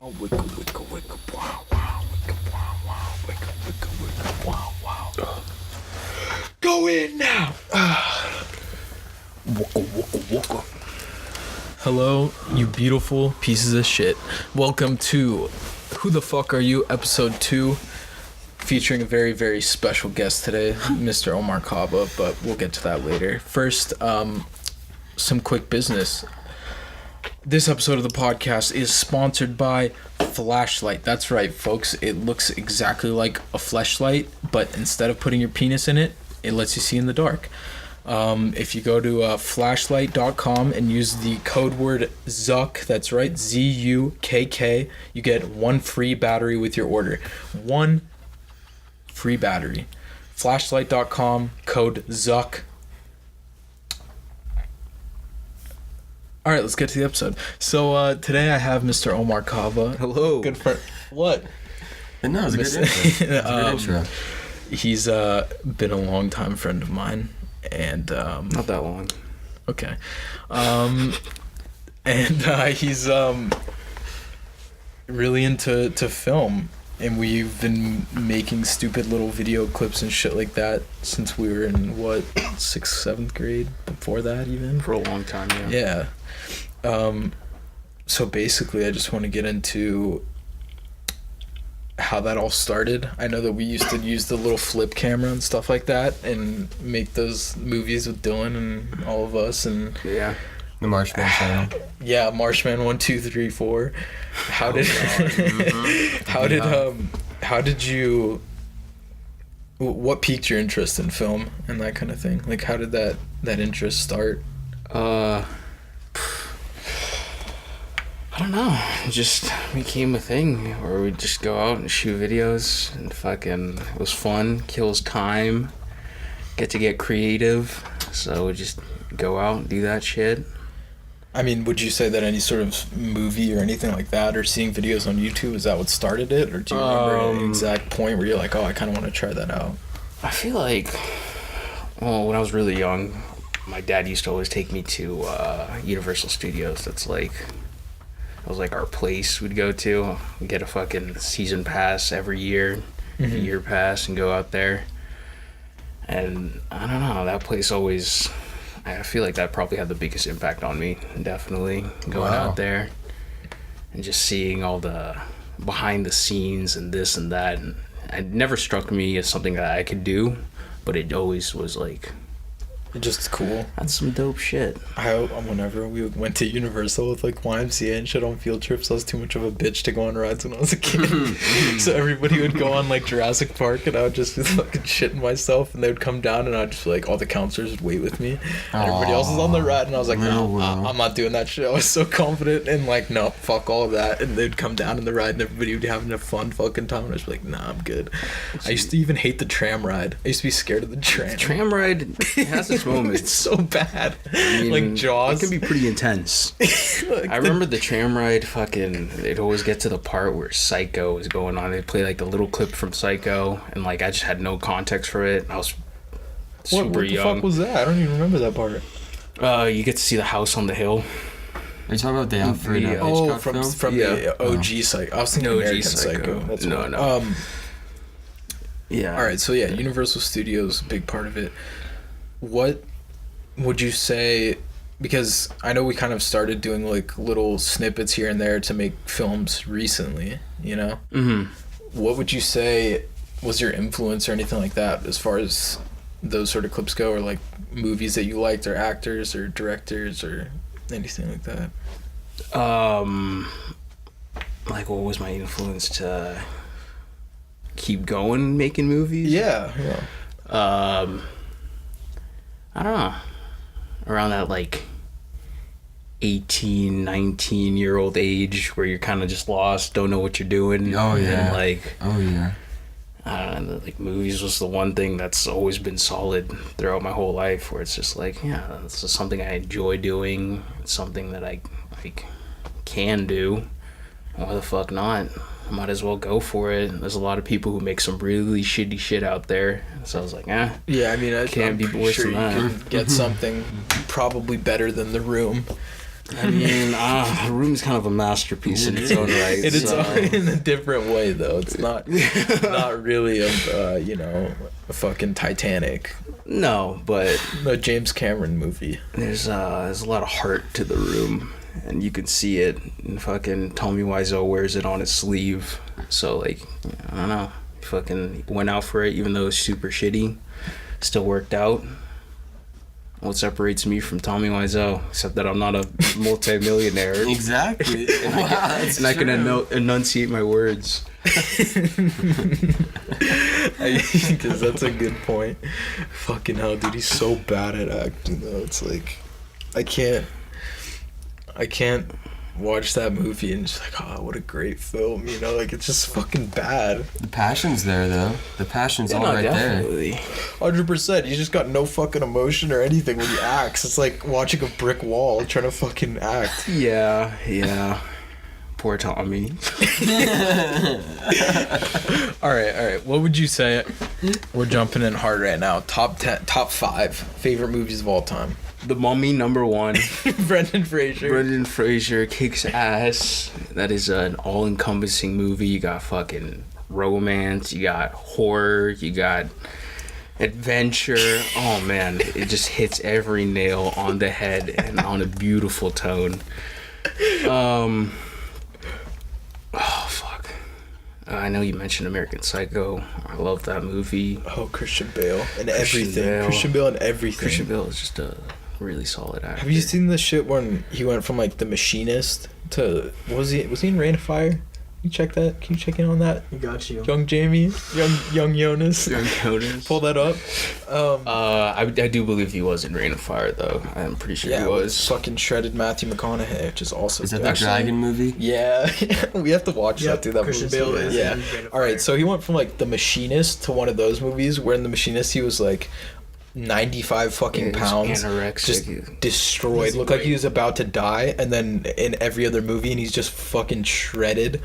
Oh, wicka, wicka, wicka, wow, wow, wicka, wow, wow, wicka, wicka, wicka, wow, wow. Go in now! Wicka, wicka, wicka. Hello, you beautiful pieces of shit. Welcome to Who the Fuck Are You, Episode 2, featuring a very, very special guest today, Mr. Omar Kabba, but we'll get to that later. First, some quick business. This episode of the podcast is sponsored by Flashlight. That's right, folks. It looks exactly like a fleshlight, but instead of putting your penis in it, it lets you see in the dark. If you go to flashlight.com and use the code word ZUCK, that's right, ZUKK, you get one free battery with your order. One free battery. Flashlight.com, code ZUCK. All right, let's get to the episode. So today I have Mr. Omar Kabba. Hello. Good friend. What? No, it was a good intro. He's been a long-time friend of mine, and Not that long. okay, and he's really into film, and we've been making stupid little video clips and shit like that since we were in what 6th, 7th grade. Before that, even For a long time, yeah. yeah. So basically, I just want to get into how that all started. I know that we used to use the little flip camera and stuff like that and make those movies with Dylan and all of us. And Yeah. The Marshman channel. yeah, Marshman 1, 2, 3, 4. How did how did you? What piqued your interest in film and that kind of thing? Like, how did that interest start? I don't know. It just became a thing where we'd just go out and shoot videos and fucking, it was fun, kills time, get creative. So we just go out and do that shit. I mean, would you say that any sort of movie or anything like that, or seeing videos on YouTube, is that what started it? Or do you remember an exact point where you're like, oh, I kind of want to try that out? I feel like, well, when I was really young, my dad used to always take me to Universal Studios. That was like our place we'd go to. We'd get a fucking season pass every year, year pass, and go out there. And I don't know, that place always, I feel like that probably had the biggest impact on me, definitely, going out there and just seeing all the behind the scenes and this and that. And it never struck me as something that I could do, but it always was like, Just cool. that's some dope shit. Whenever we went to Universal with like YMCA and shit on field trips, I was too much of a bitch to go on rides when I was a kid. So everybody would go on like Jurassic Park, and I would just be fucking shitting myself, and they would come down, and I'd just be like, all the counselors would wait with me, and everybody else was on the ride, and I was like, no, I'm not doing that shit. I was so confident, and like, no, fuck all of that. And they'd come down in the ride, and everybody would be having a fun fucking time, and I was like, nah, I'm good. I used to even hate the tram ride. I used to be scared of the tram. The tram ride has its moments. It's so bad. I mean, like Jaws. It can be pretty intense. Like I remember the tram ride, they'd always get to the part where Psycho was going on. They'd play like the little clip from Psycho, and like I just had no context for it. I was super what the young. fuck was that? I don't even remember that part. You get to see the house on the hill. Are you talking about the Alfred Hitchcock film? The OG Psycho. I was thinking OG American Psycho. That's No, what. no. Yeah. All right, so yeah, Universal Studios, big part of it. What would you say? Because I know we kind of started doing like little snippets here and there to make films recently, you know? Mm-hmm. What would you say was your influence or anything like that as far as those sort of clips go, or like movies that you liked, or actors or directors or anything like that? Like, what was my influence to keep going making movies? Yeah. I don't know. Around that, like, 18, 19-year-old age where you're kind of just lost, don't know what you're doing. Oh, yeah. And, like... Oh, yeah. I don't know, like, movies was the one thing that's always been solid throughout my whole life, where it's just like, yeah, this is something I enjoy doing. It's something that I, like, can do. Why the fuck not? I might as well go for it. There's a lot of people who make some really shitty shit out there. So I was like, Yeah, I mean, can't be worse than that. You can get something probably better than The Room. I mean, the room's kind of a masterpiece in its own right. It is in a different way, though. It's not really a fucking Titanic. No, but no James Cameron movie. There's a lot of heart to the room, and you can see it. And fucking Tommy Wiseau wears it on his sleeve. So like, I don't know, he fucking went out for it, even though it was super shitty. Still worked out. What separates me from Tommy Wiseau, except that I'm not a multi-millionaire. Exactly. I can enunciate my words. Because that's a good point. Fucking hell, dude, he's so bad at acting, though. It's like, I can't watch that movie and just like, oh, what a great film, like, it's just fucking bad. The passion's there, though. The passion's all right definitely. there. 100%. He's just got no fucking emotion or anything when he acts. It's like watching a brick wall trying to fucking act. Yeah. Poor Tommy. All right. What would you say? We're jumping in hard right now. Top 5 favorite movies of all time. The Mummy, number 1. Brendan Fraser kicks ass. That is an all-encompassing movie. You got fucking romance, you got horror, you got adventure. Oh man, it just hits every nail on the head and on a beautiful tone. Oh fuck. I know you mentioned American Psycho. I love that movie. Oh, Christian Bale and everything. Christian Bale is just a really solid actor. Have you seen the shit when he went from like The Machinist to was he in Rain of Fire? You check that? Can you check in on that? You got you. Young Jamie, young Jonas. Young Jonas. Pull that up. I do believe he was in Rain of Fire though. I'm pretty sure he was. Fucking shredded Matthew McConaughey, which is also. Is that the dragon movie? Yeah, we have to watch that too. That Christian movie. Bale is. Yeah. In Rain of All right, Fire. so he went from like The Machinist to one of those movies where in The Machinist he was like 95 fucking pounds, anorexic, just destroyed, looked like he was about to die, and then in every other movie and he's just fucking shredded.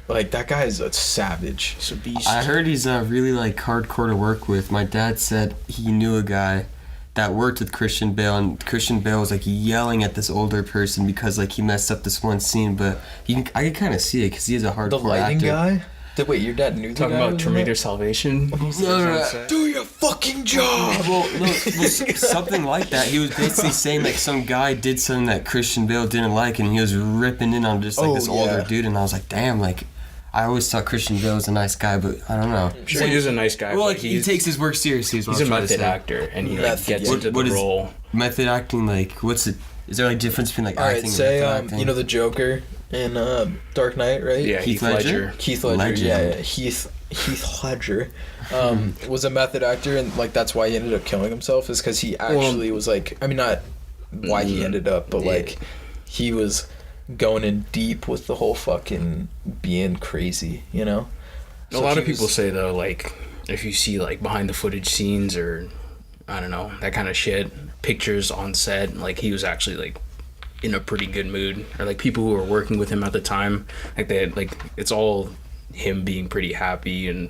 Like, that guy is a savage. He's a beast. I heard he's really like hardcore to work with. My dad said he knew a guy that worked with Christian Bale, and Christian Bale was like yelling at this older person because like he messed up this one scene, but I can kind of see it because he is a hardcore the lighting actor. guy. Wait, your dad knew the Talking guy about Terminator Salvation? No. Do your fucking job. Well, something like that. He was basically saying like some guy did something that Christian Bale didn't like, and he was ripping in on just like this older dude, and I was like, damn, like. I always thought Christian Bale was a nice guy, but I don't know. Sure, he is a nice guy. Well, like he takes his work seriously. He's a method actor, and he like, gets into the role. Method acting, like, what's it? Is there like difference between like acting and method acting? You know the Joker in Dark Knight, right? Yeah, Heath Ledger. Heath Ledger, Heath Ledger was a method actor, and like that's why he ended up killing himself. Is because he actually was like, I mean, not why he ended up, but like he was going in deep with the whole fucking being crazy, So a lot of people say though, like if you see like behind the footage scenes or I don't know, that kind of shit, pictures on set, like he was actually like in a pretty good mood, or like people who were working with him at the time, like they had, like it's all him being pretty happy and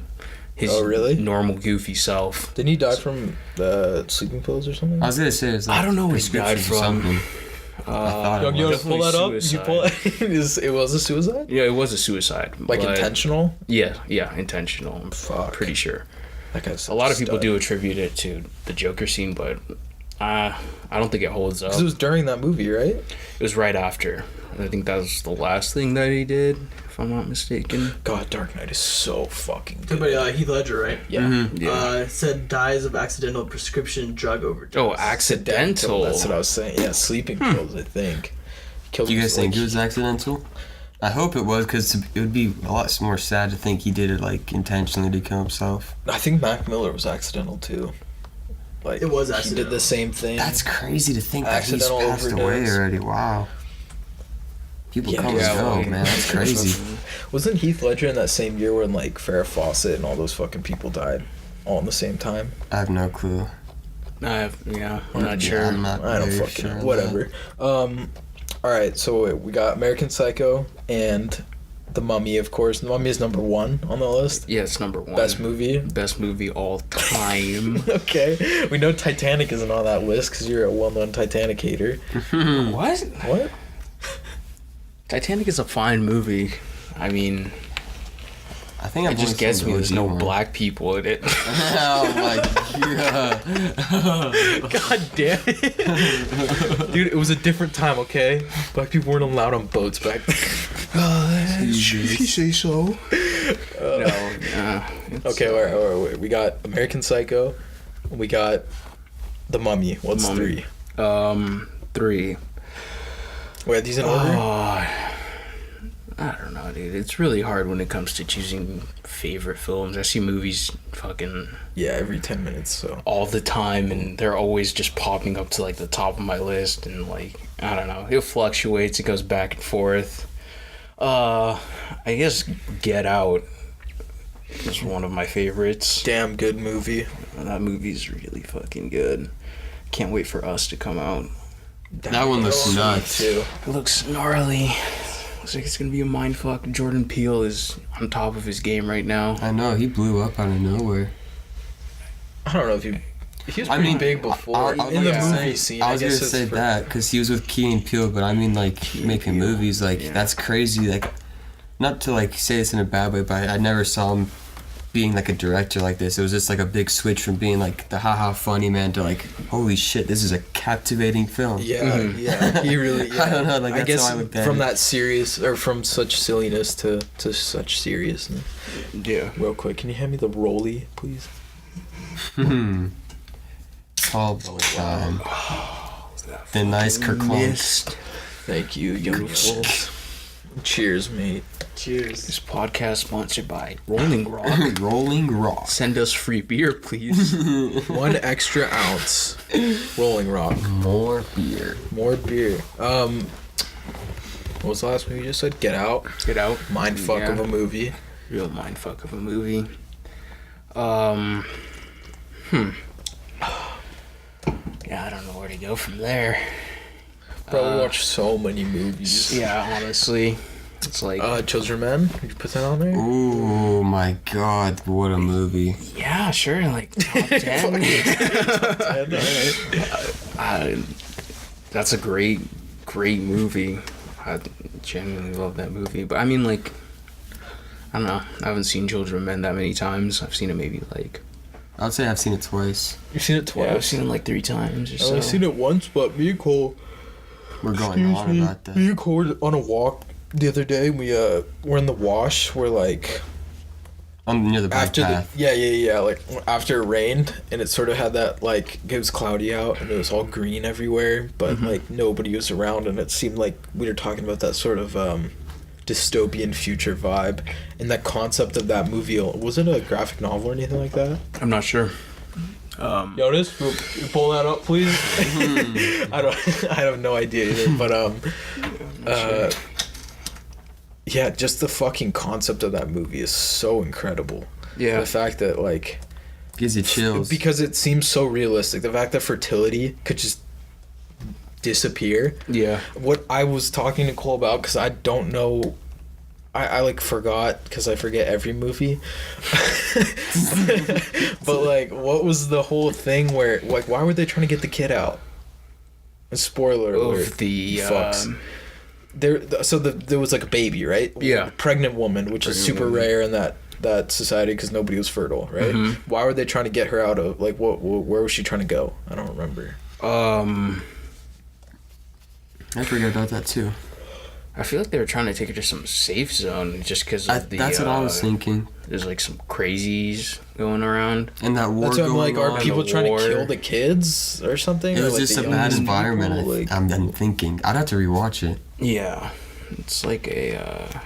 his normal goofy self. Didn't he die from the sleeping pills or something? I was gonna say it was like I don't know what he died from. Young Jonas, pull that up. It was a suicide? Yeah, it was a suicide. Like intentional? Yeah, intentional. I'm pretty sure. A lot of people do attribute it to the Joker scene, but I don't think it holds up. 'Cause it was during that movie, right? It was right after. I think that was the last thing that he did, if I'm not mistaken. God, Dark Knight is so fucking good. But Heath Ledger, right? Yeah. Mm-hmm. Yeah. Said dies of accidental prescription drug overdose. Oh, accidental. That's what I was saying. Yeah, sleeping pills, I think. Do you guys think it was accidental? I hope it was, because it would be a lot more sad to think he did it like intentionally to kill himself. I think Mac Miller was accidental too. Like it was accidental. He did the same thing. That's crazy to think that he's passed away already. Wow. People come and go, man. That's crazy. Wasn't Heath Ledger in that same year when like Farrah Fawcett and all those fucking people died all in the same time? I have no clue. I'm not sure. I don't fucking know. Whatever. All right, so we got American Psycho and The Mummy, of course. The Mummy is number 1 on the list. Yeah, it's number 1. Best movie. Best movie all time. Okay. We know Titanic isn't on that list because you're a well-known Titanic hater. What? What? Titanic is a fine movie. I mean, I think it just gets me. There's no black people in it. Oh my god. God damn it. Dude, it was a different time, okay? Black people weren't allowed on boats back then. Jesus. You say so? No. Okay, wait. We got American Psycho. We got The Mummy. What's Mummy. 3? 3. Wait, are these in order? I don't know, dude. It's really hard when it comes to choosing favorite films. I see movies fucking Yeah, every 10 minutes, so. all the time, and they're always just popping up to like the top of my list, and like, I don't know, it fluctuates, it goes back and forth. I guess Get Out is one of my favorites. Damn good movie. That movie's really fucking good. Can't wait for Us to come out. That one looks nuts. Too. It looks gnarly. Looks like it's gonna be a mindfuck. Jordan Peele is on top of his game right now. I know, he blew up out of nowhere. I don't know if he was pretty big before. In the movie scene, I was guess gonna say it's that because he was with Key and Peele, but I mean, like, making movies, like, that's crazy. Like, not to, like, say this in a bad way, but I never saw him being, like, a director like this. It was just, like, a big switch from being, like, the haha funny man to, like, holy shit, this is a captivating film. Yeah, yeah. He really, yeah. I don't know, like, I that's guess how I looked at from it. that serious, or from such silliness to such seriousness. Yeah. Real quick, can you hand me the rollie, please? All the time. The nice kerclunk. Thank you, young fools. Cheers, mate. Cheers. This podcast sponsored by Rolling Rock. Rolling Rock. Send us free beer, please. 1 extra ounce. Rolling Rock. More beer. More beer. What was the last movie you just said? Get Out. Get Out. Mindfuck of a movie. Real mindfuck of a movie. Yeah, I don't know where to go from there. Bro, we watch so many movies. Yeah, honestly. It's like... Children of Men? Did you put that on there? Oh my god, what a movie. Yeah, sure, like top 10. That's a great movie. I genuinely love that movie. But I mean, like, I don't know. I haven't seen Children of Men that many times. I've seen it maybe like... I'd say I've seen it twice. You've seen it twice? Yeah, I've seen it like 3 times or I've so. only seen it once, but me and Cole... We're going on about that. Me and Cole were on a walk the other day. We're in the wash. We're like... I'm near the bike After path. yeah. Like, after it rained, and it sort of had that, like, it was cloudy out, and it was all green everywhere, but, like, nobody was around, and it seemed like we were talking about that sort of, dystopian future vibe, and that concept of that movie. Was it a graphic novel or anything like that? I'm not sure. Jonas, you pull that up, please? I have no idea either, but, yeah, just the fucking concept of that movie is so incredible. Yeah. The fact that, like... Gives you chills. Because it seems so realistic. The fact that fertility could just disappear. Yeah. What I was talking to Cole about, because I don't know... I like, forgot, because I forget every movie. But, like, what was the whole thing where... Like, why were they trying to get the kid out? A spoiler alert. Of the... Fucks. There was like a baby, right? Yeah. Pregnant woman, which is super rare in that society because nobody was fertile, right? Mm-hmm. Why were they trying to get her out of, like, where was she trying to go? I don't remember. I forgot about that too. I feel like they were trying to take her to some safe zone just because of That's what I was thinking. There's like some crazies going around. And that war That's what I'm going like, on. are people the trying war. to kill the kids or something? It Or, was like, just the a bad youngest environment. people? Like, I'm thinking. I'd have to rewatch it. Yeah. It's like a...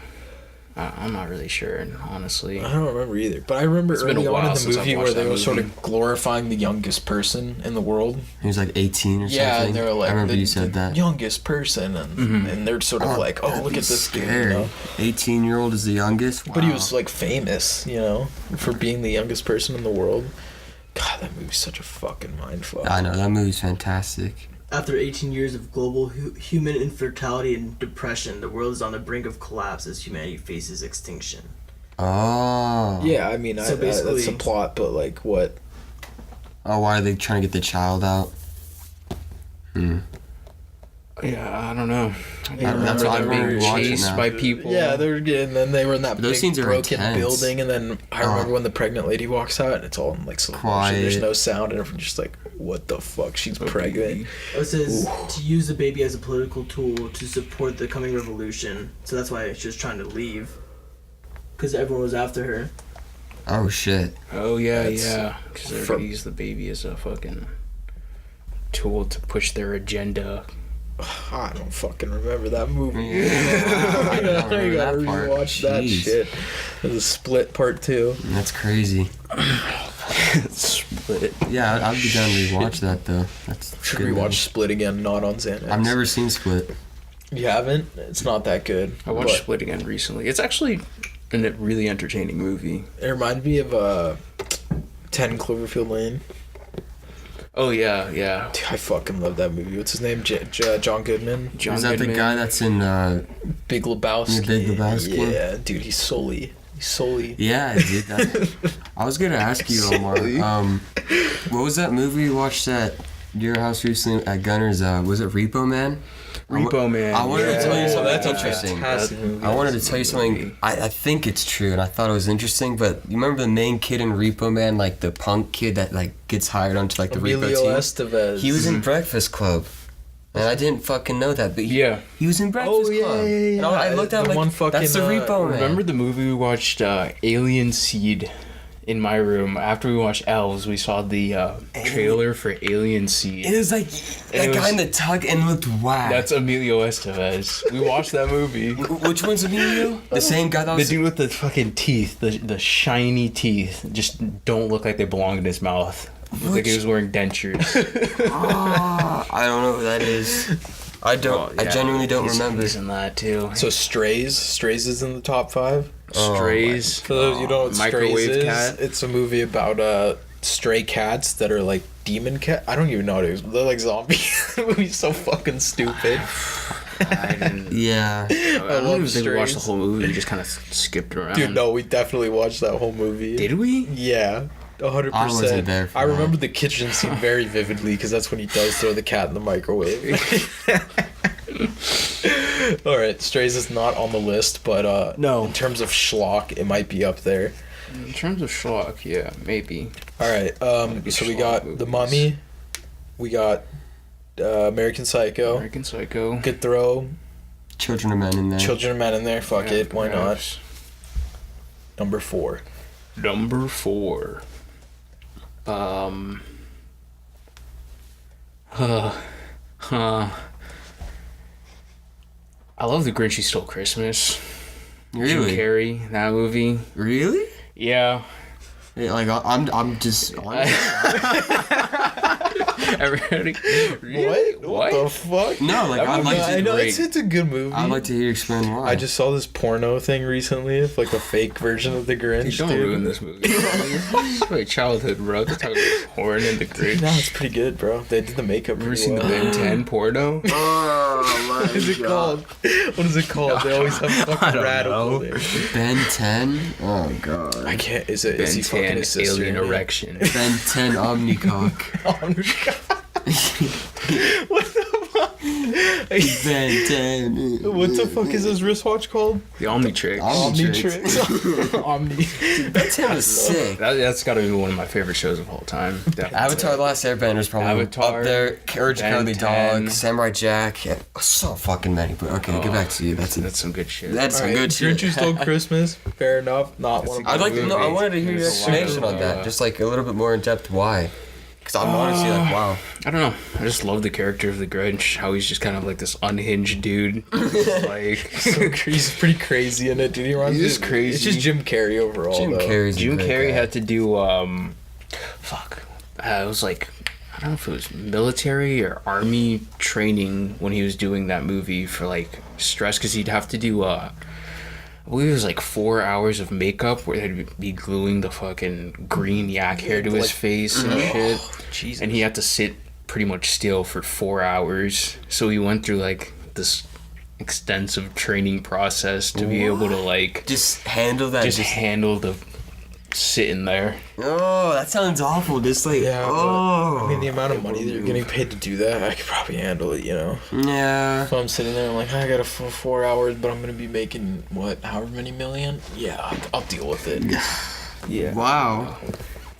I'm not really sure, honestly. I don't remember either. But I remember It's been a early on while in the since I've movie where watched they that were sort movie. of glorifying the youngest person in the world. He was like 18 or Yeah, something. and they were like, I remember the you said that. youngest person, and they're sort of like, oh, look at this dude, you Scary. know? 18-year-old is the youngest. Wow. But he was like famous, you know, for being the youngest person in the world. God, that movie's such a fucking mindfuck. I know, that movie's fantastic. After 18 years of global human infertility and depression, the world is on the brink of collapse as humanity faces extinction. Oh. Yeah, I mean, So that's basically- the plot, but like what? Oh, why are they trying to get the child out? Yeah, I don't know. I That's remember why I them remember being watching chased now. by people. Yeah, they were getting. Then they were in that But those big scenes are broken intense. building, and then I remember when the pregnant lady walks out, and it's all in like slow motion. There's Quiet. no sound, and everyone's just like, "What the fuck? She's pregnant." It says to use the baby as a political tool to support the coming revolution. So that's why she was trying to leave. Because everyone was after her. Oh shit. Oh yeah, That's- yeah. Because they're for- gonna use the baby as a fucking tool to push their agenda. I don't fucking remember that movie. Yeah. I don't I remember gotta that part. rewatch that Jeez. shit. There's a Split Part 2. That's crazy. Split. Yeah, I'd be down to rewatch that though. That's Should good, rewatch man. Split again, not on Xanax. I've never seen Split. You haven't? It's not that good. I watched but Split again recently. It's actually a really entertaining movie. It reminded me of 10 Cloverfield Lane. Oh yeah, yeah. Dude, I fucking love that movie. What's his name? John Goodman? John Is that Goodman. the guy that's in Big Lebowski. Yeah, Big Lebowski. Yeah, dude, he's Sully. Yeah, dude. I was gonna ask you, Omar. What was that movie you watched at your house recently at Gunner's? Was it Repo Man? Repo Man. I wanted to tell you Oh, something that's a interesting. fantastic movie. I wanted to tell you something. I think it's true, and I thought it was interesting. But you remember the main kid in Repo Man, like the punk kid that like gets hired onto like the Repo Emilio team. Estevez. He was in Breakfast Club, and I didn't fucking know that. But Yeah. he was in Breakfast Club. And I looked at The him one like, fucking, that's the Repo Man. Remember the movie we watched, Alien Seed, in my room? After we watched Elves, we saw the trailer for Alien Seed. It was like that it guy was- in the tug and looked whack. That's Emilio Estevez. We watched that movie. Which one's Emilio? The same guy that The was. dude with the fucking teeth, the shiny teeth, just don't look like they belong in his mouth. Looked like he was wearing dentures. I don't know who that is. I don't. I genuinely don't remember. He's in that too. So Strays is in the top 5. Strays. For those of you who don't know what Strays Microwave is, cat. it's a movie about stray cats that are like demon cat. I don't even know what it is. They're like zombies. The movie's so fucking stupid. I didn't. Yeah. I don't love even think we watched the Strays. whole movie. We just kind of skipped around. Dude, no, we definitely watched that whole movie. Did we? Yeah. 100%. I wasn't there for I that. remember the kitchen scene very vividly because that's when he does throw the cat in the microwave. All right, Strays is not on the list, but No. in terms of schlock, it might be up there. In terms of schlock, yeah, maybe. All right, be so we schlock got movies. The Mummy, we got American Psycho, American Psycho. could throw Children of Men in there. Children of Men in there. Fuck Yeah, it, why not? perhaps. Number 4. Number 4. I love The Grinch Who Stole Christmas. Jim Really? Carrey, that movie. Really? Yeah. Yeah, like I'm just. Everybody. What the fuck? No, like That I'd like movie- to. I know great. it's a good movie. I'd like to hear you explain why. I just saw this porno thing recently of like a fake version of the Grinch. Dude, don't ruin this movie. This is my childhood, bro. They're talking about porn and The Grinch. No, it's pretty good, bro. They did the makeup Ever pretty seen the well. Ben 10 porno? Oh my What is it called? What is it called? They always have fucking don't radical know. there. Ben 10. Oh god. I can't. Is it? Ben Is he fucking 10 his sister? alien in it? erection. Ben 10 Omnicock. Oh my god. What the fuck? Ben 10. What the fuck is his wristwatch called? The Omnitrix. Omnitrix. Omni. Ben 10 was sick. That's got to be one of my favorite shows of all time. Definitely. Avatar: The Last Airbender is probably Avatar, up there. Courage the Ben Cowardly 10. Dog, Samurai Jack. Yeah, so fucking many. But okay, get back to you. That's some good shit. That's some good shit. Grinch Who Stole Christmas. Fair enough. Not one of my I'd like to know. I movie. wanted to hear your There's a lot explanation of, on that, just like a little bit more in depth. Why? Because I'm honestly like, wow. I don't know. I just love the character of the Grinch. How he's just kind of like this unhinged dude. Like He's pretty crazy in it, dude. He runs. He is It's crazy. just Jim Carrey overall. Jim though. Carrey's a Jim great Carrey guy. had to do it was like, I don't know if it was military or army training when he was doing that movie for like stress, because he'd have to do I believe it was like 4 hours of makeup where they'd be gluing the fucking green yak hair to his face and shit. Jesus. And he had to sit pretty much still for 4 hours. So he went through like this extensive training process to be able to like just handle that. Just handle the sitting there. Oh, that sounds awful. Just like I mean, the amount of money that you're getting paid to do that, I could probably handle it, you know. Yeah. If I'm sitting there, I'm like, I got 4 hours, but I'm gonna be making what, however many million? Yeah, I'll deal with it. Yeah. Wow.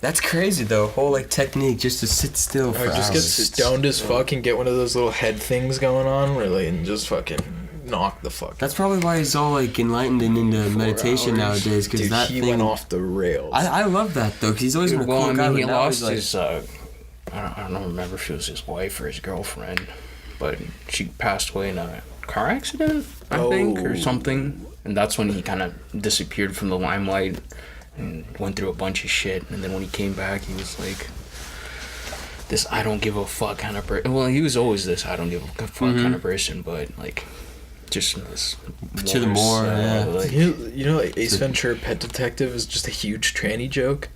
That's crazy though. Whole like technique just to sit still for Or just hours. get stoned as fuck and get one of those little head things going on, really, and just fucking knock the fuck. That's probably why he's all like enlightened and into meditation nowadays. Because Dude, that he thing went off the rails. I love that though. Because he's always been a cool guy. He But now lost he's like, his. I don't remember if it was his wife or his girlfriend, but she passed away in a car accident, I think, or something. And that's when he kind of disappeared from the limelight and went through a bunch of shit. And then when he came back, he was like this I don't give a fuck kind of person. Well, he was always this I don't give a fuck kind of person, but like just this to the more, yeah. like, you know, like Ace Ventura: Pet Detective is just a huge tranny joke.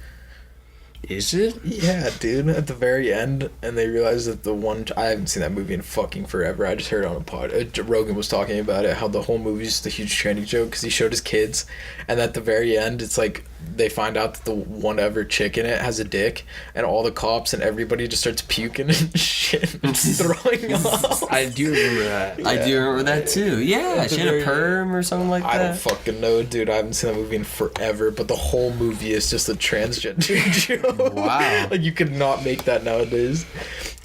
is it? Yeah, dude. At the very end, and they realize that I haven't seen that movie in fucking forever. I just heard it on a pod. Rogan was talking about it, how the whole movie is just a huge tranny joke because he showed his kids, and at the very end, it's like they find out that the one ever chick in it has a dick, and all the cops and everybody just starts puking and shit and throwing up. I do remember that. I do remember that too. Yeah, she had a perm or something like that. I don't fucking know, dude. I haven't seen that movie in forever, but the whole movie is just a transgender joke. Wow. Like, you could not make that nowadays.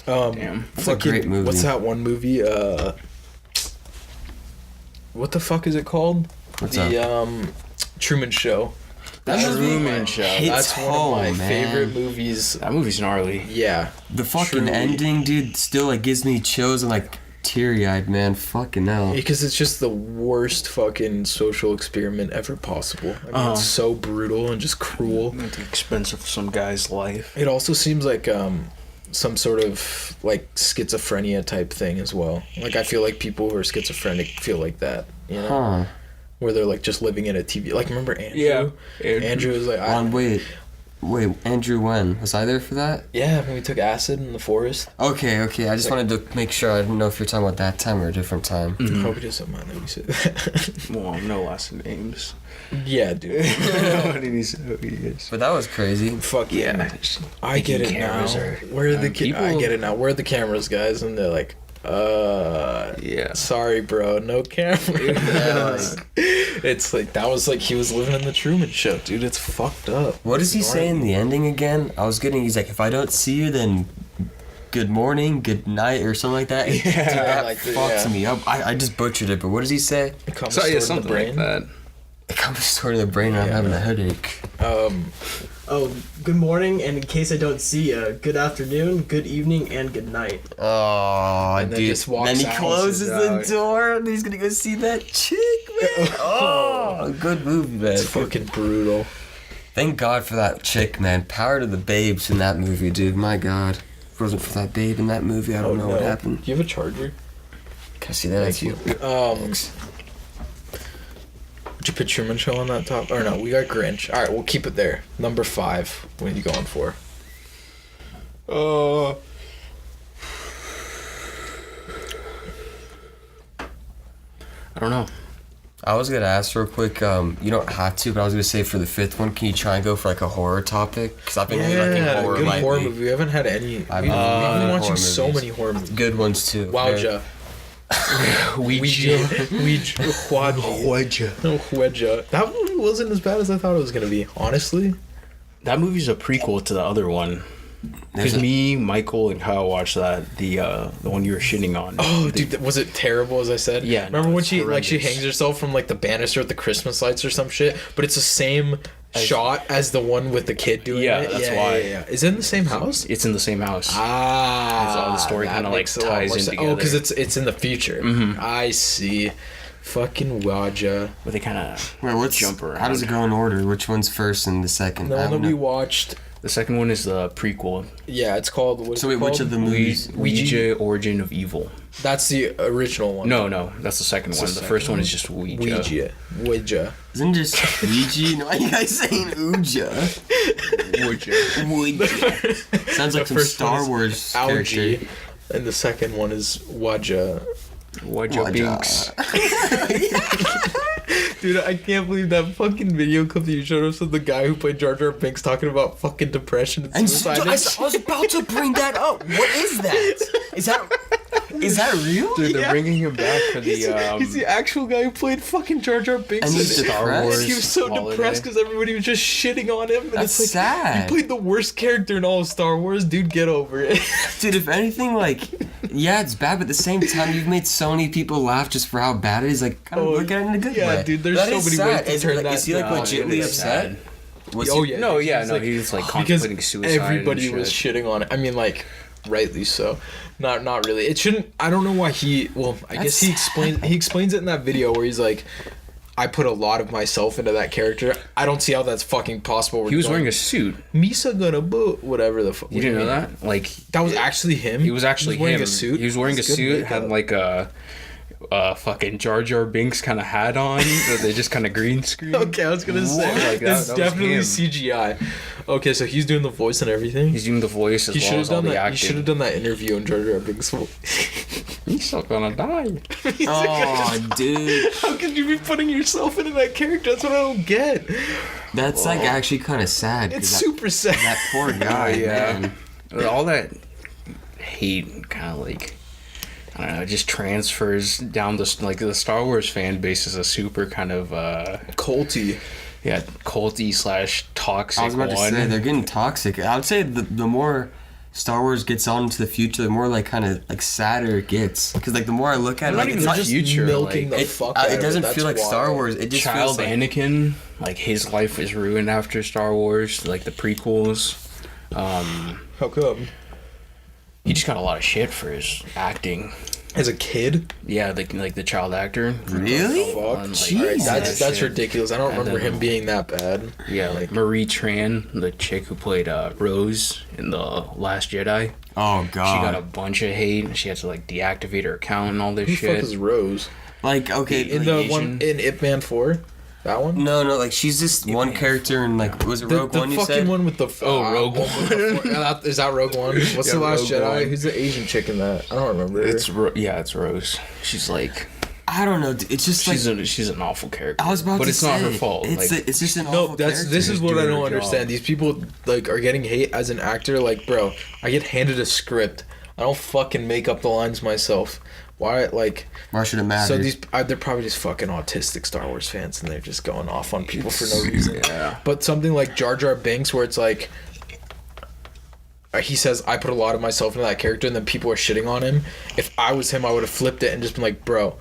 Damn. That's a great movie. What's that one movie? What the fuck is it called? What's Truman Show. That Truman Show. That's one of my man. favorite movies. That movie's gnarly. Yeah. The fucking Truly. ending, dude, still like gives me chills and like teary-eyed, man. Fucking hell. Because it's just the worst fucking social experiment ever possible. I mean, it's so brutal and just cruel. At the expense of some guy's life. It also seems like some sort of like schizophrenia type thing as well. Like, I feel like people who are schizophrenic feel like that, you know? Huh. Where they're like just living in a TV. Like, remember Andrew? Yeah. Andrew was like, Wait, Andrew, when? Was I there for that? yeah, when we took acid in the forest. Okay. I just wanted to make sure. I didn't know if you're talking about that time or a different time. Hope he doesn't mind that we said that. Well, no last names. Yeah, dude. Nobody needs to know who he is. But that was crazy. Fuck yeah. I get it now. cameras are- Where are the people- I get it now. Where are the cameras, guys? And they're like, Yeah. sorry, bro, no cameras. It's like, that was like he was living in the Truman Show, dude. It's fucked up. What does he say in the ending again? He's like, if I don't see you, then good morning, good night, or something like that. Dude, that like the- fucks yeah. me up. I just butchered it, but what does he say? It comes So, yeah, stored in the something brain. like that. It comes sort of the brain. I'm having a headache. Oh, good morning, and in case I don't see you, good afternoon, good evening, and good night. Oh, And then dude. just walks Then he out. closes the Out. door, and he's gonna go see that chick, man. Oh, good movie, man. It's fucking brutal. Thank God for that chick, man. Power to the babes in that movie, dude. My God. If it wasn't for that babe in that movie, I don't know what happened. Do you have a charger? Can I see that? Thank you. Would you put Truman Show on that top? Or no, we got Grinch. Alright, we'll keep it there. Number 5. What are you going for? I don't know. I was gonna ask real quick. You don't have to, but I was gonna say for the 5th one, can you try and go for like a horror topic? Because I've been really liking horror good lately. horror movie. We haven't had any. I've We've been been loving watching horror so movies. many horror movies. Good ones too. Wowja. Ouija. Ouija. No, Ouija. That movie wasn't as bad as I thought it was gonna be. Honestly. That movie's a prequel to the other one. Because me, Michael, and Kyle watched that. The one you were shitting on. Oh, dude, was it terrible? As I said. Yeah, Remember no, when it's she horrendous. hangs herself from like the banister at the Christmas lights or some shit? But it's the same shot as the one with the kid doing Yeah, it. that's why. Yeah. Is it in the same house? It's in the same house. Ah, So the story that kinda, like, makes a lot ties more in sense. together. Oh, because it's in the future. I see. Fucking Ouija. But they kind of Wait, jump around. How does it go in order? Which one's first and the second? The I one that don't we know. watched The second one is the prequel. Yeah, it's called. What is So it wait, which called? of the movies? Ouija Origin of Evil. That's the original one. No, that's the second one. The first one is just Ouija. Ouija. Isn't it just Ouija? No, why are you guys saying Ouija? Ouija. Sounds like The some first Star one is Wars Algae, character. and the second one is Waja. Ouija Binks. Dude, I can't believe that fucking video clip that you showed us of the guy who played Jar Jar Binks talking about fucking depression and And suicide. I was about to bring that up. What is that? Is that real? Dude, they're Yeah. bringing him back for the He's the actual guy who played fucking Jar Jar Binks. And he's in it. Star And Wars he was so holiday. depressed because everybody was just shitting on him. And That's it's like, sad. you played the worst character in all of Star Wars. Dude, get over it. Dude, if anything, like, yeah, it's bad, but at the same time, you've made so many people laugh just for how bad it is. Like, kind of look at it in a good yeah, way. dude, there's That so is many sad. ways to turn that Is he, like, down. legitimately It's upset? Was Oh, he- yeah. No, dude, yeah, he's no, like- he's like because contemplating suicide. everybody and was shit. shitting on it. I mean, like, rightly so. Not really. It shouldn't. I don't know why he. Well, I guess he explains it in that video where he's like, I put a lot of myself into that character. I don't see how that's fucking possible. He was wearing a suit. Misa gonna boot whatever the fuck. You didn't know that? Like That was actually him. he was actually wearing him. a suit. He was wearing That's a good suit. makeup. Had like a fucking Jar Jar Binks kind of hat on that they just kind of green screen. Okay, I was gonna say Like, that- it's that was definitely him. CGI. Okay, so he's doing the voice and everything. He's doing the voice as He should well have as all done the that. acting. He should have done that interview in Jar Jar Binks' voice. He's still gonna die. Oh, dude. How could you be putting yourself into that character? That's what I don't get. That's, like, actually kind of sad. 'cause It's that, super sad. that poor guy, man. All that hate kind of like, I don't know, it just transfers down the Star Wars fan base is a super kind of Colty. culty / toxic I was about to one. say, they're getting toxic. I would say the more Star Wars gets on into the future, the more, like, kind of, like, sadder it gets. Because, like, the more I look at it, Not like, even it's not just just... future, milking like, the fuck out of It doesn't That's feel like why. Star Wars. It just Child feels like... Anakin, like his life is ruined after Star Wars, like the prequels. How come? He just got a lot of shit for his acting. As a kid? Yeah, like the child actor. Really? Fuck. Jeez. Alright, that's Shit. ridiculous. I don't And remember then- him being that bad. Yeah, like Marie Tran, the chick who played Rose in The Last Jedi. Oh, She got a God. bunch of hate, and she had to like deactivate her account and all this Who the fuck shit. is Rose? Like, okay... In like, the Asian? one in Ip Man 4? That one? No, like, she's just one character in, like, was it The, Rogue the One, you fucking said? one with the Rogue one with the is that Rogue One? What's Yeah, the Last Rogue Jedi? One. Who's the Asian chick in that? I don't remember. It's Rose. She's like I don't know. It's just, like... she's an awful character. I was about but to it's say, not her fault. It's, Like, it's just an no. awful This character. is what I doing don't her understand. job. These people like are getting hate as an actor. Like, bro, I get handed a script. I don't fucking make up the lines myself. Why? Like, Why should it matter? so they're probably just fucking autistic Star Wars fans, and they're just going off on people for no reason. Yeah. But something like Jar Jar Binks, where it's like, he says, I put a lot of myself into that character, and then people are shitting on him. If I was him, I would have flipped it and just been like, bro,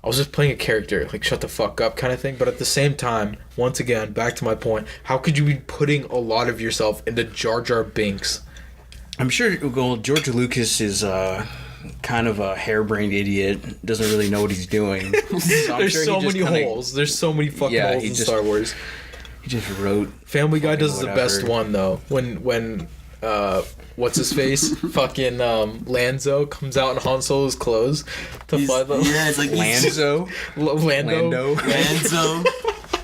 I was just playing a character, like, shut the fuck up kind of thing. But at the same time, once again, back to my point, how could you be putting a lot of yourself into Jar Jar Binks? I'm sure George Lucas is kind of a harebrained idiot. Doesn't really know what he's doing. So I'm There's sure so he just many kinda- holes. There's so many fucking Yeah, holes he in just- Star Wars. He just wrote. Family Guy fucking does the best whatever. one though. When what's his face? Fucking Lanzo comes out in Han Solo's clothes to find the Yeah, it's like... Lanzo. Lando. Lanzo.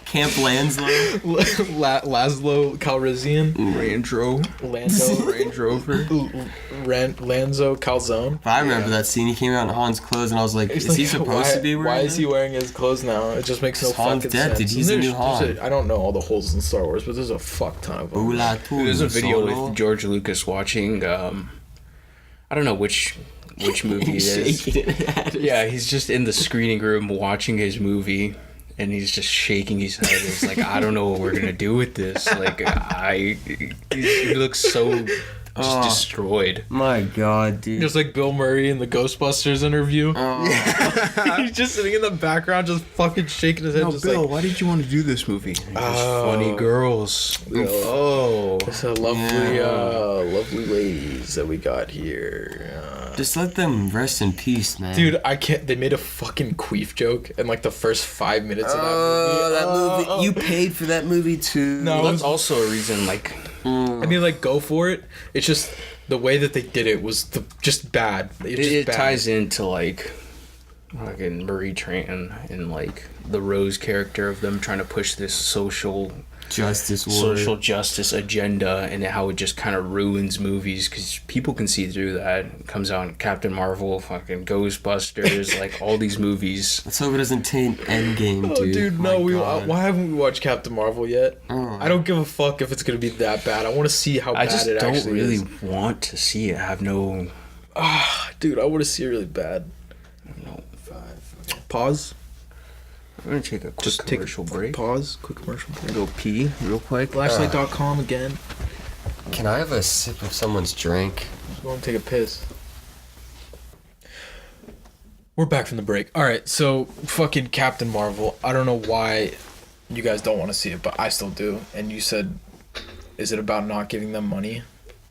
Camp Lanslow. Laszlo Calrissian. Lando. Range Rover. Lanzo Calzone. I remember that scene. He came out in Han's clothes, and I was like, It's is he like, supposed to be wearing Why is he them? wearing his clothes now? It just makes no Han's fucking dead, sense. dude. He's the And new Han. I don't know all the holes in Star Wars, but there's a fuck ton of them. Oula, There's a video Solo. with George Lucas watching. I don't know which movie it is. Shaking it at it. Yeah, he's just in the screening room watching his movie, and he's just shaking his head. It's like, I don't know what we're gonna do with this. Like, he looks so just destroyed. My God, dude. Just like Bill Murray in the Ghostbusters interview. He's just sitting in the background, just fucking shaking his head. No, just Bill, like, why did you want to do this movie? Just Oh. funny girls. Oh, it's a lovely, Yeah. lovely ladies that we got here. Just let them rest in peace, man. Dude, I can't. They made a fucking queef joke in like the first 5 minutes of that movie. You paid for that movie too. No, well, that's also a reason. Like, I mean, like, go for it. It's just the way that they did it was just bad. It ties into like fucking Marie Tran and like the Rose character of them trying to push this social justice agenda, and how it just kind of ruins movies because people can see through that. It comes out in Captain Marvel, fucking Ghostbusters, like all these movies. Let's hope it doesn't taint Endgame, dude. Oh, dude, no. Why haven't we watched Captain Marvel yet? Oh. I don't give a fuck if it's gonna be that bad. I want to see how bad it actually is. I just don't really want to see it. I have no. Dude, I want to see it really bad. No. Pause. I'm gonna take a quick commercial break. Pause. Quick commercial break. Go pee real quick. Flashlight.com again. Can I have a sip of someone's drink? Just go and take a piss. We're back from the break. Alright, so fucking Captain Marvel. I don't know why you guys don't want to see it, but I still do. And you said, is it about not giving them money?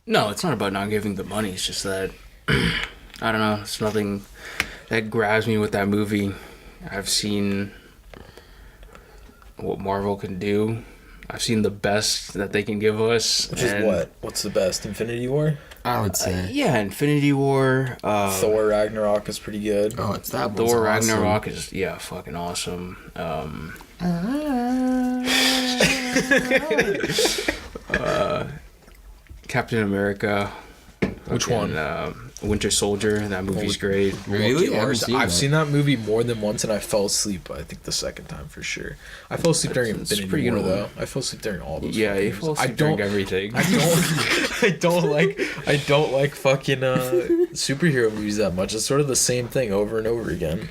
No, it's not about not giving the money. It's just that I don't know. It's nothing that grabs me with that movie. I've seen what Marvel can do. I've seen the best that they can give us. Which is what? What's the best? Infinity War? I would say. Yeah, Infinity War. Thor Ragnarok is pretty good. Oh, it's that Thor one's Ragnarok is fucking awesome. Captain America. Which one? Winter Soldier. That movie's great. Really? I've seen that movie more than once, and I fell asleep. I think the second time for sure. I fell asleep during Infinity War though. I fell asleep during all those. Yeah, you fall asleep during everything. I don't like fucking superhero movies that much. It's sort of the same thing over and over again.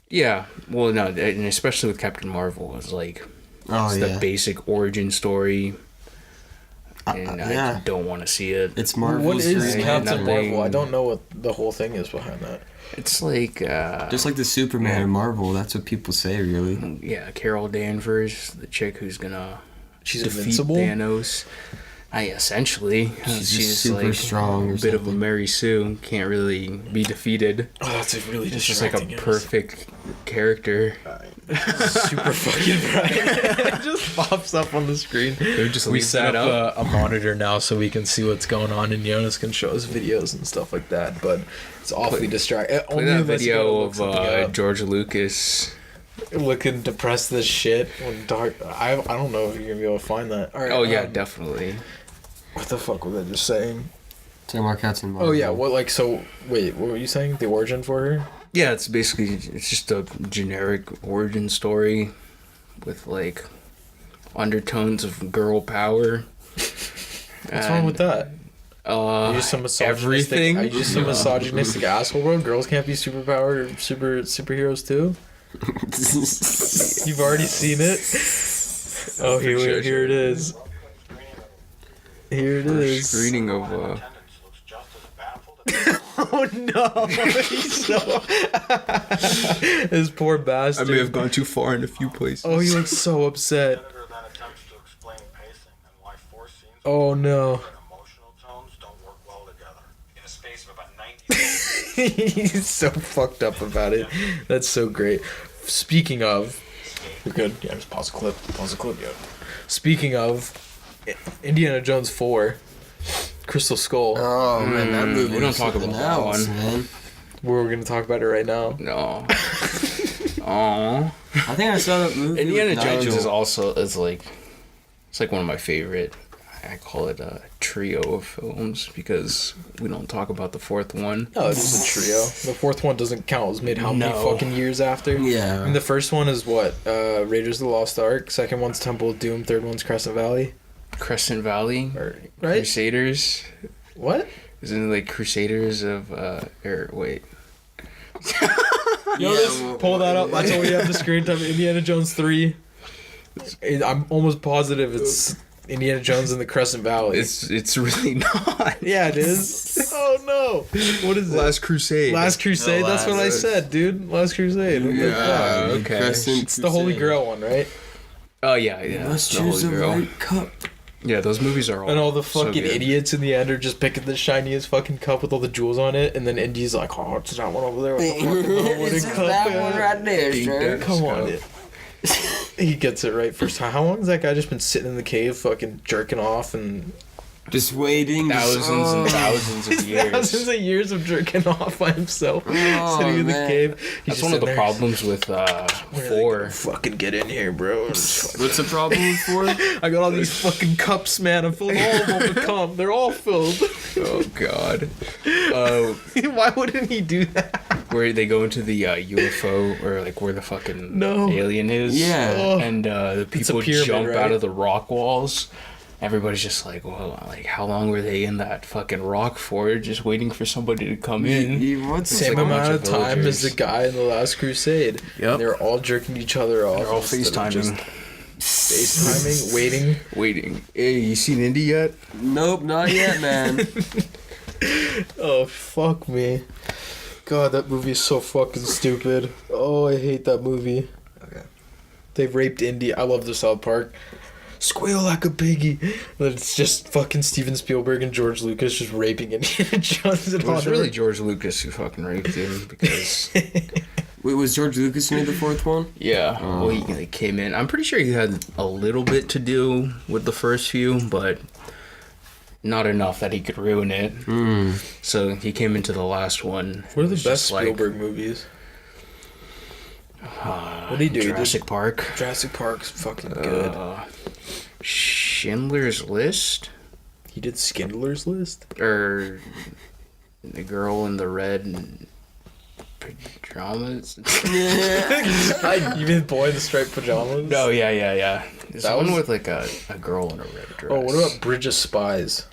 Yeah, well, no, and especially with Captain Marvel, it's like the basic origin story. And I don't want to see it. It's Marvel. What is Captain Marvel? I don't know what the whole thing is behind that. It's like just like the Superman in Marvel. That's what people say, really. Yeah, Carol Danvers, the chick who's gonna defeat invincible? Thanos. Essentially, she's super like strong. A bit of a Mary Sue. Can't really be defeated. Oh, that's a really It's just like a perfect character. Super fucking bright. It just pops up on the screen. We set up a monitor now so we can see what's going on, and Jonas can show us videos and stuff like that. But it's awfully distracting. Play that video of George Lucas looking depressed as shit. When dark, I don't know if you're gonna be able to find that. All right, oh yeah, definitely. What the fuck was I just saying? Tamar Captain Marvel. Oh yeah, what wait, what were you saying? The origin for her? Yeah, it's just a generic origin story with like undertones of girl power. What's wrong with that? Are you just some misogynistic, everything. Are you just some misogynistic asshole, bro? Girls can't be superheroes too? You've already seen it? Oh, here it is. Here it is. Screening of Oh no! He's so this poor bastard. I may have gone too far in a few places. Oh, he looks so upset. Oh no. He's so fucked up about it. That's so great. Speaking of, we're good. Yeah, just pause the clip. Yeah. Speaking of, Indiana Jones 4, Crystal Skull. Oh man, that movie. We don't talk about that one. Man. We're gonna talk about it right now. No. Aww. I think I saw that movie. Indiana Jones is like one of my favorite. I call it a trio of films because we don't talk about the fourth one. No, it's a trio. The fourth one doesn't count. It was made how many fucking years after? Yeah. I mean, the first one is what? Raiders of the Lost Ark. Second one's Temple of Doom. Third one's Crescent Valley. Crescent Valley? Right? Crusaders? What? Isn't it like Crusaders of, wait. Pull that up. That's all we have the screen time. Indiana Jones 3. I'm almost positive it's Indiana Jones in the Crescent Valley. It's really not. Yeah, it is. Oh no! What is it? Last Crusade. Last Crusade. That's what I said, dude. Last Crusade. Yeah. Okay. It's the Holy Grail one, right? Oh yeah. Let's choose the right cup. Yeah, those movies are all. And all the fucking idiots in the end are just picking the shiniest fucking cup with all the jewels on it, and then Indy's like, "Oh, it's that one over there with the fucking wooden cup." That one right there, sure. Come on. He gets it right first time. How long has that guy just been sitting in the cave fucking jerking off and Just waiting. Thousands and thousands of years. Thousands of years of jerking off by himself, sitting in the man. cave. That's one of the problems with 4. Fucking get in here, bro. What's the problem with 4? I got all these fucking cups, man. I'm filling all of them with cum. They're all filled. Oh God. Why wouldn't he do that? Where they go into the UFO or like where the fucking alien is. Yeah. And the people pyramid, jump right? out of the rock walls. Everybody's just like, well, like how long were they in that fucking rock for? Just waiting for somebody to come in. What's Same like a amount bunch of of time as villagers. the guy in the Last Crusade. Yep. They're all jerking each other off. They're all instead of just FaceTiming. FaceTiming, waiting. Waiting. Hey, you seen Indy yet? Nope, not yet, man. Oh, fuck me. God, that movie is so fucking stupid. Oh, I hate that movie. Okay. They raped Indy. I love the South Park. Squeal like a piggy. But it's just fucking Steven Spielberg and George Lucas just raping Indiana Jones and It was all really that. George Lucas who fucking raped him because Wait, was George Lucas who made the 4th one? yeah, well he came in. I'm pretty sure he had a little bit to do with the first few, but not enough that he could ruin it. So he came into the last one. What are It the was best just like, Spielberg movies? What did he do? He did Jurassic Park. Jurassic Park's fucking good. Schindler's List, He did Schindler's List? or the girl in the red pajamas. You mean Boy in the Striped Pajamas? No, yeah. There's That one was- with like a girl in a red dress. Oh, what about Bridge of Spies?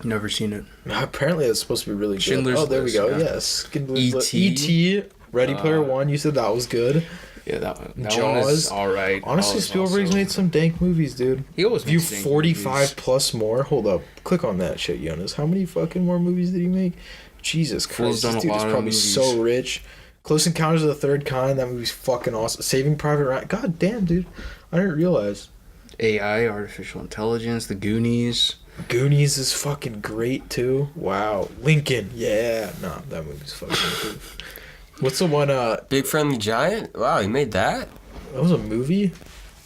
Never seen it. Apparently that's supposed to be really good. Schindler's Oh, there we List, go. yeah. Yes. Schindler's List. E.T.. E.T. Ready Player One. You said that was good. Yeah, that one. That Jaws. one is all right. Honestly, Spielberg's made some dank movies, dude. He always View makes dank 45 movies. plus more. Hold up. Click on that shit, Jonas. How many fucking more movies did he make? Jesus Fool's Christ. done This a dude is lot of probably movies. so rich. Close Encounters of the Third Kind. That movie's fucking awesome. Saving Private Ryan. God damn, dude. I didn't realize. AI, artificial intelligence, The Goonies. Goonies is fucking great, too. Wow. Lincoln. Yeah. Nah, that movie's fucking cool. What's the one, Big Friendly Giant? Wow, he made that? that was a movie?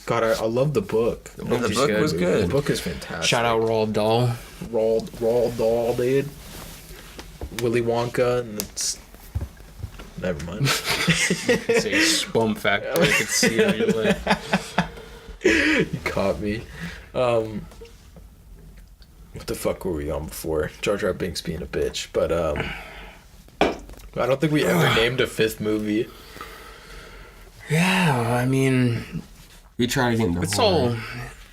God, I love the book. And the book is book good. was The good. book is fantastic. Shout out Roald Dahl. Roald Dahl, dude. Willy Wonka, and it's... Never mind. It's a spum fact. I could see it on your lip. You caught me. What the fuck were we on before? Jar Jar Binks being a bitch, but I don't think we ever named a 5th movie. Yeah, I mean, We try to get into it's horror.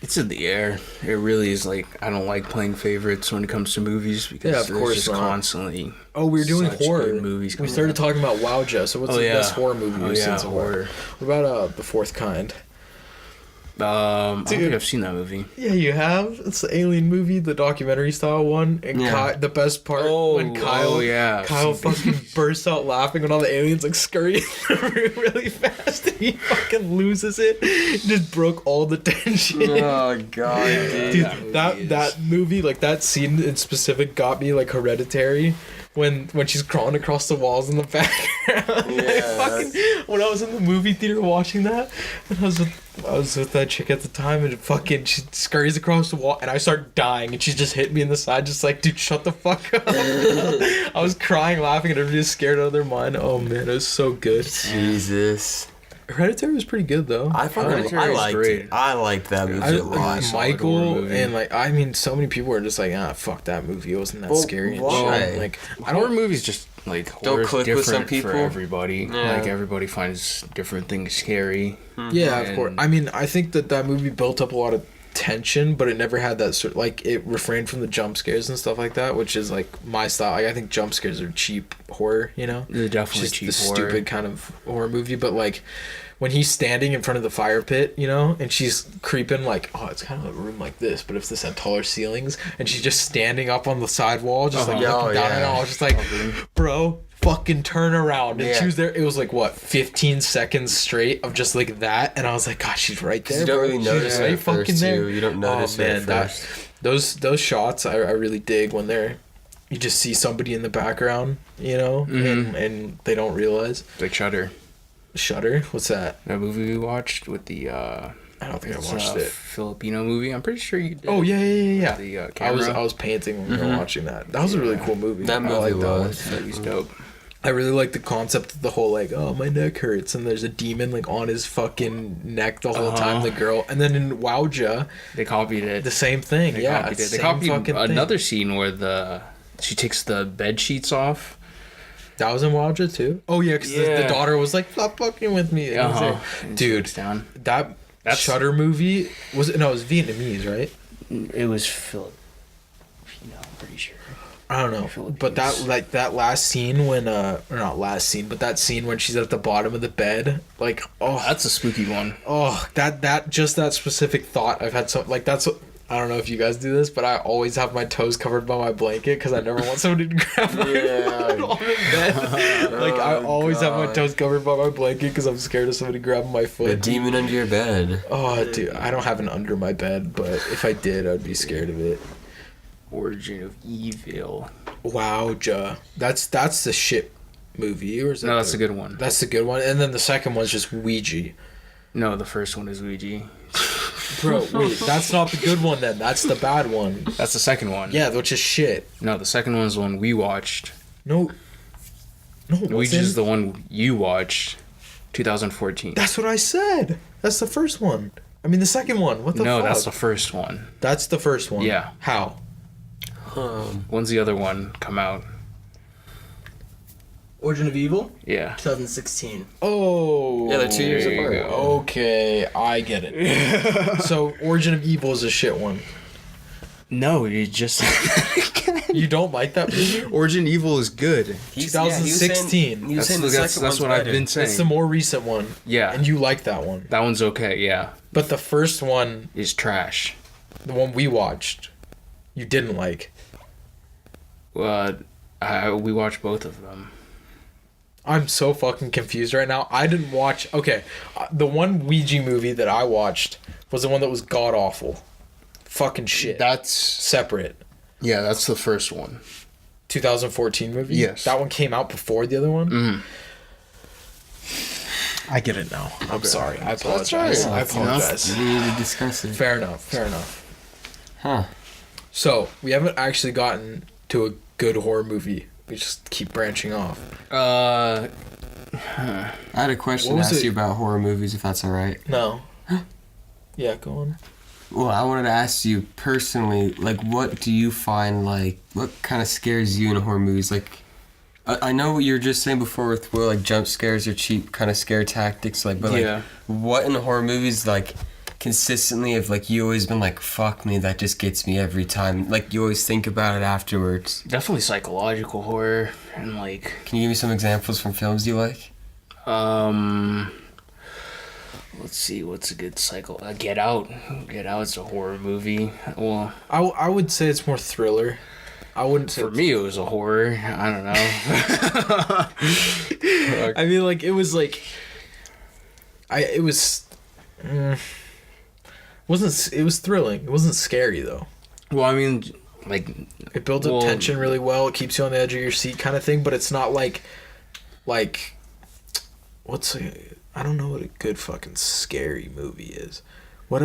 it's in the air. It really is like, I don't like playing favorites when it comes to movies because Yeah, of there's course just not. constantly. Oh, we were doing Such horror. good movies We coming started out. talking about Wowja. So what's Oh, the yeah. best horror movie Oh, you've seen yeah, so far? horror. What about The Fourth Kind? I don't Dude. think I've seen that movie. Yeah, you have. It's the alien movie, the documentary style one. And Yeah. the best part when Kyle yeah. Kyle fucking bursts out laughing when all the aliens like scurry in the room really fast and he fucking loses it. He just broke all the tension. Oh, God, dude. Dude, that movie, like that scene in specific got me like Hereditary. When she's crawling across the walls in the background. Yeah. When I was in the movie theater watching that, and I was with that chick at the time, and fucking she scurries across the wall, and I start dying, and she's just hitting me in the side, just like, dude, shut the fuck up. I was crying, laughing, and everybody's scared out of their mind. Oh man, it was so good. Jesus. Hereditary was pretty good though. I Hereditary was liked great. it. I liked that movie I, a lot. like, solid horror Michael movie. and like I mean, so many people were just like, fuck that movie. It wasn't that Well, scary. And why? shit. Like, I Horror don't. movies just like Don't horror's click different with some people. for everybody. Yeah. Like everybody finds different things scary. Yeah, of And- course. I mean, I think that movie built up a lot of tension, but it never had that sort like it refrained from the jump scares and stuff like that, which is like my style. Like, I think jump scares are cheap horror, you know. They're definitely Just cheap the horror. stupid kind of horror movie, but like when he's standing in front of the fire pit, you know, and she's creeping like, oh, it's kind of a room like this, but if this had taller ceilings, and she's just standing up on the side wall, just like Uh-huh. looking Oh, down at it, yeah. I was just like, bro, fucking turn around. And Yeah. she was there. It was like what, 15 seconds straight of just like that, and I was like, gosh, she's right there. You don't bro. really She's notice it right at first, fucking there. too. You don't notice it at first. Those shots I really dig when you just see somebody in the background, you know, and they don't realize. Like Shudder. Shudder? What's that? That movie we watched with the I don't think I It's watched a it. Filipino movie. I'm pretty sure you did. Oh yeah. The I camera. was painting when we were watching that. That was a really cool movie. That I movie liked that one. was. That was dope. I really like the concept of the whole like, oh, my neck hurts, and there's a demon like on his fucking neck the whole time. The girl, and then in Wowja, They copied it. the same thing. They Yeah, copied it. They same copied fucking thing. another scene where she takes the bed sheets off. That was in Wowja too. Oh yeah, because the Yeah. daughter was like, "Stop fucking with me," and he was there. And Dude, she looks down. That Shutter movie it was Vietnamese, right? It was Filipino. I'm pretty sure. I don't know, but that last scene when or not last scene, but that scene when she's at the bottom of the bed, like That's a spooky one. that specific thought I've had that's what, I don't know if you guys do this, but I always have my toes covered by my blanket because I never want somebody to grab my foot on the bed. Like I always have my toes covered by my blanket because I'm scared of somebody grabbing my foot. The demon under your bed. Oh, dude, I don't have an under my bed, but if I did, I'd be scared of it. Origin of Evil. Wowja, that's the shit movie, or is that? No, that's a good one. That's the good one, and then the second one's just Ouija. No, the first one is Ouija. Bro, wait, that's not the good one then. That's the bad one. That's the second one. Yeah, which is shit. No, the second one's the one we watched. No, Ouija's the one you watched. 2014. That's what I said. That's the first one. I mean, the second one. What the No, fuck? that's the first one. That's the first one. Yeah. How? When's the other one come out? Origin of Evil, Yeah. 2016. Oh. Yeah, they're 2 years There you apart. go. Okay, I get it. So, Origin of Evil is a shit one. No, you just. You don't like that movie? Origin Evil is good. 2016. That's what I've been saying. It's the more recent one. Yeah. And you like that one. That one's okay, yeah. But the first one, Is trash. the one we watched, you didn't like. We watched both of them. I'm so fucking confused right now. I didn't watch. Okay, the one Ouija movie that I watched was the one that was god awful. Fucking shit. That's Separate. that's the first one. 2014 movie? Yes. That one came out before the other one? Mhm. I get it now. I'm sorry. I That's all apologize. right. I apologize. We need to discuss it. Fair enough. Huh. So, we haven't actually gotten to a good horror movie. We just keep branching off. I had a question What to was ask it? you about horror movies, if that's all right. No. Yeah, go on. Well, I wanted to ask you personally, like, what do you find, like, what kind of scares you in horror movies? Like, I know what you were just saying before with where, like, jump scares are cheap kind of scare tactics, like, but, like, Yeah. what in horror movies, like, consistently have, like, you always been like, fuck me, that just gets me every time? Like, you always think about it afterwards. Definitely psychological horror and like Can you give me some examples from films you like? let's see what's a good cycle. Get Out. Get Out's a horror movie. Well, I would say it's more thriller. I wouldn't say for me it was a horror. I don't know. I mean, like, it was like, it was thrilling. It wasn't scary though. Well, I mean, like It builds up tension really well. It keeps you on the edge of your seat, kind of thing. But it's not like, I don't know what a good fucking scary movie is. What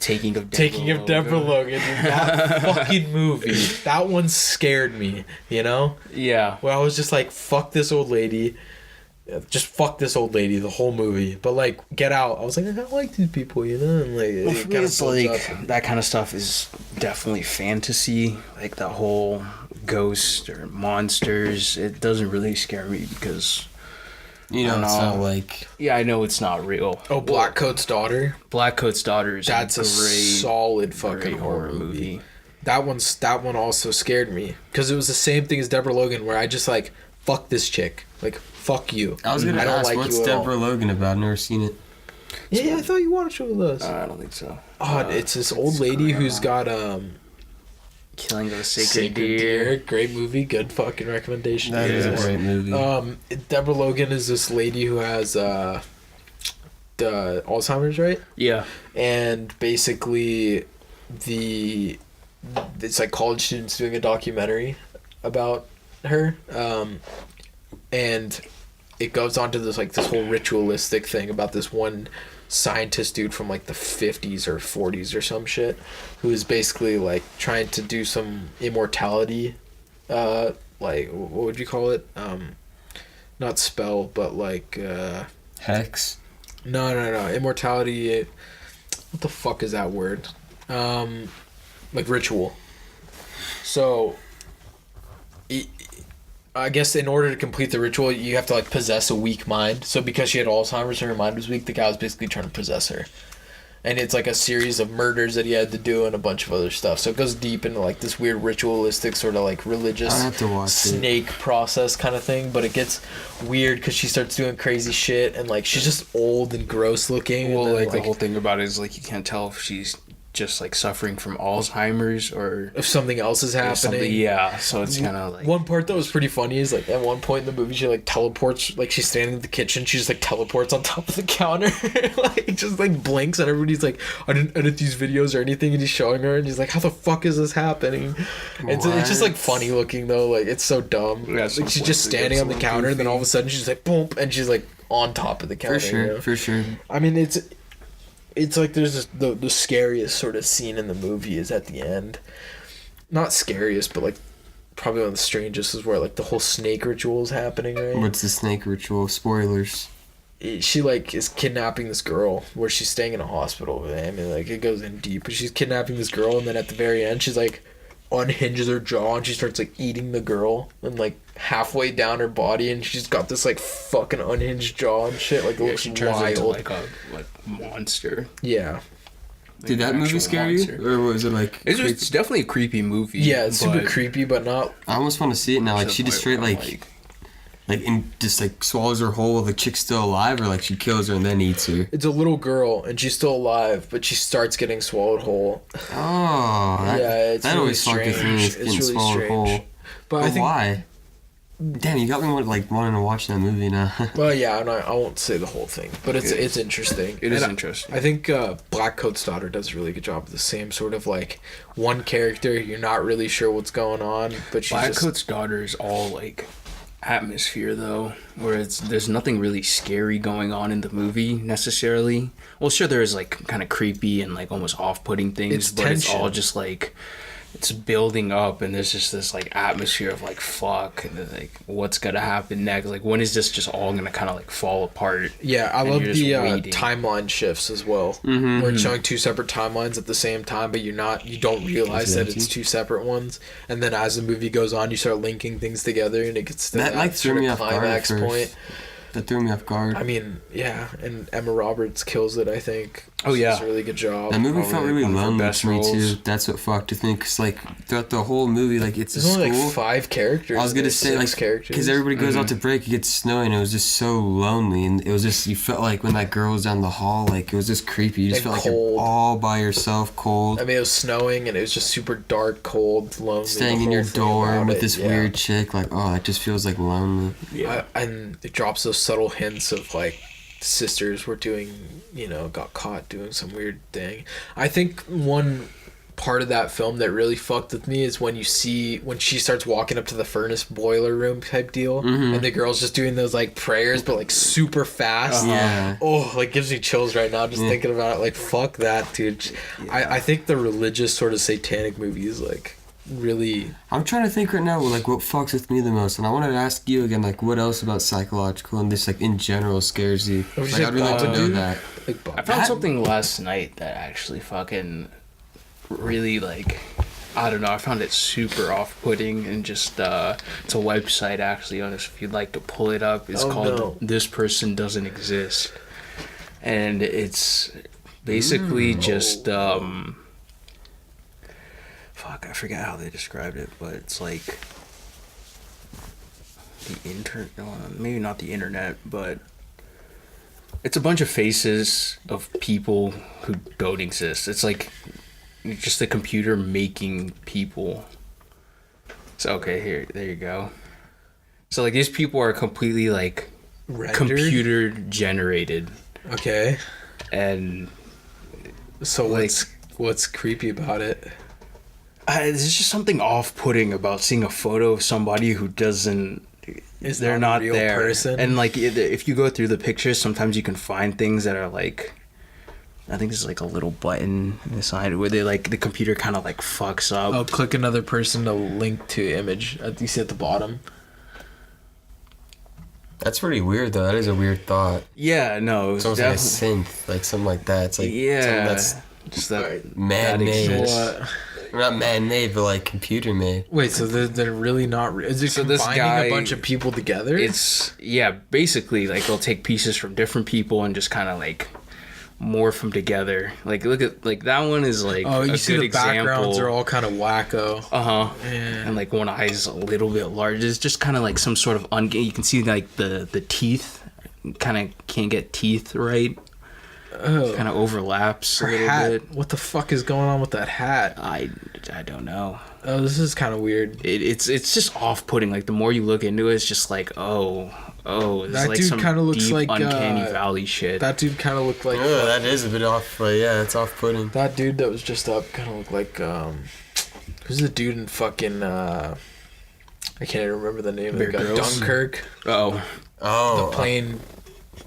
Taking of Deborah Logan, dude, that fucking movie. That one scared me. You know. Yeah. Where I was just like, fuck this old lady. Just fuck this old lady the whole movie. But like, Get Out, I was like, I don't like these people, you know? And like, Well, for me, it's like that kind of stuff is definitely fantasy. Like the whole ghost or monsters. It doesn't really scare me because, You know, I don't it's know. not like... yeah, I know it's not real. Oh, Blackcoat's Daughter. Blackcoat's Daughter is That's a great, solid fucking great horror movie. That one also scared me because it was the same thing as Deborah Logan, where I just like, fuck this chick, like, fuck you. I was gonna I don't ask, like what's you at all. Deborah Logan about? I've never seen it. Yeah, I thought you watched it with us. I don't think so. It's this old lady who's got Killing of a Sacred Sacred Deer. Deer. Great movie, good fucking recommendation. That is a Yes. great movie. Deborah Logan is this lady who has the Alzheimer's, right? Yeah. And basically it's like college students doing a documentary about her, and it goes on to this whole ritualistic thing about this one scientist dude from like the 50s or 40s or some shit, who is basically like trying to do some immortality, like what would you call it? Not spell, but like Hex. No, immortality. What the fuck is that word? Like ritual. So, I guess in order to complete the ritual, you have to like possess a weak mind. So because she had Alzheimer's and her mind was weak, the guy was basically trying to possess her. And it's like a series of murders that he had to do and a bunch of other stuff. So it goes deep into like this weird ritualistic sort of like religious snake process kind of thing. But it gets weird because she starts doing crazy shit and like she's just old and gross looking. Well, and then, like the whole thing about it is like you can't tell if she's just like suffering from Alzheimer's or if something else is happening. Yeah, so it's kind of like one part that was pretty funny is like at one point in the movie she like teleports, like she's standing in the kitchen, she just like teleports on top of the counter, like just like blinks and everybody's like, I didn't edit these videos or anything, and he's showing her and he's like, how the fuck is this happening? It's just like funny looking though, like it's so dumb. Yeah, like she's just standing on the counter and then all of a sudden she's like boom and she's like on top of the counter. For sure. I mean it's like there's this, the scariest sort of scene in the movie is at the end. Not scariest, but like probably one of the strangest is where like the whole snake ritual is happening, right? What's the snake ritual? Spoilers. She like is kidnapping this girl where she's staying in a hospital. I mean, like it goes in deep, but she's kidnapping this girl, and then at the very end, she's like unhinges her jaw and she starts like eating the girl, and like halfway down her body, and she's got this like fucking unhinged jaw and shit. Like it looks she turns wild. into like a monster. Yeah. Did that movie scare you, or was it like? It's definitely a creepy movie. Yeah, it's super creepy, but not. I almost want to see it now. Like she just straight like in just like swallows her whole while the chick's still alive, or like she kills her and then eats her. It's a little girl and she's still alive, but she starts getting swallowed whole. Oh, it's that really always fucked with me. It's really swallowed strange. whole. But I think, why? Damn, you got me wanting to watch that movie now. Well, yeah, and I won't say the whole thing, but it's interesting. It is interesting. I think Black Coat's Daughter does a really good job of the same sort of like one character, you're not really sure what's going on, but she's Black Coat's Daughter is all like atmosphere though, where there's nothing really scary going on in the movie necessarily. Well, sure, there's like kind of creepy and like almost off-putting things, but it's all just like it's building up, and there's just this like atmosphere of like fuck, and like what's gonna happen next, like when is this just all gonna kind of like fall apart. Yeah, I love the timeline shifts as well, where it's showing two separate timelines at the same time, but you don't realize that it's two separate ones, and then as the movie goes on you start linking things together and it gets to that like sort of climax point. That threw me off guard. I mean, yeah, and Emma Roberts kills it, I think. Oh, yeah. She does a really good job. That movie felt really lonely to me, too. That's what fucked with me, because, like, throughout the whole movie, like, it's There's only, like, 5 characters. I was going to say, like, because everybody goes out to break, it gets snowing, and it was just so lonely, and it was just, you felt like when that girl was down the hall, like, it was just creepy. You just felt like you're all by yourself, cold. I mean, it was snowing, and it was just super dark, cold, lonely. Staying in your dorm with this weird chick, like, oh, it just feels, like, lonely. Yeah. And it drops those subtle hints of, like, sisters were doing, got caught doing some weird thing. I think one part of that film that really fucked with me is when she starts walking up to the furnace boiler room type deal, and the girl's just doing those like prayers but like super fast. Yeah. Oh, like gives me chills right now just thinking about it. Like fuck that, dude. I think the religious sort of satanic movies like really. I'm trying to think right now like what fucks with me the most, and I wanted to ask you again like what else about psychological and this like in general scares you. Like I'd really like to know that. I found something last night that actually fucking really like, I don't know, I found it super off-putting, and just it's a website actually on this if you'd like to pull it up. It's called This Person Doesn't Exist, and it's basically just fuck, I forget how they described it, but it's like maybe not the internet, but it's a bunch of faces of people who don't exist. It's like just the computer making people. So okay, there you go. So like these people are completely like rendered? Computer generated. Okay. And so like, what's creepy about it? There's just something off-putting about seeing a photo of somebody who doesn't. They're not a real there. Person. And like if you go through the pictures, sometimes you can find things that are like I think there's like a little button on the side where they like the computer kind of like fucks up. Oh, click another person to link to image. You see at the bottom. That's pretty weird though. That is a weird thought. Yeah, no, it was It's almost like a synth, like something like that. It's like something that's just that man-made. exists. Not man-made, but like computer-made. Wait, so they're really not... Is it So this combining guy- a bunch of people together? It's basically like they'll take pieces from different people and just kind of like morph them together. Like look at like that one is like Oh, you a see good the backgrounds example. are all kind of wacko. Yeah. And like one eye's a little bit large. It's just kind of like some sort of you can see like the teeth kind of can't get teeth right. Oh, Kind of overlaps a her little hat. bit. What the fuck is going on with that hat? I don't know. Oh, this is kind of weird. It's just off-putting. Like the more you look into it, it's just like this That is like dude some kinda looks deep like, uncanny valley shit. That dude kind of looked like... Oh, that is a bit off, but yeah, it's off-putting. That dude that was just up kind of looked like... who's the dude in fucking... I can't even remember the name of the Bear guy. Grylls? Dunkirk. Oh, Oh, The plane...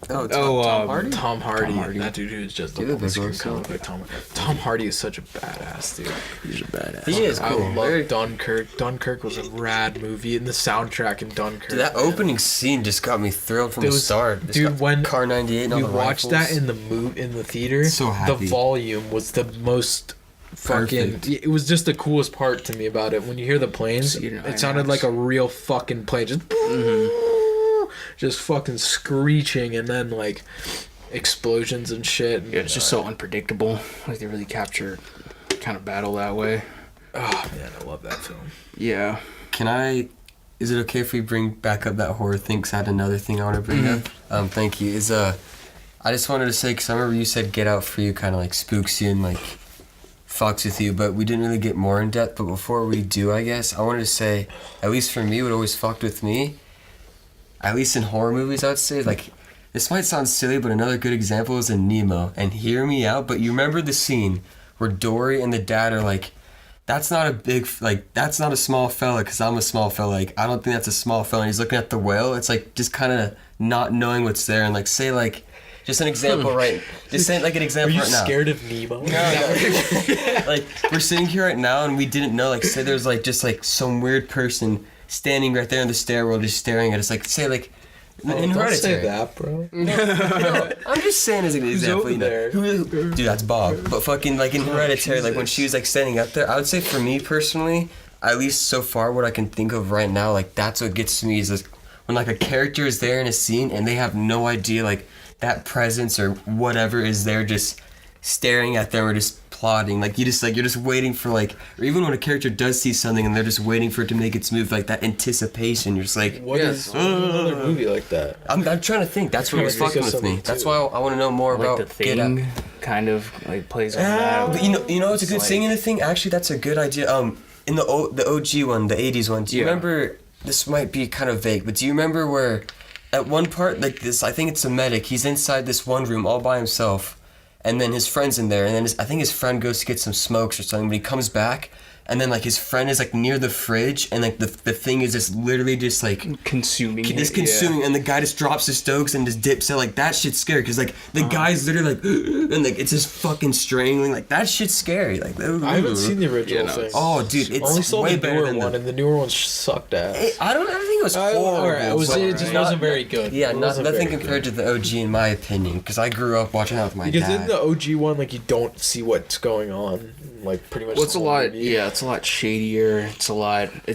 Tom Hardy. Tom Hardy. Tom Hardy. That dude who is just Dude, up on the big screen old kind of look like Tom. Tom Hardy is such a badass dude. he's a badass. He is I cool. love Dunkirk. Dunkirk was a rad movie, and the soundtrack in Dunkirk. Dude, that man. opening scene just got me thrilled from the Those- start. It's dude, got when Car 98 and all we the watched rifles. that in the theater, So happy. the volume was the most fucking... Perfect. It was just the coolest part to me about it. When you hear the planes, See it in it sounded IMAX. like a real fucking plane. Just fucking screeching, and then like explosions and shit. And, Yeah, it's just so unpredictable. Like they really capture kind of battle that way. Oh man, I love that film. Yeah. Is it okay if we bring back up that horror thing? 'Cause I had another thing I want to bring up. Thank you. I just wanted to say, because I remember you said Get Out for you kind of like spooks you and like fucks with you, but we didn't really get more in depth. But before we do, I guess, I wanted to say, at least for me, what always fucked with me, at least in horror movies, I would say, like, this might sound silly, but another good example is in Nemo. And hear me out, but you remember the scene where Dory and the dad are like, that's not a small fella, because I'm a small fella. Like, I don't think that's a small fella. And he's looking at the whale. It's like just kind of not knowing what's there. And like, say, like, just an example, right? Just say, like, an Are example you right now. scared of Nemo? Like, we're sitting here right now and we didn't know, like, say there's like just like some weird person standing right there in the stairwell just staring at us. Like, say, like, in Don't Hereditary. say that, bro. No, I'm just saying as an example. over You know, there? dude, that's Bob. But fucking, like, in Hereditary, like, when she was, like, standing up there, I would say for me personally, at least so far, what I can think of right now, like, that's what gets to me is, like, when, like, a character is there in a scene and they have no idea, like, that presence or whatever is there just staring at them or just plotting. Like, you're just waiting for, like, or even when a character does see something and they're just waiting for it to make its move, like, that anticipation, you're just like, What is another movie like that? I'm trying to think. That's what was Think of fucking with me. something, That's too. why I want to know more Like about the Get Out. Thing kind of like plays on that. But you know, it's a good like- thing in the thing. Actually, that's a good idea. In the OG one, the '80s one. Do you Yeah. remember? This might be kind of vague, but do you remember where, at one part, like this? I think it's a medic. He's inside this one room all by himself, and then his friend's in there, and then I think his friend goes to get some smokes or something. But he comes back, and then like his friend is like near the fridge, and like the thing is just literally just like. Consuming Just it, consuming, and the guy just drops his stokes and just dips out. Like, that shit's scary, because, like, the guy's literally, like, and, like, it's just fucking strangling. Like, that shit's scary. Like, I haven't seen the original Yeah, no, thing. Oh, dude, it's Only saw way the better newer than one, and the newer one sucked ass. I don't think it was horrible. Alright, it but just not- wasn't very good. Yeah, It not, wasn't nothing very compared to the OG, in my opinion, because I grew up watching that with my Because dad. in the OG one, like, you don't see what's going on, like, pretty much. Well, it's a the whole lot. movie. Yeah, it's a lot shadier. It's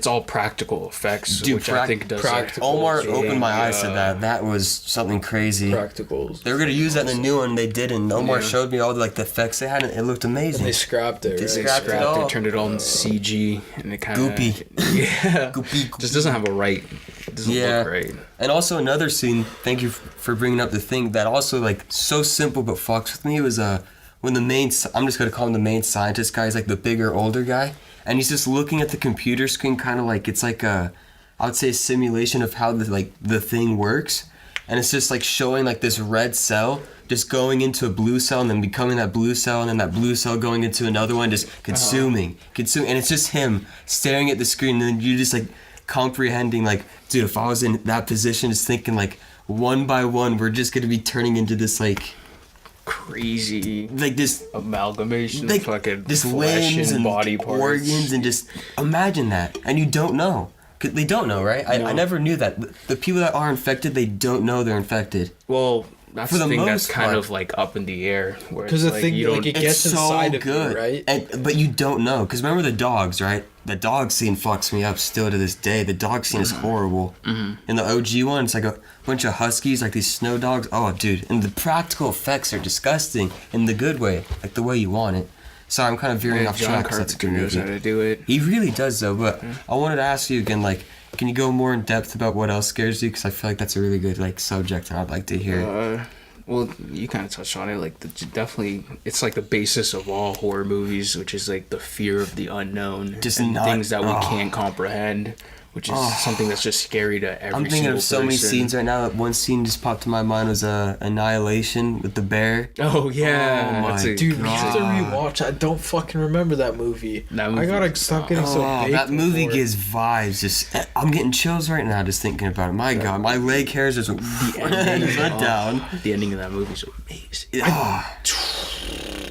all practical effects, Dude, which I think does. practical. Omar Yeah, opened my eyes to yeah. that. That was something crazy. Practicals. They were gonna use that in the new one, they didn't. Omar Yeah. showed me all the, like, the effects they had, and it looked And amazing. they scrapped it, They right? scrapped it all. They turned it all in CG, and it kind of Goopy. Yeah, Goopy. just doesn't have a right. It doesn't Yeah. look right. And also another scene, thank you for bringing up the thing, that also, like, so simple but fucks with me was, when I'm just gonna call him the main scientist guy, he's like the bigger, older guy, and he's just looking at the computer screen, kind of like, it's like I would say a simulation of how the thing works, and it's just like showing like this red cell just going into a blue cell and then becoming that blue cell and then that blue cell going into another one, just consuming, and it's just him staring at the screen, and then you just like comprehending, like, dude, if I was in that position, just thinking like one by one we're just gonna be turning into this like crazy like this amalgamation like of fucking this flesh limbs and body parts. organs, and just imagine that, and you don't know. 'Cause they don't know, right? No. I never knew that. The people that are infected, they don't know they're infected. Well, that's For the the thing that's most kind part. of like up in the air. Because the thing, you like, don't. it gets inside of you, right? But you don't know, because remember the dogs, right? The dog scene fucks me up still to this day. The dog scene is horrible. In the OG one, it's like a bunch of huskies, like these snow dogs. Oh, dude, and the practical effects are disgusting in the good way, like the way you want it. Sorry, I'm kind of veering off John track. 'Cause that's a Carpenter good knows how movie. to do it. He really does, though. But I wanted to ask you again, like, can you go more in depth about what else scares you? Because I feel like that's a really good like subject, and I'd like to hear it. Well, you kind of touched on it. Like, definitely, it's like the basis of all horror movies, which is like the fear of the unknown, Just and not- things that we can't comprehend, which is something that's just scary to every I'm thinking single of so many person. scenes right now. One scene just popped to my mind was Annihilation with the bear. Oh yeah, Oh, that's my a- Dude, we have to God. rewatch. I don't fucking remember that movie. That I movie gotta was stop dumb. getting so Oh, big. that movie before. gives vibes. Just I'm getting chills right now just thinking about it. My God, my leg hairs just went down. The ending of that movie is amazing. Ah.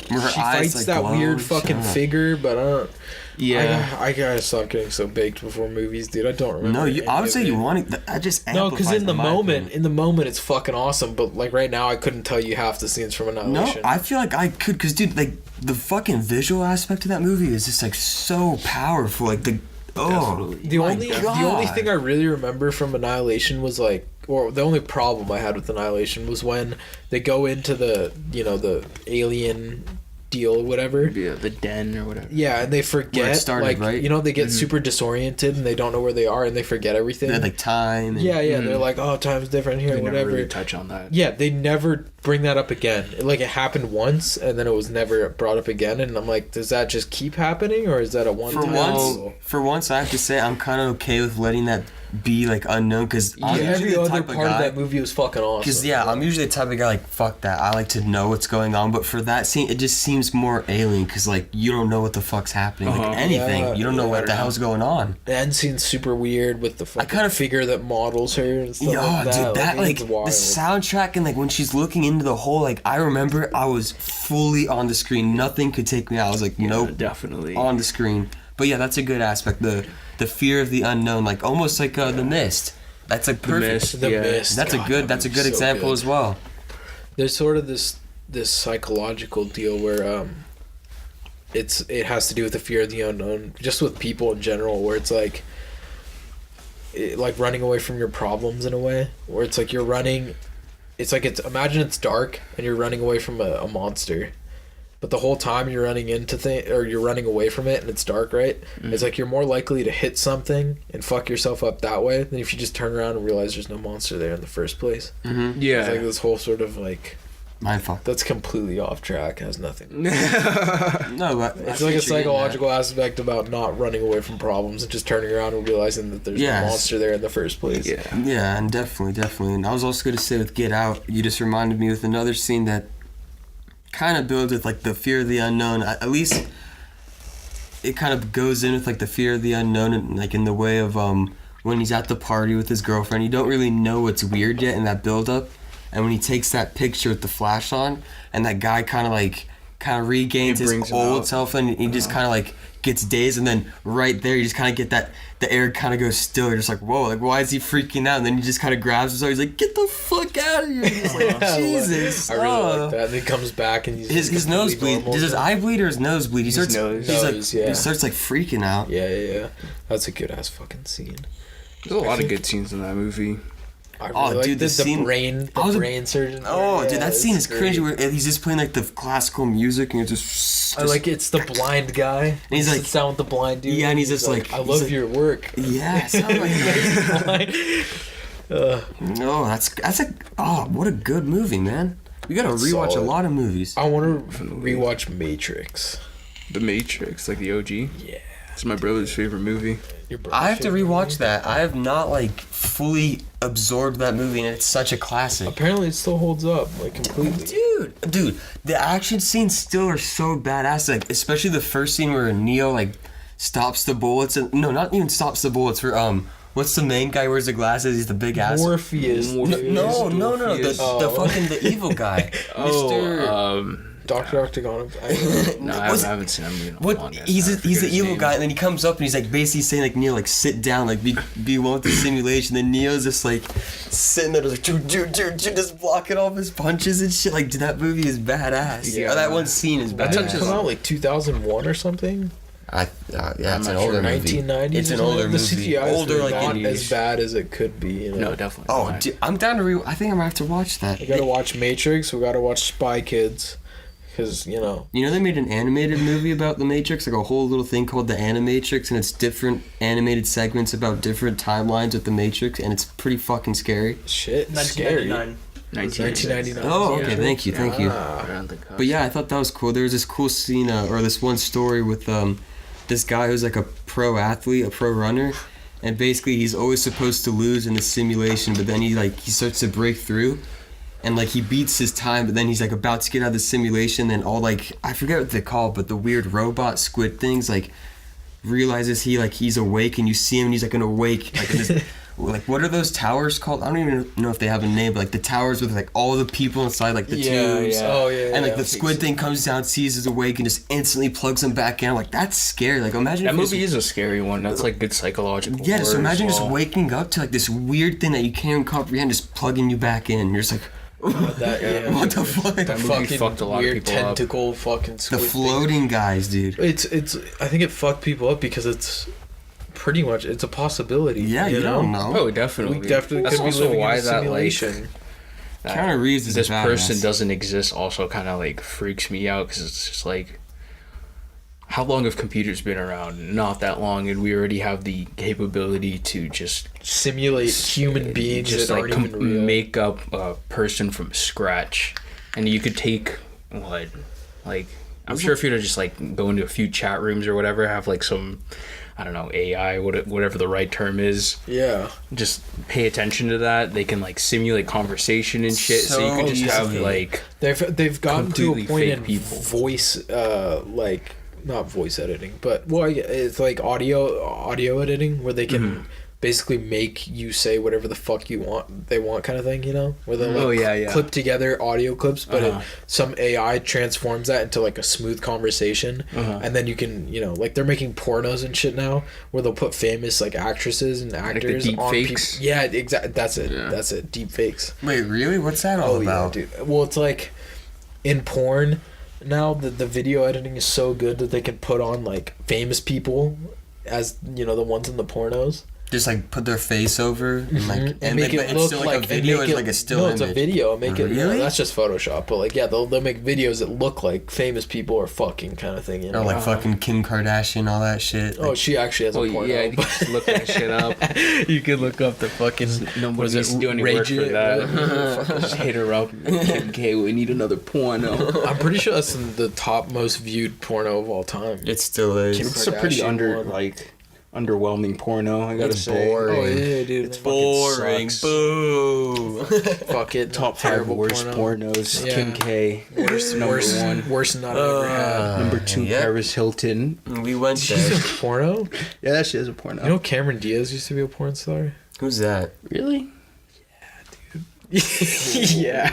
Her She eyes, fights like, that glow. weird fucking Shut up. figure, but I don't. Yeah, I gotta stop getting so baked before movies, dude. I don't remember. No, any I would of say it. you want it. I just No, because amplifies in the my moment, opinion. it's fucking awesome. But like right now, I couldn't tell you half the scenes from No, Annihilation. I feel like I could, cause dude, like the fucking visual aspect of that movie is just like so powerful. Like the Definitely. the my only God. thing I really remember from Annihilation was like, or the only problem I had with Annihilation was when they go into the the alien deal or whatever. yeah, the den or whatever. Yeah, and they forget, started, like, right? they get super disoriented and they don't know where they are and they forget everything. they had, like time. And, yeah, they're like, oh, time's different here, They never whatever. really touch on that. Yeah, they never bring that up again. Like, it happened once and then it was never brought up again. And I'm like, does that just keep happening or is that a one For time? once, for once, I have to say I'm kind of okay with letting that be like unknown, because Every other part of that movie was fucking awesome. Because I'm usually the type of guy like fuck that. I like to know what's going on, but for that scene, it just seems more alien because like you don't know what the fuck's happening, like anything. Yeah, You don't know what the yeah. hell's going on. The end scene's super weird with the fucking kinda figure that models her and stuff Yo, like that. dude, that like it's the wild. soundtrack and like when she's looking into the hole, like I remember I was fully on the screen. Nothing could take me out. I was like, nope, Definitely. on the screen. But yeah, that's a good aspect. The fear of the unknown, like almost like The Mist. That's like perfect. Mist. The Yeah. Mist. That's God, a good. that That's a movie's good so example good. as well. There's sort of this psychological deal where it has to do with the fear of the unknown, just with people in general, where it's like like running away from your problems in a way, where it's like you're running. It's like imagine it's dark and you're running away from a monster. But the whole time you're running into or you're running away from it and it's dark, right? It's like you're more likely to hit something and fuck yourself up that way than if you just turn around and realize there's no monster there in the first place. Mm-hmm. Yeah. It's like this whole sort of like Mindfuck. that's completely off track, has nothing. No, but It's like a psychological aspect about not running away from problems and just turning around and realizing that there's Yes. no monster there in the first place. Yeah. Yeah, and definitely. And I was also going to say with Get Out, you just reminded me with another scene that kind of builds with like the fear of the unknown. At least it kind of goes in with like the fear of the unknown, and like in the way of when he's at the party with his girlfriend, you don't really know what's weird yet in that build up, and when he takes that picture with the flash on, and that guy kind of regains It his brings him old out. self, and he just kind of like gets dazed, and then right there you just kind of get that the air kind of goes still. You're just like, whoa, like why is he freaking out? And then he just kind of grabs himself. He's like, get the fuck out of here. He's like, Yeah, Jesus. I really like that. And he comes back and he's His nose bleed. Does his eye bleed or his nose bleed? He starts. nose. He's like, Nose, yeah. he starts like freaking out. Yeah. That's a good ass fucking scene. There's a lot of good scenes in that movie. I really Oh, like dude, the scene- brain surgeon. Oh, Yeah, dude, that it's scene is great. crazy. Where he's just playing like the classical music and it's just. I like it's the blind guy. And he's he like- sits down with the blind dude. Yeah, and he's just like- I he's love like- your work. Yeah, something like that. Blind. No, that's a what a good movie, man. We gotta rewatch solid. a lot of movies. I want to rewatch Matrix. The Matrix, like the OG. Yeah. It's my brother's favorite movie. Your brother's I have to favorite rewatch movie? that. I have not like fully absorbed that movie, and it's such a classic. Apparently, it still holds up like completely. Dude, the action scenes still are so badass. Like, especially the first scene where Neo like stops the bullets, and no, not even stops the bullets. For What's the main guy who wears the glasses? He's the big ass. Morpheus. No, the fucking the evil guy. Mr. Dr. Octagon. No, I haven't seen him in a What? long time. He's I the forget his evil name. guy, and then he comes up and he's like basically saying like Neo, like sit down, like be one with the simulation. Then Neo's just like sitting there, like just blocking all of his punches and shit. Like, dude, that movie is badass. Yeah. Or that one scene is That didn't badass. come out like 2001 or something. Yeah, it's an not older sure. movie. 1990s. It's an or older something. movie. The CGI Older, is like not in as bad as it could be. You know? No, definitely. Oh, not. dude, I'm down to I think I'm gonna have to watch that. We gotta watch Matrix. We gotta watch Spy Kids, because You know, they made an animated movie about the Matrix, like a whole little thing called the Animatrix, and it's different animated segments about different timelines with the Matrix, and it's pretty fucking scary. shit, scary. 1999. 1999. Oh, okay, Yeah. thank you. Ah. Around the cusp. But yeah, I thought that was cool. There was this cool scene, or this one story with this guy who's like a pro athlete, a pro runner, and basically he's always supposed to lose in the simulation, but then he starts to break through, and like he beats his time, but then he's like about to get out of the simulation, and all like I forget what they're called, but the weird robot squid things like realizes he's awake, and you see him and he's like an awake like in this, like what are those towers called? I don't even know if they have a name, but like the towers with like all the people inside, like the tubes. Oh yeah. And like the squid thing comes down, sees he's awake, and just instantly plugs him back in. I'm like, that's scary. Like imagine That if movie is a scary one. That's like good psychological. yeah. So horror imagine as just well. waking up to like this weird thing that you can't even comprehend, just plugging you back in. You're just like, what the fuck? That movie fucking fucked a lot of weird people up. tentacle fucking The squid thing. floating guys, dude. It's. I think it fucked people up because it's pretty much it's a possibility. Yeah, you don't know. Oh, definitely. We definitely That's could be also living why in a that simulation. like Keanu Reeves is this a badass. person doesn't exist. Also, kind of like freaks me out because it's just like, how long have computers been around? Not that long, and we already have the capability to just Simulate human beings just that like aren't even real. make up a person from scratch, and you could take what, like, I'm sure if you were to just like go into a few chat rooms or whatever, have like some, I don't know, AI, whatever the right term is, Yeah. just pay attention to that. They can like simulate conversation and shit, so you So could just have easily. like They've gotten to a completely point fake in people. voice like not voice editing, but well, it's like audio editing where they can basically make you say whatever the fuck they want kind of thing, you know, where they like Oh, yeah. clip together audio clips, but Uh-huh. some AI transforms that into like a smooth conversation, and then you can, you know, like they're making pornos and shit now where they'll put famous like actresses and the actors deep on fakes? people. Yeah, exactly. That's it. Yeah. That's it. Deep fakes. Wait, really? What's that all Oh yeah, about? dude. Well, it's like in porn now the video editing is so good that they can put on like famous people as, you know, the ones in the pornos. Just like put their face over and like And make but it it's look still like like a video. It's like a still no, image. it's a video. Make it. Really? That's just Photoshop. But like, yeah, they'll make videos that look like famous people are fucking kind of thing. You know? Or like fucking Kim Kardashian, all that shit. Oh, Like, she actually has a oh porno. yeah, you can just look that shit up. You could look up the fucking. Nobody was needs it to do any work for Raging- that. Just hit her up. Okay, we need another porno. I'm pretty sure that's the top most viewed porno of all time. it still is. Kim It's a pretty Kardashian one. underwhelming porno, I gotta It's say. boring. Oh yeah, dude. It's boring. Boring. Boo. Fuck it. Top 5 terrible worst porno. pornos. Yeah. Kim K. Worst, Number worst, 1. worst nut I've ever had. Number 2, yeah. Paris Hilton. We went She's there. a porno. Yeah, that shit is a porno. You know Cameron Diaz used to be a porn star. Who's that? Really? Yeah.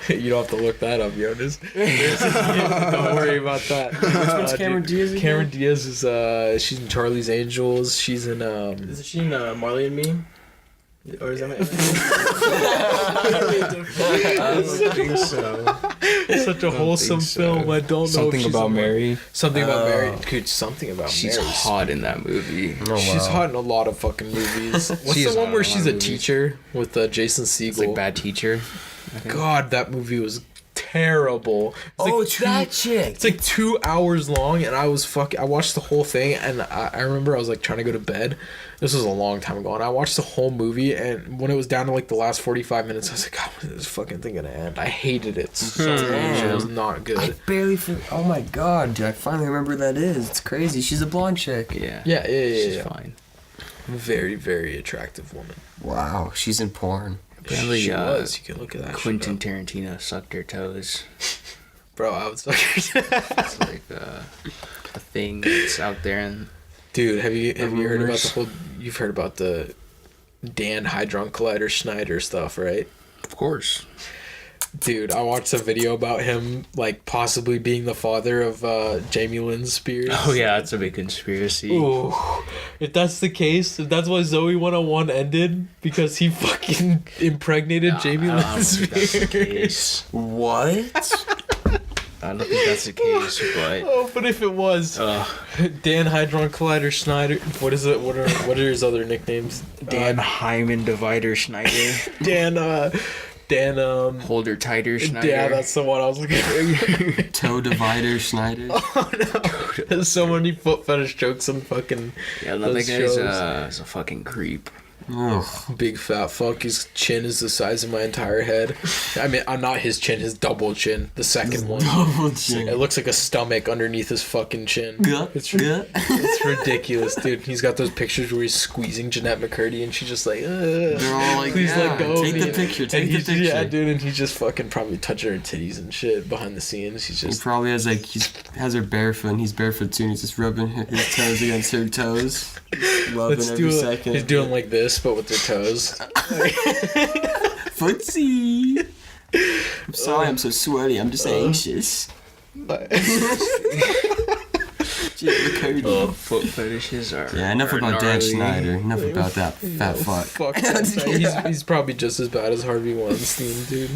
You don't have to look that up, Jonas. Don't worry about that. one's Cameron Diaz again? Cameron Diaz is she's in Charlie's Angels. She's in Is she in Marley and Me? Or is that I don't think so. such a wholesome so. film. I don't know. if Something she's About in- Mary. Something about Mary. Dude, something about She's Mary. hot in that movie. Oh, She's wow. hot in a lot of fucking movies. What's She is the one hot where in a lot she's of a movies. teacher with Jason Segel? It's like Bad Teacher. I think. God, that movie was terrible. It's like chick. It's like 2 hours long, and I watched the whole thing, and I remember I was like trying to go to bed. This was a long time ago, and I watched the whole movie, and when it was down to like the last 45 minutes, I was like, God, when is this fucking thing gonna end? I hated it so much. It was not I good. barely. Oh my god, dude! I finally remember who that is. It's crazy. She's a blonde chick. Yeah. Yeah, She's yeah. fine. Very, very attractive woman. Wow, she's in porn. Apparently, She was. You can look at that. Quentin shit up. Tarantino sucked her toes. Bro, I was like, It's like a thing that's out there, and dude, have you heard about the whole you've heard about the Dan Hadron Collider Schneider stuff, right? Of course. Dude, I watched a video about him, like, possibly being the father of Jamie Lynn Spears. Oh, yeah, that's a big conspiracy. Ooh. If that's the case, if that's why Zoe 101 ended, because he fucking impregnated Jamie I Lynn don't think that's the Spears. case. What? I don't think that's the case, but... Oh, but if it was, Dan Hadron Collider Schneider. What is it? What are his other nicknames? Dan Hyman Divider Schneider. Dan Holder Tighter Schneider. Yeah, that's the one I was looking for. Toe divider Schneider. Oh no. There's so many foot fetish jokes on fucking Yeah, no, that those guy's shows. a fucking creep. Ugh. Big fat fuck. His chin is the size of my entire head. I mean, I'm not his chin, his double chin. The second one. Double chin. It looks like a stomach underneath his fucking chin. Yeah, It's yeah. it's ridiculous, dude. He's got those pictures where he's squeezing Jeanette McCurdy and she's just like, They're all like, please yeah, let go of take me. the picture, And take the he's- picture. Yeah, dude, and he's just fucking probably touching her titties and shit behind the scenes. He's He just probably has like he has her barefoot and he's barefoot too and he's just rubbing his toes against her toes. Loving let's every do it. second. He's doing like this, but with their toes. Footsie. I'm sorry I'm so sweaty, I'm just anxious. McCurdy. Foot fetishes are... Yeah, enough are about Dan gnarly. Schneider. Enough about that fat fuck. Fuck that. He's probably just as bad as Harvey Weinstein, dude.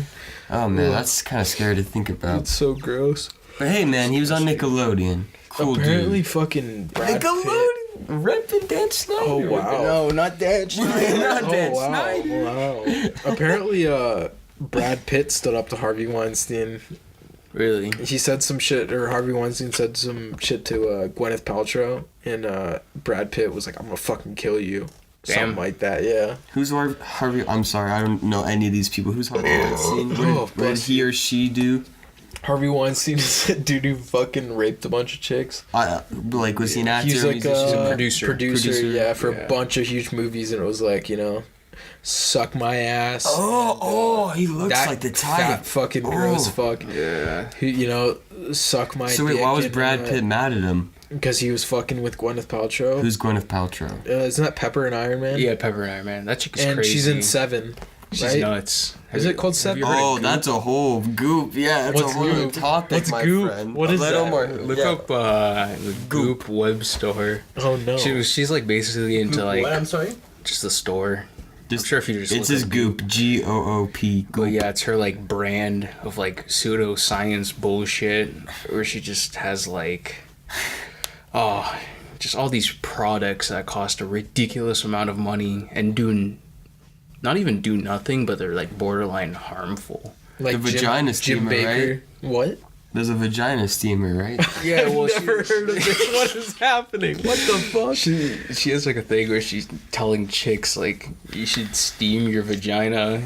Oh man, that's kind of scary to think about. It's so gross. But hey man, he was on Nickelodeon. Cool Apparently, dude. fucking Brad Pitt. Nickelodeon? Reppin' Dan Schneider. Oh wow. No, not Dan Schneider. Not Dan Oh wow. Schneider. Wow. Apparently, Brad Pitt stood up to Harvey Weinstein. Really? He said some shit, or Harvey Weinstein said some shit to Gwyneth Paltrow, and Brad Pitt was like, "I'm gonna fucking kill you." Damn. Something like that. Yeah. Who's Harvey? I'm sorry, I don't know any of these people. Who's Harvey Weinstein? What Oh, did bless he or she do? Harvey Weinstein is a dude who fucking raped a bunch of chicks. Like, was he an actor? He's or like musician? a producer. producer, yeah, for Yeah. a bunch of huge movies, and it was like, you know, suck my ass. Oh, he looks that like the fat type. fucking gross fuck. Yeah. Who, you know, suck my. So wait, why was Brad Pitt mad at him? Because he was fucking with Gwyneth Paltrow. Who's Gwyneth Paltrow? Isn't that Pepper and Iron Man? Yeah, Pepper and Iron Man. That chick is and crazy. she's in Seven. She's right? nuts. Is it called Seven? Oh, that's a whole goop. Yeah, that's What's a whole new goop? topic, What's my goop? friend. What is A little that? more. Look yeah. up the Goop web store. Oh no. She's like basically into like What? I'm sorry. just the store. Just, I'm sure if you just it's look his up goop. Goop. But yeah, it's her like brand of like pseudoscience bullshit where she just has like just all these products that cost a ridiculous amount of money and not even do nothing, but they're like borderline harmful. like the vagina Jim steamer, Baker. What? There's a vagina steamer, right? Yeah, well, I've never heard of this. What is happening? What the fuck? She has like a thing where she's telling chicks like you should steam your vagina.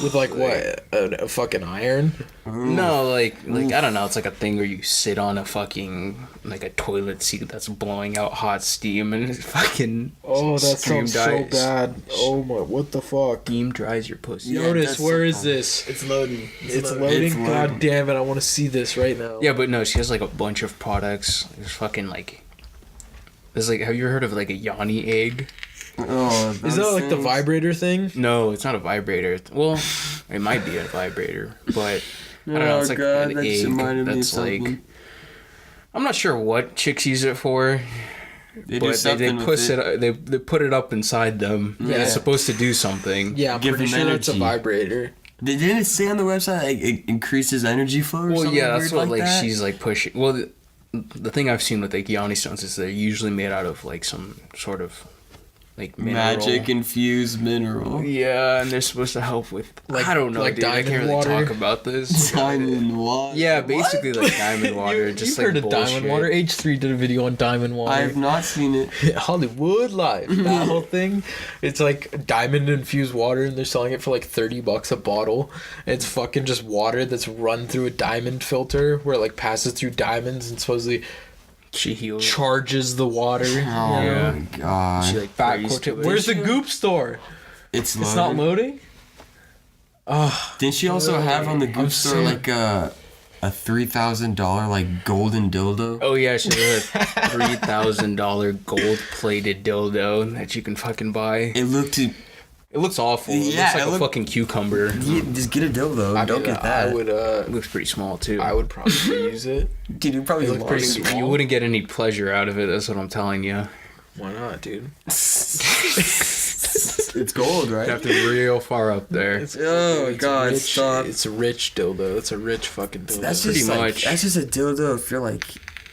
With like what? A fucking iron? No, like I don't know. It's like a thing where you sit on a fucking like a toilet seat that's blowing out hot steam and it's fucking. Oh, that steam sounds so dries- bad. Oh my, what the fuck? Steam dries your pussy. Yeah, Notice, that's where so is fun. this? It's loading. It's loading. loading? It's God loading. damn it, I want to see this right now. Yeah, but no, she has like a bunch of products. There's fucking like. There's like, have you ever heard of like a Yanni egg? Oh, Is that like the vibrator thing? No, it's not a vibrator. Well, it might be a vibrator, but I don't know. It's like an that just egg reminded me of that's like. something. I'm not sure what chicks use it for, They do but they something with push it. They put it up inside them. Yeah, Yeah. it's supposed to do something. Yeah, I'm Give pretty them sure it's a energy. vibrator. Didn't it say on the website like, it increases energy flow or Well, something yeah, that's weird what like that? she's like pushing. Well, the thing I've seen with like Yanni stones is they're usually made out of like some sort of like mineral. Magic infused mineral. Yeah, and they're supposed to help with Like- I don't know, like dude. I can't diamond really water? talk about this. Diamond water. Yeah, basically like diamond water. You, just you've like heard of bullshit. diamond water? H3 did a video on diamond water. I've not seen it. Hollywood Life, that whole thing. It's like diamond infused water, and they're selling it for like $30 a bottle. It's fucking just water that's run through a diamond filter where it like passes through diamonds and supposedly She heals. charges the water. Oh Yeah. my god. She like Fat prays quote- to it. Where's the Goop store? It's It's not loading. loading. Oh, Didn't she also have on the I'm Goop store saying- like a $3,000 like golden dildo. Oh yeah, so there's a $3,000 gold-plated dildo that you can fucking buy. It looks awful. It Yeah, looks like a fucking cucumber. just get a dildo. Don't get that. I would. It looks pretty small too. I would probably use it. Dude, you probably look pretty small. You wouldn't get any pleasure out of it. That's what I'm telling you. Why not, dude? It's gold, right? You have to be real far up there. It's God, rich, stop. It's a rich dildo. It's a rich fucking dildo. That's pretty just like, much. That's just a dildo if you're like,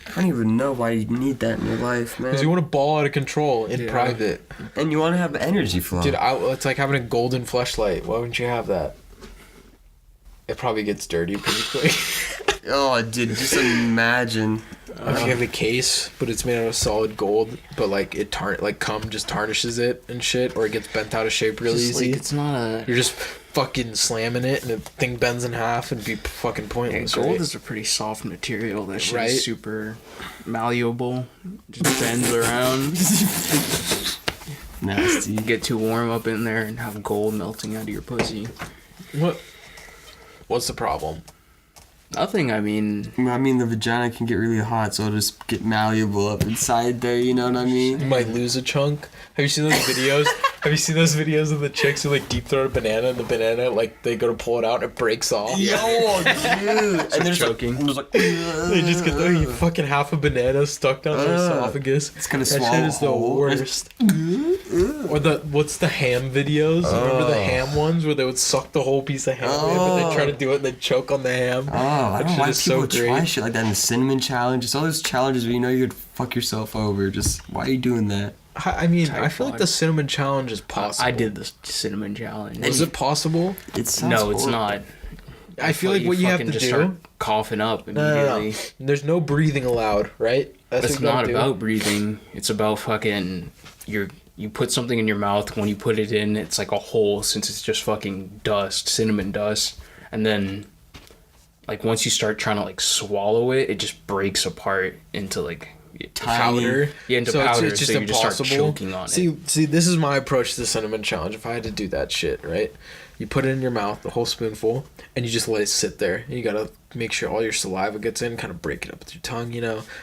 I don't even know why you need that in your life, man. Because you want to ball out of control in Yeah. private. And you want to have energy flow. Dude, it's like having a golden fleshlight. Why wouldn't you have that? It probably gets dirty pretty quick. Oh, dude, just imagine. If you have a case, but it's made out of solid gold, but like cum just tarnishes it and shit, or it gets bent out of shape really Just, easy. like, it's not a. You're just fucking slamming it, and the thing bends in half and be fucking Yeah, pointless. gold right? is a pretty soft material. That shit Right? is super malleable. Just bends around. Nasty. You get too warm up in there and have gold melting out of your pussy. What's the problem? Nothing. I mean, The vagina can get really hot, so it'll just get malleable up inside there, you know what I mean? You might lose a chunk. Have you seen those videos? Have you seen those videos of the chicks who like deep throat a banana and the banana like they go to pull it out and it breaks off? Yo, dude! And there's choking. They They just get the fucking half a banana stuck down their esophagus. It's gonna That swallow shit is the whole. worst. Or what's the ham videos? Remember the ham ones where they would suck the whole piece of ham in, but they try to do it and they choke on the ham? Oh, I don't know why is so people try great. shit like that in the cinnamon challenge. It's all those challenges where you know you'd fuck yourself over. Just, why are you doing that? I mean, I feel like Type the cinnamon challenge is possible. I did the cinnamon challenge. Is it possible? It sounds No, it's horrible. not. I feel like what you have to just do. start coughing up No. immediately. There's no breathing allowed, right? That's It's what you gotta not do. about breathing. It's about fucking you put something in your mouth. When you put it in, it's like a hole since it's just fucking dust, cinnamon dust. And then like once you start trying to like swallow it, it just breaks apart into like powder. Yeah, into So it's powder. just so you just start impossible. choking on it. See, this is my approach to the cinnamon challenge. If I had to do that shit, right? You put it in your mouth, the whole spoonful, and you just let it sit there. And you gotta make sure all your saliva gets in, kind of break it up with your tongue,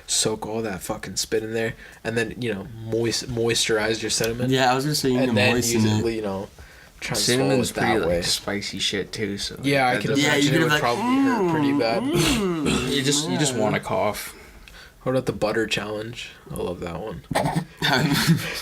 soak all that fucking spit in there, and then moisturize your cinnamon. Yeah, I was gonna say you and can then moisten use it. it, try to Cinnamon's swallow it pretty that way. like spicy shit too. So Yeah, I that can doesn't- Yeah, you imagine could it would have probably hurt pretty bad. You just want to cough. What about the butter challenge? I love that one.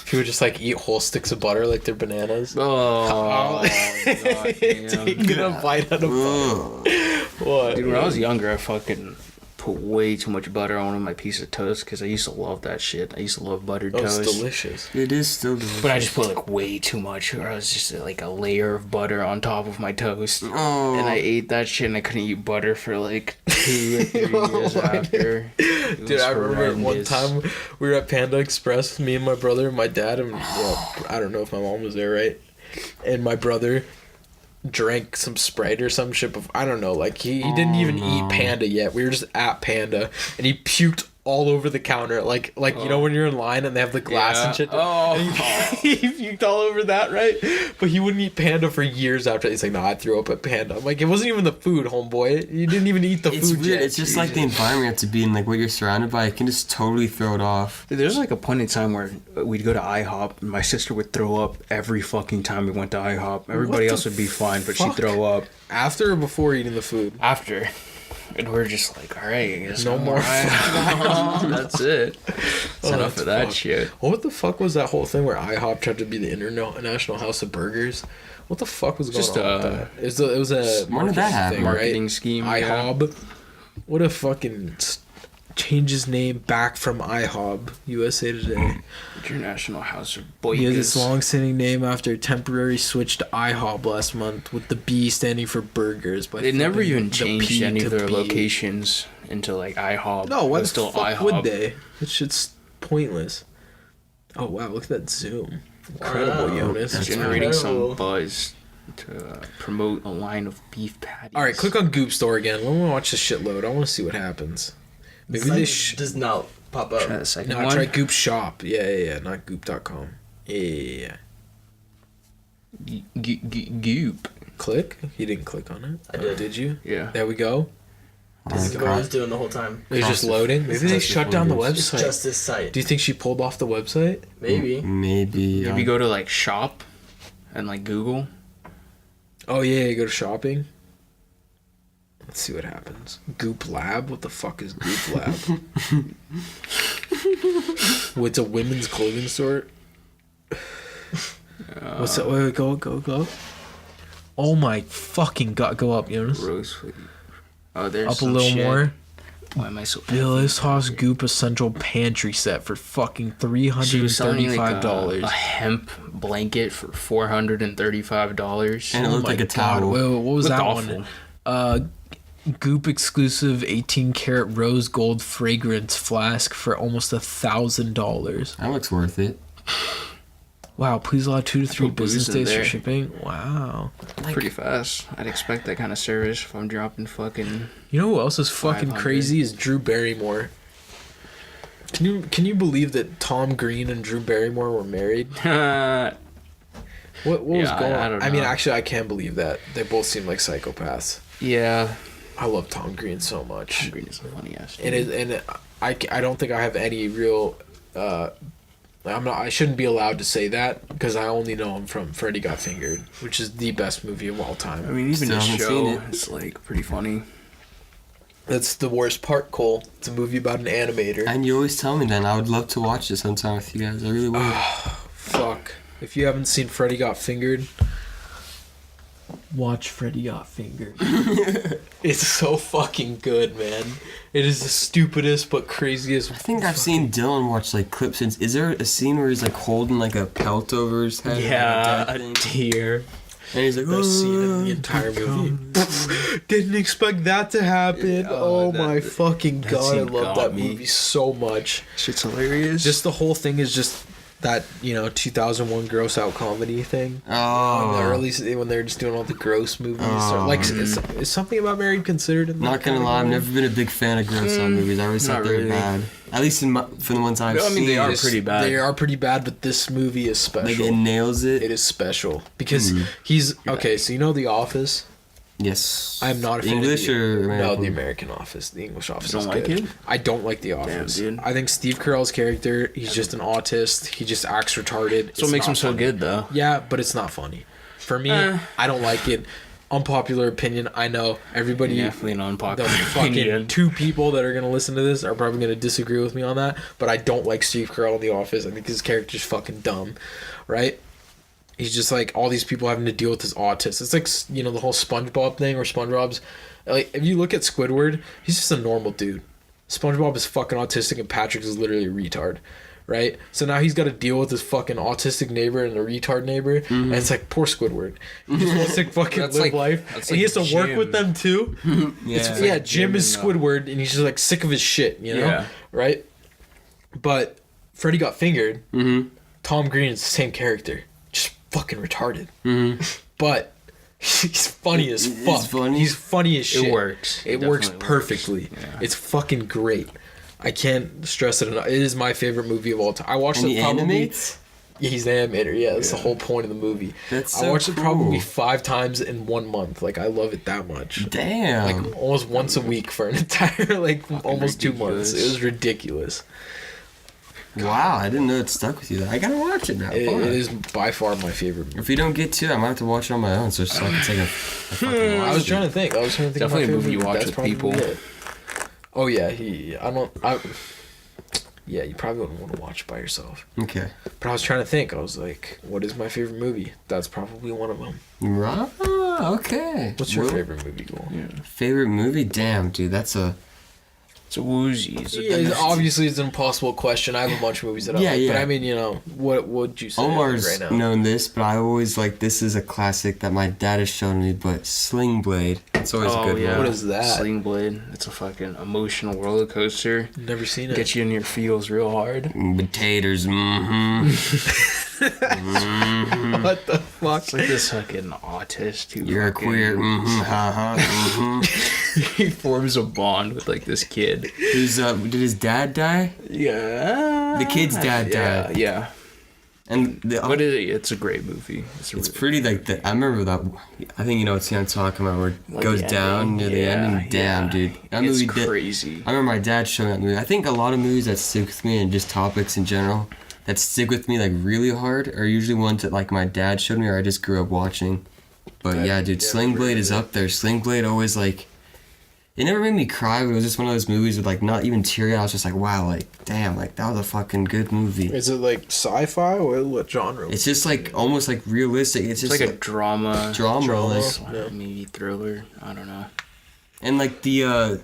People just like eat whole sticks of butter like they're bananas. Oh, God, damn. Taking a bite out of butter. What? Dude, when I was younger, I fucking put way too much butter on my piece of toast because I used to love that shit. I used to love buttered It's toast. delicious. It is still delicious. But I just put like way too much, or I was just like a layer of butter on top of my toast. Oh. And I ate that shit and I couldn't eat butter for like 2 or 3 years after. It Dude, was I remember one horrendous. time we were at Panda Express, me and my brother and my dad, and I don't know if my mom was there, right? And my brother drank some Sprite or some shit. I don't know, like he didn't even eat Panda yet. We were just at Panda, and he puked all over the counter, like when you're in line and they have the glass and shit. Oh. He puked all over that, right? But he wouldn't eat Panda for years after. He's like, no, I threw up at Panda. I'm like, it wasn't even the food, homeboy. You didn't even eat the It's food weird. yet. It's just like the environment you have to be in, like what you're surrounded by. It can just totally throw it off. There's like a point in time where we'd go to IHOP and my sister would throw up every fucking time we went to IHOP. Everybody else would be fine, but she'd fuck? throw up After or before eating the food? after. And we're just like, all right, I guess No I'm more alright. That's it. That's enough that's of that fucked. shit. What the fuck was that whole thing where IHOP tried to be the international house of burgers? What the fuck was going Just, on with that? It was a When did that marketing happen? thing, Marketing right? scheme. IHOB. What a fucking change his name back from IHOB. USA Today. International House of He has this Boykers. long-standing name after a temporary switch to IHOB last month, with the B standing for burgers. By They never flipping even the changed P any to of their B. locations into like IHOB. No, why It the was still fuck IHOB. would they? That shit's pointless. Oh wow, look at that zoom. Incredible, Wow. Jonas. That's Generating incredible. some buzz to promote a line of beef patties. All right, click on Goop Store again. Let me watch this shit load. I want to see what happens. Maybe Maybe they this does not pop up. Try the second No, one. try Goop Shop. Yeah, not Goop.com. Yeah. Goop. Click? You didn't click on it. I did. Did you? Yeah. There we go. This is what I was doing the whole time. It's just loading. Maybe they shut down the It's website. just this site. Do you think she pulled off the website? Maybe. Maybe. Maybe go to like shop and like Google. Oh yeah, you go to shopping. Let's see what happens. Goop Lab? What the fuck is Goop Lab? What's a women's clothing store? What's that? Wait, go. Oh my fucking god, go up, Jonas. Rosewood. Oh, there's Up a some little shit. more. Why am I so? Billis Haas Goop Essential Pantry Set for fucking She was selling me, like, $335. a hemp blanket for $435. And it looked like a towel. Wait, what was Looked that awful. one? Goop exclusive 18 karat rose gold fragrance flask for almost $1,000. That looks worth it. Wow, please allow 2 to 3 put booze business in days for there. shipping. Wow. Pretty fast. I'd expect that kind of service if I'm dropping fucking. You know who else is fucking 500. crazy is Drew Barrymore. Can you believe that Tom Green and Drew Barrymore were married? What was Yeah, going on? I don't I mean, know. actually, I can't believe that. They both seem like psychopaths. Yeah. I love Tom Green so much. Green is a funny ass. It is, and I don't think I have any real. I shouldn't be allowed to say that because I only know him from Freddy Got Fingered, which is the best movie of all time. I mean, even Still the haven't show seen it. is like pretty funny. That's the worst part, Cole. It's a movie about an animator. And you always tell me that, and I would love to watch it sometime with you guys. I really would. Fuck. If you haven't seen Freddy Got Fingered, watch Freddy Got Fingered. It's so fucking good, man. It is the stupidest but craziest. I think I've seen Dylan watch like clips. Is there a scene where he's like holding like a pelt over his head? Yeah, like, a thing? deer. And he's like, Best scene in the entire movie. Didn't expect that to happen. Yeah, oh that- my fucking that god, I scene love got that me. movie so much. Shit's hilarious. Just the whole thing is just that, 2001 gross out comedy thing. Oh. In the early, when they're just doing all the gross movies. Oh. Or, like, is something about Married considered in that Not gonna lie, I've category? never been a big fan of gross out movies. I always not thought they were really. bad. At least for the ones I've I mean, seen. they are This- pretty bad. They are pretty bad, but this movie is special. Like it nails it. It is special because he's okay. So The Office. Yes. I'm not a fan English of or no, American? the American Office. The English Office You is don't like good. it? I don't like The Office. dude. I think Steve Carell's character, he's just an autist. He just acts retarded. That's what makes him so good, though. Yeah, but it's not funny. For me, I don't like it. Unpopular opinion. I know everybody. Definitely an The unpopular fucking opinion. 2 people that are gonna listen to this are probably gonna disagree with me on that. But I don't like Steve Carell in The Office. I think his character's fucking dumb, right? He's just like all these people having to deal with his autism. It's like the whole SpongeBob thing where SpongeBob's like, if you look at Squidward, he's just a normal dude. SpongeBob is fucking autistic and Patrick is literally a retard, right? So now he's got to deal with his fucking autistic neighbor and a retard neighbor, and it's like poor Squidward. He just wants to fucking That's live like- life, that's and he like has to work Jim. with them too. Yeah. Jim is Jim and, Squidward, and he's just like sick of his shit, Yeah. right? But Freddy Got Fingered. Mm-hmm. Tom Green is the same character, just fucking retarded. Mm-hmm. But he's funny as fuck. It's funny? He's funny as shit. It works. It It works definitely perfectly. works. Yeah. It's fucking great. I can't stress it enough. It is my favorite movie of all time. I watched And it he probably. animates? Yeah, he's the animator. Yeah, that's the whole point of the movie. That's I so watched it cool. probably 5 times in 1 month. Like I love it that much. Damn. Like almost once a week for an entire almost 2 months. ridiculous. It was ridiculous. Wow, I didn't know it stuck with you. I gotta watch it now. It Fuck. is by far my favorite movie. If we don't get to it, I might have to watch it on my own so I can take a fucking watch. I was trying to think. of Definitely my a movie you favorite watch That's with probably people. it. Oh yeah, yeah, you probably wouldn't want to watch it by yourself. Okay. But I was trying to think. I was like, what is my favorite movie? That's probably one of them. Right. Okay. What's your Well, favorite movie, Cole? favorite movie? Damn, dude, that's a. It's a woozy. It's a Yeah, obviously it's an impossible question. I have a bunch of movies that I Yeah, like. yeah. But I mean, what would you say Omar's right now? known this, but I always like this is a classic that my dad has shown me. But Sling Blade, it's always a good yeah. one. What is that? Sling Blade. It's a fucking emotional roller coaster. Never seen it. Get you in your feels real hard. Potatoes, What the fuck? It's like this fucking autist who You're a fucking- queer, haha. he forms a bond with like this kid. Who's did his dad die? Yeah. The kid's dad Yeah. died. Yeah. And What is it? It's a great movie. It's pretty like I remember that. I think you know what scene I'm talking about, where it Like goes the down ending? near the Yeah, ending. Damn, yeah. dude, that It's movie crazy. I remember my dad showing that movie. I think a lot of movies that stick with me and just topics in general that stick with me like really hard are usually ones that like my dad showed me or I just grew up watching. But yeah, dude, Sling Blade is up there. Sling Blade always like. It never made me cry, but it was just one of those movies with like not even teary. I was just like, wow, like damn, like that was a fucking good movie. Is it like sci-fi or what genre? It's just like almost like realistic. It's just like a drama. like Yeah. Maybe thriller. I don't know. and like the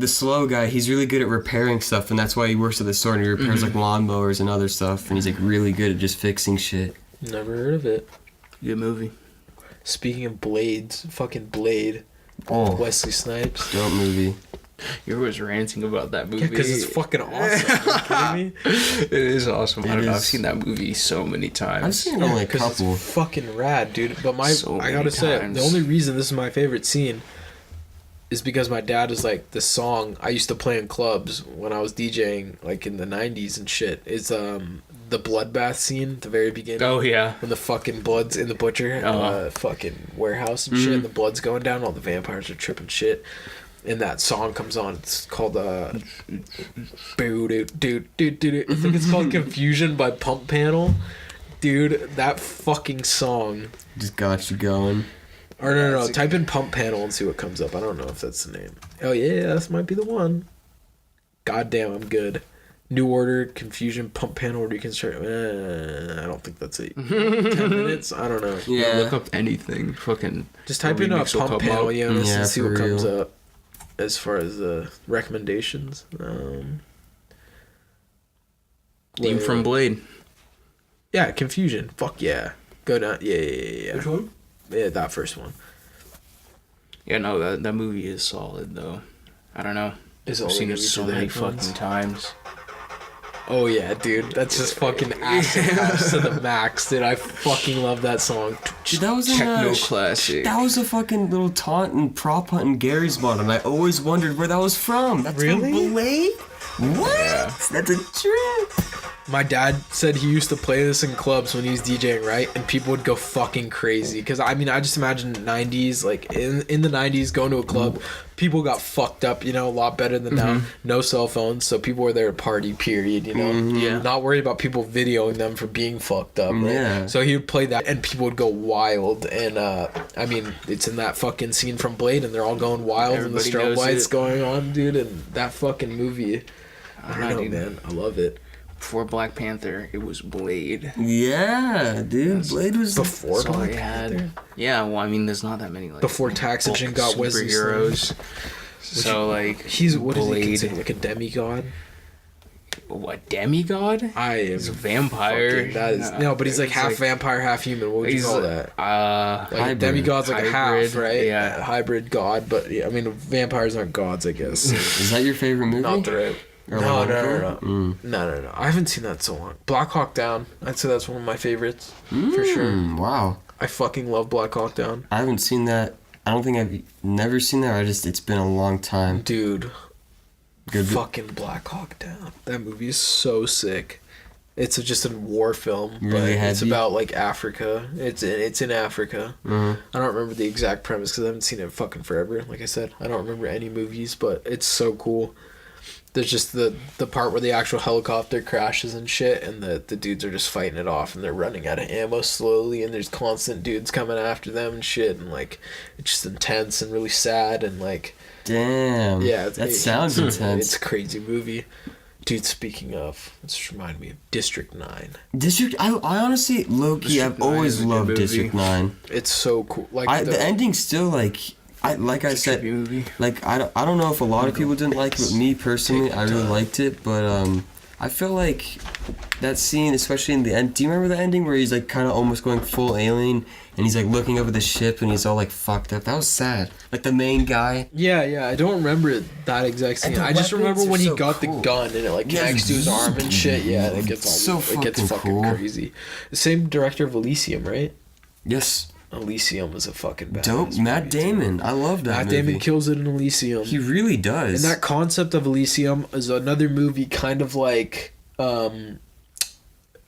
slow guy, he's really good at repairing stuff, and that's why he works at the store and he repairs like lawnmowers and other stuff, and he's like really good at just fixing shit. Never heard of it. Good movie. Speaking of Blades, fucking Blade. Oh, Wesley Snipes. dope movie. You're always ranting about that movie. Yeah, because it's fucking awesome. Are you kidding me? It is awesome. I It don't know. I've is. seen that movie so many times. I've seen only a 'Cause couple. It's fucking rad, dude. But So I many gotta say, times. the only reason this is my favorite scene is because my dad is like the song I used to play in clubs when I was DJing, like in the '90s and shit. Is the bloodbath scene at the very beginning. Oh yeah. When the fucking blood's in the butcher fucking warehouse and shit, and the blood's going down, all the vampires are tripping shit. And that song comes on. It's called boo doo doo doo doo. I think it's called Confusion by Pump Panel. Dude, that fucking song. Just got you going. Or no. Type in Pump Panel and see what comes up. I don't know if that's the name. Oh yeah, this might be the one. Goddamn, I'm good. New Order, Confusion, Pump Panel, Reconstruct. I don't think that's it. 10 minutes? I don't know. Yeah. Look up anything. Fucking. Just type in a remix will Pump come Panel, up. Jonas, Yeah, and see for what comes real. up as far as the recommendations. Theme from Blade. Yeah, Confusion. Fuck yeah. Go down. Yeah. Which one? Yeah, that first one. Yeah, no, that movie is solid though. I don't know. Is I've all seen we it need so to the many headphones? fucking times. Oh yeah, dude. That's just fucking acid house to the max, dude. I fucking love that song. Dude, that was in Techno classic. That was a fucking little taunt and prop hunt in Gary's bottom. And I always wondered where that was from. That's Really? from Blade? What? Yeah. That's a trip. My dad said he used to play this in clubs when he was DJing, right? And people would go fucking crazy. Because, I mean, I just imagine 90s, like, in the 90s, going to a club, people got fucked up, you know, a lot better than now. No cell phones, so people were there to party, period, you know? Yeah. Not worried about people videoing them for being fucked up, right? Yeah. So he would play that, and people would go wild. And, I mean, it's in that fucking scene from Blade, and they're all going wild, and the Everybody strobe knows lights it. going on, dude. And that fucking movie, I don't know, dude. man. I love it. Before Black Panther, it was Blade. Yeah, dude. Blade was Before That's all Black they Panther? had. Yeah, well, I mean, there's not that many like Before Taxogen bulk got Wesley superheroes. So like, He's what is he Blade. considered, like a demigod? What, demigod? I am He's a vampire. fucking- that is no, but he's like It's half vampire, half human. What would you He's call that? Like a Hybrid. demigod's like a half, Hybrid, right? yeah. A hybrid god, but yeah, I mean vampires aren't gods, I guess. Is that your favorite movie? Not the right. Or No, like- no. No. I haven't seen that so long. Black Hawk Down. I'd say that's one of my favorites for sure. Wow. I fucking love Black Hawk Down, I haven't seen that. I don't think I've never seen that. It's been a long time. dude. Good. Fucking Black Hawk Down. That movie is so sick. It's just a war film, but Really it's heavy? about like Africa. It's in Africa. Mhm. I don't remember the exact premise because I haven't seen it fucking forever. Like I said, I don't remember any movies, but it's so cool. There's just the part where the actual helicopter crashes and shit, and the dudes are just fighting it off, and they're running out of ammo slowly, and there's constant dudes coming after them and shit, and like it's just intense and really sad and like. Damn. Yeah, That sounds intense. It's a crazy movie. Dude, speaking of, it just reminded me of District 9. District. I honestly, low key, I've District 9 always is a good loved movie. District 9. It's so cool. Like The ending's still like. Like I said, trippy movie. like I don't know if a lot of people didn't like it, but me personally, I really liked it. But I feel like that scene, especially in the end. Do you remember the ending where he's like kind of almost going full alien, and he's like looking over the ship, and he's all like fucked up? That was sad. Like the main guy. Yeah, I don't remember that exact scene. And the I just remember weapons when are he so got cool. the gun and it like Yeah, connects to his arm and shit. Yeah, and it gets all So it gets fucking fucking cool. crazy. The same director of Elysium, right? Yes. Elysium was a fucking badass Dope. movie, Matt too. Damon. I love that Matt movie. Damon kills it in Elysium. He really does. And that concept of Elysium is another movie kind of like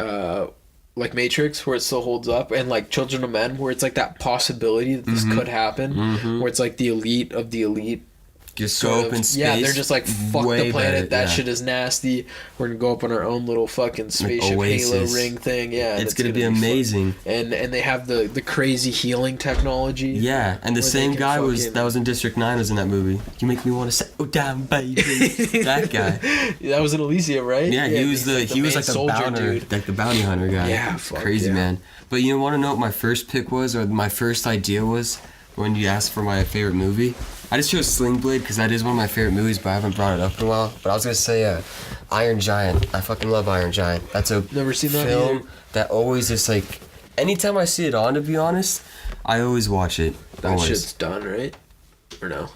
like Matrix, where it still holds up, and like Children of Men, where it's like that possibility that this could happen, where it's like the elite of the elite. Just go up in space. Yeah, they're just like, fuck way the planet. better, That shit is nasty. We're gonna go up on our own little fucking spaceship Halo ring thing. Yeah, it's gonna be amazing. And they have the crazy healing technology. Yeah, and the same guy that was in District 9 was in that movie. You make me want to settle down, baby. That guy. That was in Elysium, right? Yeah, he was like the bounty, like the bounty hunter guy. Yeah, crazy man. But you want to know what my first pick was, or my first idea was, when you asked for my favorite movie? I just chose Sling Blade because that is one of my favorite movies, but I haven't brought it up in a while. But I was gonna say Iron Giant. I fucking love Iron Giant. That's a never seen that film either. that always just like, anytime I see it on, to be honest, I always watch it. That shit's done, right? Or no?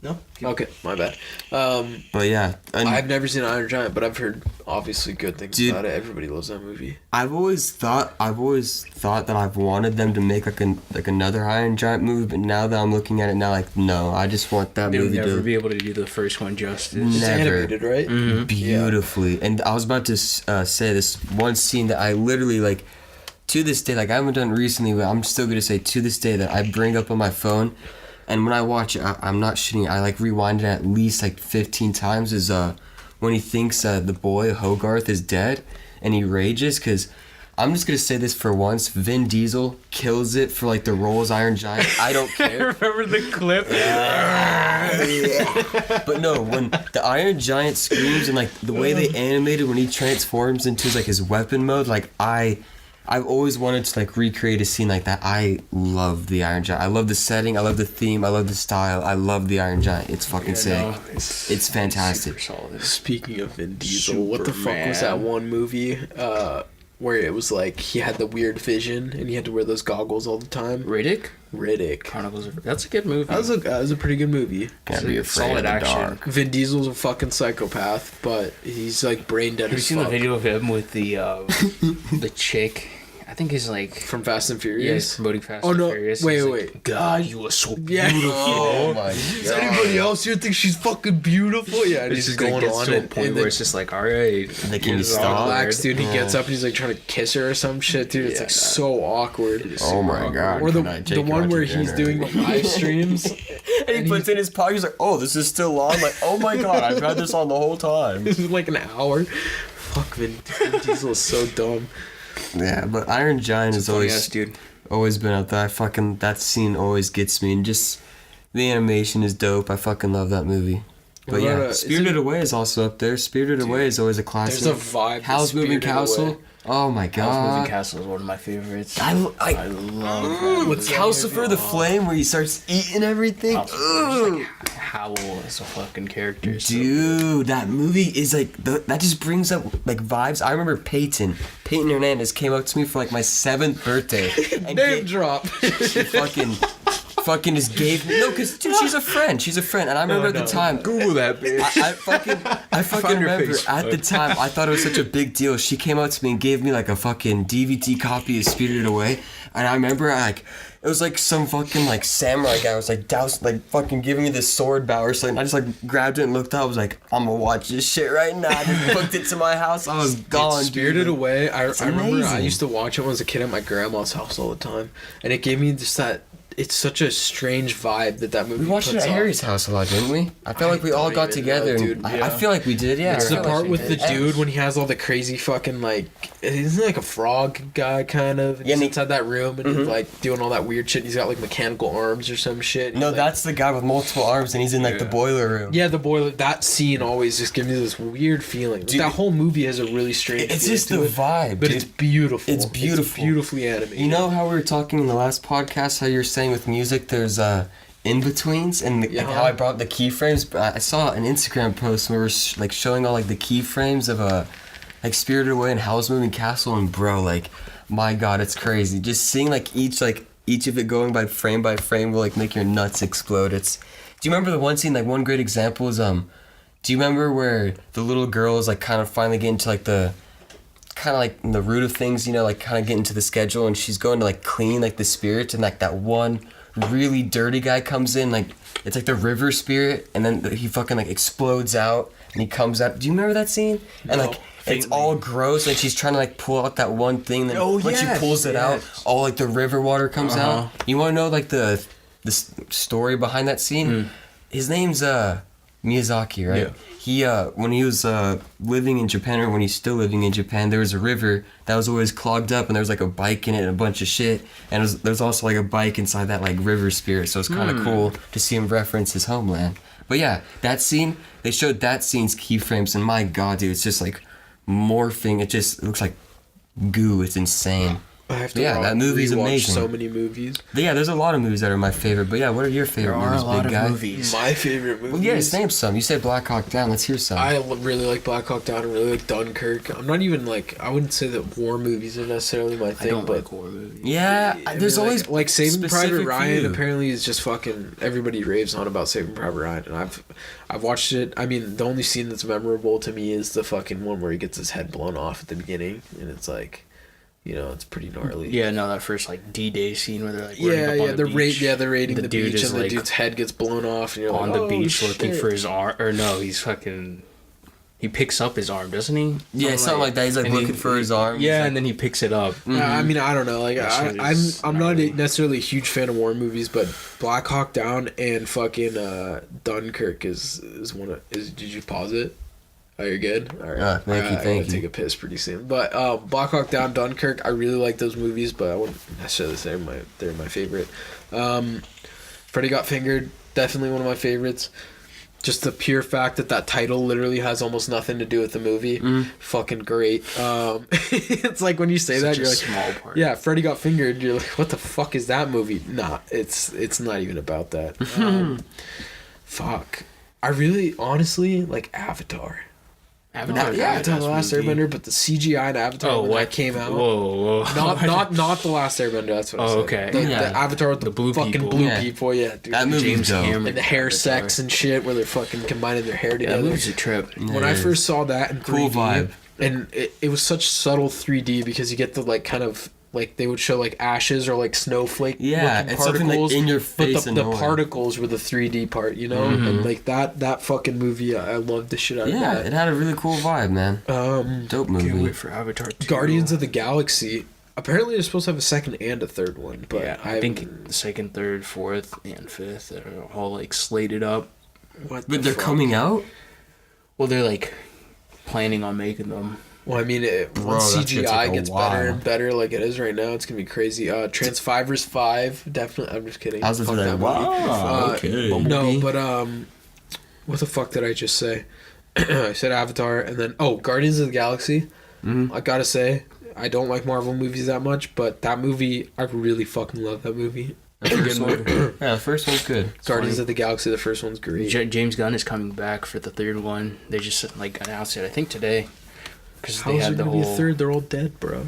No. Okay, my bad. But yeah, I've never seen Iron Giant, but I've heard obviously good things about it. Everybody loves that movie. I've always thought that I've wanted them to make like another Iron Giant movie, but now that I'm looking at it now, like, no, I just want that movie to never be able to do the first one justice. It's animated, right? Mm-hmm. Beautifully. Yeah. And I was about to say this one scene that I literally, like, to this day, like, I haven't done it recently, but I'm still gonna say to this day that I bring up on my phone. And when I watch it, I'm not shitting. I like rewind it at least like 15 times. Is when he thinks the boy Hogarth is dead, and he rages because I'm just gonna say this for once. Vin Diesel kills it for like the role as Iron Giant. I don't care. Remember the clip? But no, when the Iron Giant screams and like the way they animated when he transforms into like his weapon mode, like I've always wanted to like recreate a scene like that. I love the Iron Giant. I love the setting. I love the theme. I love the style. I love the Iron Giant. It's fucking sick. No, it's fantastic. Speaking of Vin Diesel, what the fuck was that one movie where it was like he had the weird vision and he had to wear those goggles all the time? Riddick. Chronicles of... That's a good movie. That was a pretty good movie. Can't be afraid solid of the action. dark. Vin Diesel's a fucking psychopath, but he's like brain dead. Have you seen the video of him with the the chick? I think he's like from Fast and Furious. Yes, promoting Fast and Furious. Wait. Like, God, you are so beautiful. Yeah. Oh my god. Does anybody else here think she's fucking beautiful? Yeah, and It's he's just going gets on to a and point where it's just like, all right, Like, can you it's all stop? relax, dude. He gets up and he's like trying to kiss her or some shit, dude. It's like so awkward. Oh my god. Or Can I take the you one out to where he's dinner? doing the live streams. And he puts in his pocket. He's like, "Oh, this is still on." Like, "Oh my god, I've had this on the whole time." This is like an hour. Fuck, Vin Diesel is so dumb. Yeah, but Iron Giant has always been up there. That scene always gets me, and just the animation is dope. I fucking love that movie. But yeah, Spirited Away is also up there. Spirited Away is always a classic. There's a vibe. Howl's Moving Castle. Oh my god. Howl's Moving Castle is one of my favorites. I love that. with Calcifer the Flame, where he starts eating everything. Like, Howl is a fucking character. Dude, that movie is like that just brings up like vibes. I remember Peyton Hernandez came up to me for like my 7th birthday. And Name drop. She fucking just gave me because dude, she's a friend, and I remember at the time. Google that bitch. I fucking remember at the time I thought it was such a big deal. She came up to me and gave me like a fucking DVD copy of Spirited Away, and I remember like it was like some fucking like samurai guy was like fucking giving me this sword bow or something. I just like grabbed it and looked up. I was like, I'm gonna watch this shit right now. I just booked it to my house. I was gone. Spirited Away. I remember amazing. I used to watch it when I was a kid at my grandma's house all the time, and it gave me just that. It's such a strange vibe that movie. We watched it at Harry's house a lot, didn't we? I felt like we all got together. Dude, I feel like we did, yeah. It's the part with the dude when he has all the crazy fucking like, isn't he like a frog guy kind of? And he's inside that room and he's like doing all that weird shit. He's got like mechanical arms or some shit. No, that's the guy with multiple arms and he's in like the boiler room. Yeah, the boiler. That scene always just gives me this weird feeling. Dude, that whole movie has a really strange. It's just the vibe, but dude. it's beautiful. It's beautiful. It's beautifully animated. You know how we were talking in the last podcast how you're saying with music there's in-betweens and how I brought the keyframes. I saw an Instagram post where we were like showing all like the keyframes of like Spirited Away and Howl's Moving Castle, and bro, like my god, it's crazy. Just seeing like each of it going by frame will like make your nuts explode. Do you remember the one scene, like one great example is do you remember where the little girl is like kind of finally getting to like the kind of like in the root of things, you know, like kind of getting to the schedule, and she's going to like clean like the spirits, and like that one really dirty guy comes in, like it's like the river spirit, and then he fucking like explodes out and he comes out. Do you remember that scene? And No, like it's all gross, and she's trying to like pull out that one thing. Then when she pulls it out, all like the river water comes out. You want to know like the story behind that scene? His name's Miyazaki, right? Yeah. He when he was living in Japan, or when he's still living in Japan, there was a river that was always clogged up, and there was like a bike in it and a bunch of shit, and there's also like a bike inside that like river spirit, so it's kind of cool to see him reference his homeland. But yeah, that scene, they showed that scene's keyframes, and my god, dude, it's just like morphing. It looks like goo. It's insane. I have to that movie's amazing. So many movies. But yeah, there's a lot of movies that are my favorite. But yeah, what are your favorite movies, big guy? My favorite movies. Well, yeah, name some. You said Black Hawk Down. Let's hear some. I really like Black Hawk Down. I really like Dunkirk. I'm not even like, I wouldn't say that war movies are necessarily my thing. I don't like war movies. Yeah, there's always like Saving Private Ryan. Apparently, is just fucking everybody raves on about Saving Private Ryan, and I've watched it. I mean, the only scene that's memorable to me is the fucking one where he gets his head blown off at the beginning, and it's like, you know, it's pretty gnarly. Yeah, no, that first like D-Day scene where they're like they're raiding the beach, and the dude's head gets blown off, and you're on like, the beach looking for his arm, or no, he picks up his arm, doesn't he? Yeah, something like that. He's like looking for his arm. Yeah, and then he picks it up. I mean, I don't know. Like, I'm not necessarily a huge fan of war movies, but Black Hawk Down and fucking Dunkirk is one of. Did you pause it? Oh, you're good? All right. Thank you. I'm going to take a piss pretty soon. But Black Hawk Down, Dunkirk, I really like those movies, but I wouldn't necessarily say they're my favorite. Freddy Got Fingered, definitely one of my favorites. Just the pure fact that title literally has almost nothing to do with the movie. Fucking great. It's like when you say that, you're like, small part. Yeah, Freddy Got Fingered, you're like, what the fuck is that movie? Nah, it's not even about that. Fuck. I really, honestly, like Avatar. Avatar, The Last Airbender, but the CGI in Avatar when that came out. Whoa. Not the Last Airbender. That's what I said. Okay. The Avatar with the blue fucking people. blue people. Yeah, dude. That movie's dope. And the hair sex and shit, where they're fucking combining their hair together. That movie's a trip. When I first saw that in 3D, cool vibe, and it was such subtle 3D because you get the like kind of. Like they would show like ashes or like snowflake looking it's something particles, like in your face, but the particles were the 3D part, you know, and like that fucking movie, I loved the shit out of that. Yeah, it had a really cool vibe, man. Dope movie. Can't wait for Avatar 2. Guardians of the Galaxy. Apparently, they're supposed to have a second and a third one, but yeah, I think the second, third, fourth, and fifth are all like slated up. But they're coming out. Well, they're like planning on making them. Well, I mean, once CGI gets better and better, like it is right now, it's gonna be crazy. Transfivers 5, definitely. I'm just kidding. I was just like, wow. Okay. No, but what the fuck did I just say? I said Avatar, and then Guardians of the Galaxy. I gotta say, I don't like Marvel movies that much, but that movie, I really fucking love that movie. That's a good movie. Yeah, the first one's good. Guardians of the Galaxy, the first one's great. James Gunn is coming back for the third one. They just like announced it, I think today. Because they had the whole. Be a third? They're all dead, bro.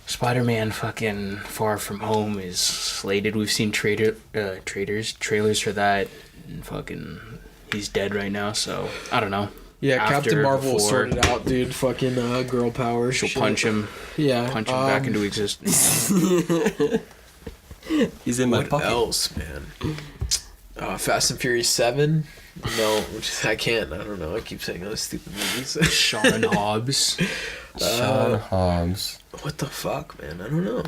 Spider-Man fucking Far From Home is slated. We've seen trailers for that, and fucking he's dead right now. So I don't know. Yeah, Captain Marvel will sort it out, dude. Fucking girl power. She'll punch him. Yeah, punch him back into existence. He's in my pocket. What else, man? Fast and Furious 7. No, I can't. I don't know. I keep saying those stupid movies. Sean Hobbs. Sean Hobbs. What the fuck, man? I don't know.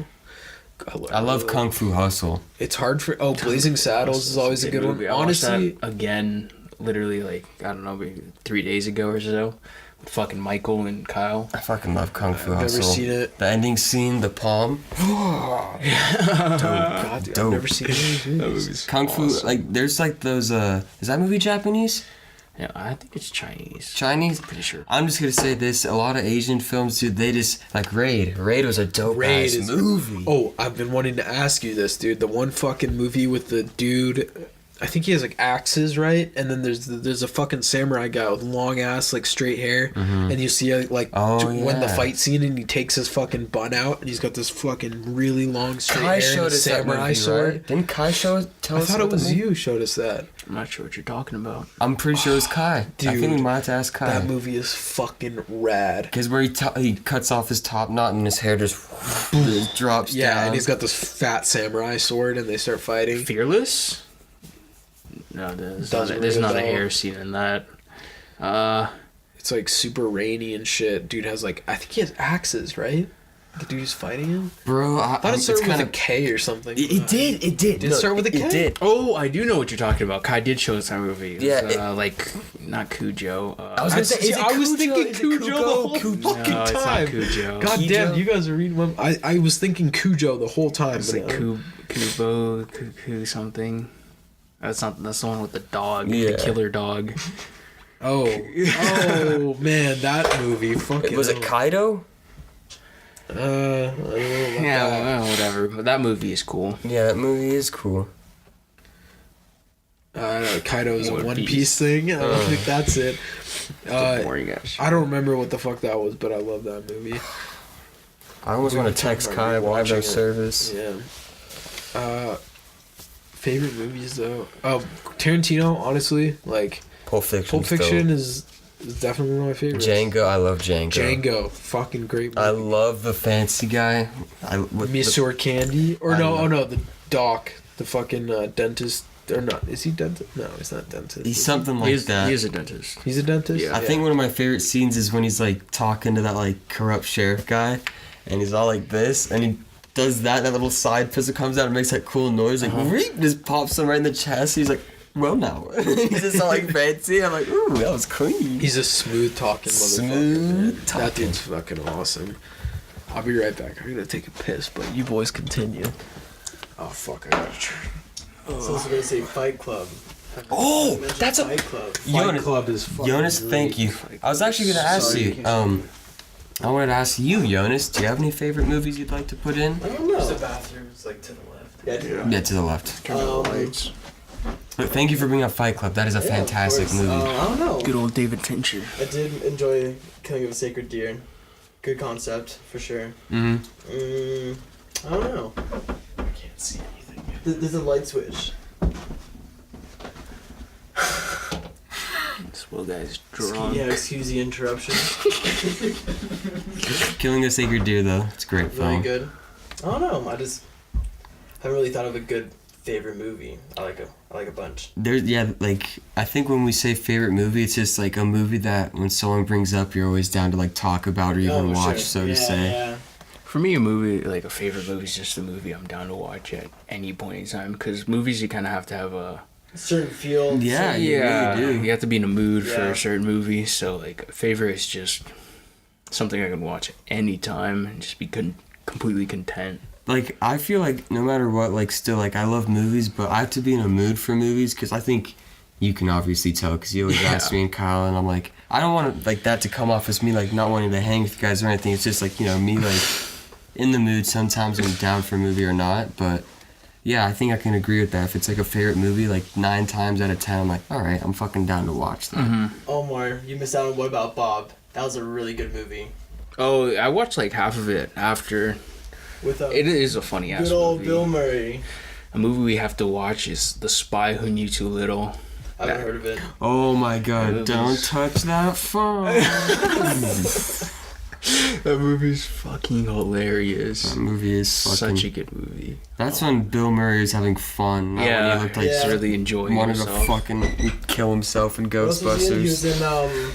I love Kung Fu Hustle. It's hard for... Blazing Saddles is always a good one. Honestly... again, literally, like, I don't know, maybe 3 days ago or so. With fucking Michael and Kyle. I fucking love Kung Fu Hustle. Never seen it. The ending scene, the palm. Dope. God, dude, I've never seen it. That movie's Kung Fu, like, there's like those, is that movie Japanese? Yeah, I think it's Chinese. Chinese? I'm pretty sure. I'm just gonna say this, a lot of Asian films, dude, they just, like Raid. Raid was a dope-ass movie. Oh, I've been wanting to ask you this, dude. The one fucking movie with the dude... I think he has like axes, right? And then there's a fucking samurai guy with long ass, like straight hair, and you see when the fight scene, and he takes his fucking bun out, and he's got this fucking really long straight hair and a samurai sword. Right? Didn't Kai tell us? I thought it was you showed us that. I'm not sure what you're talking about. I'm pretty sure it's Kai. Dude, I think we might have to ask Kai. That movie is fucking rad. Because where he cuts off his top knot and his hair just drops Yeah, down. and he's got this fat samurai sword, and they start fighting. Fearless? No, there's Doesn't not ring a a bell. hair scene in that. It's like super rainy and shit. Dude has like, I think he has axes, right? The dude's fighting him. Bro, I thought it it's started with kind a K or something. It did. Did it start with a K? It did. Oh, I do know what you're talking about. Kai did show us that movie. It was, Yeah, like, not Cujo. I was gonna say, is it I was Cujo? thinking Is it Cujo the whole fucking No, it's not time. Cujo. God Cujo? damn, you guys are reading one. I was thinking Cujo the whole time. It's like Kubo, Cuckoo something. That's the one with the dog, Yeah. the killer dog. Oh man, that movie. Fucking. Was it Kaido? I don't know about Yeah, that. well, whatever. But that movie is cool. Yeah, that movie is cool. Kaido's a One One Piece. Piece thing. I don't think that's it. Boring ass. I don't remember what the fuck that was, but I love that movie. I almost want to text Kai while I have no Rewatching it. service. Yeah. Favorite movies though. Oh, Tarantino. Honestly, like Pulp Fiction. Pulp Fiction is definitely one of my favorites. Django. I love Django. Django, fucking great movie. I love the fancy guy. Monsieur Candy, or I no, know. oh no, the doc, the fucking dentist, or not? Is he dentist? No, he's not dentist. He's something like that. He is a dentist. He's a dentist. Yeah. I think one of my favorite scenes is when he's like talking to that like corrupt sheriff guy, and he's all like this, and he does that little side pistol comes out and makes that cool noise, like reep, just pops him right in the chest. He's like, well now, he's just all like fancy. I'm like, ooh, that was clean. He's a smooth talking motherfucker. Smooth man. talking. That dude's fucking awesome. I'll be right back. I'm gonna take a piss, but you boys continue. Oh fuck, I gotta try. So I was gonna say Fight Club. Oh, I mentioned that's a Fight Club. Jonas. Club is fucking Jonas, thank you. I was actually gonna ask Sorry, you. I wanted to ask you, Jonas. Do you have any favorite movies you'd like to put in? I don't know. bathroom. It's like to the left. Yeah, dude. Yeah, to the left. Turn on the lights. But thank you for bringing up Fight Club. That is a Yeah, of fantastic course. movie. I don't know. Good old David Fincher. I did enjoy Killing of a Sacred Deer. Good concept, for sure. Mm-hmm. I don't know. I can't see anything. There's a light switch. This little guy's drunk. Yeah, excuse the interruption. Killing a Sacred Deer, though, it's a great Really film. good. I don't know. I just haven't really thought of a good favorite movie. I like a bunch. There's like I think when we say favorite movie, it's just like a movie that when someone brings up, you're always down to like talk about or even Oh, watch, sure. so to Yeah, say. Yeah. For me, a movie, like a favorite movie, is just a movie I'm down to watch at any point in time. Because movies, you kind of have to have a Certain feel. Yeah, certain- you really do. You have to be in a mood for Yeah. a certain movie. So, like, a favorite is just something I can watch at any time and just be completely content. Like I feel like no matter what, like still like I love movies, but I have to be in a mood for movies because I think you can obviously tell because you always ask me and Kyle, and I'm like I don't want like that to come off as me like not wanting to hang with you guys or anything. It's just like me like in the mood sometimes I'm down for a movie or not, but. Yeah, I think I can agree with that. If it's like a favorite movie, like 9 times out of 10, I'm like, all right, I'm fucking down to watch that. Omar, you missed out on What About Bob? That was a really good movie. Oh, I watched like half of it after. With It is a funny ass good old movie. Bill Murray. A movie we have to watch is The Spy Who Knew Too Little. I haven't heard of it. Oh my god, Movies. don't touch that phone. That movie's fucking hilarious. That movie is fucking... Such a good movie. That's when Bill Murray was having fun. Not when Yeah, he looked like he's Yeah. really enjoying wanted himself. to fucking kill himself in What else was he in? He was Ghostbusters.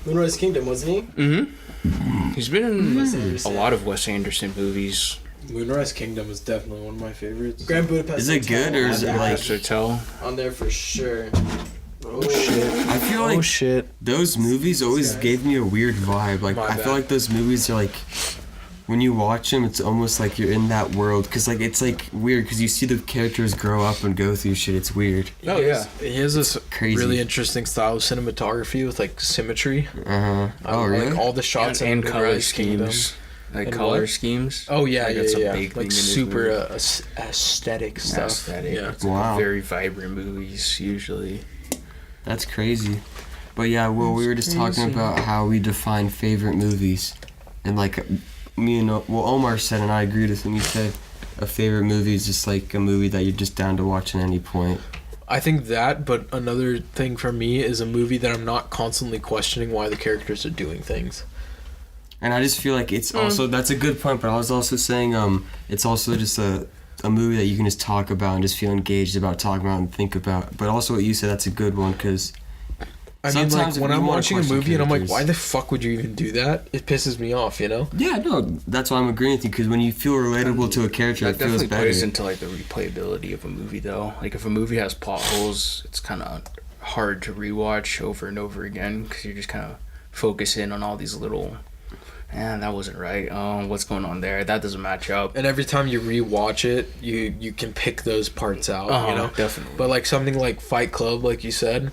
in Moonrise Kingdom, wasn't he? Mm-hmm. He's been in Wes a Anderson. lot of Wes Anderson movies. Moonrise Kingdom is definitely one of my favorites. Grand Budapest Is it Hotel good, or is on it there. like- Hotel. On there for sure. Oh shit. I feel like shit. those movies always gave me a weird vibe. Like My I feel bad. like those movies are like when you watch them, it's almost like you're in that world because like it's like weird because you see the characters grow up and go through shit. It's weird. Oh, yeah. He has this Crazy. really interesting style of cinematography with like symmetry. Oh really? Like all the shots and in color Moonrise Kingdom. schemes. Like And color what? schemes. Oh yeah, Like, yeah, that's a yeah. big thing in Like his super movies. aesthetic stuff. Aesthetic. Yeah. It's Wow. Very vibrant movies usually. That's crazy. But yeah, well, we were just talking about how we define favorite movies, and like me and Omar said, and I agreed with him. He said a favorite movie is just like a movie that you're just down to watch at any point. I think that, but another thing for me is a movie that I'm not constantly questioning why the characters are doing things. And I just feel like it's also, that's a good point, but I was also saying it's also just a movie that you can just talk about and just feel engaged about talking about and think about. But also what you said, that's a good one, because I mean, like, when I'm watching a movie and I'm like, characters- why the fuck would you even do that? It pisses me off, you know? Yeah, no, that's why I'm agreeing with you, because when you feel relatable to a character, That it feels definitely better. plays into like the replayability of a movie, though. Like if a movie has plot holes, it's kind of hard to rewatch over and over again because you're just kind of focusing on all these little, that wasn't right. What's going on there? That doesn't match up. And every time you rewatch it, you can pick those parts out, you know? Definitely. But like something like Fight Club, like you said,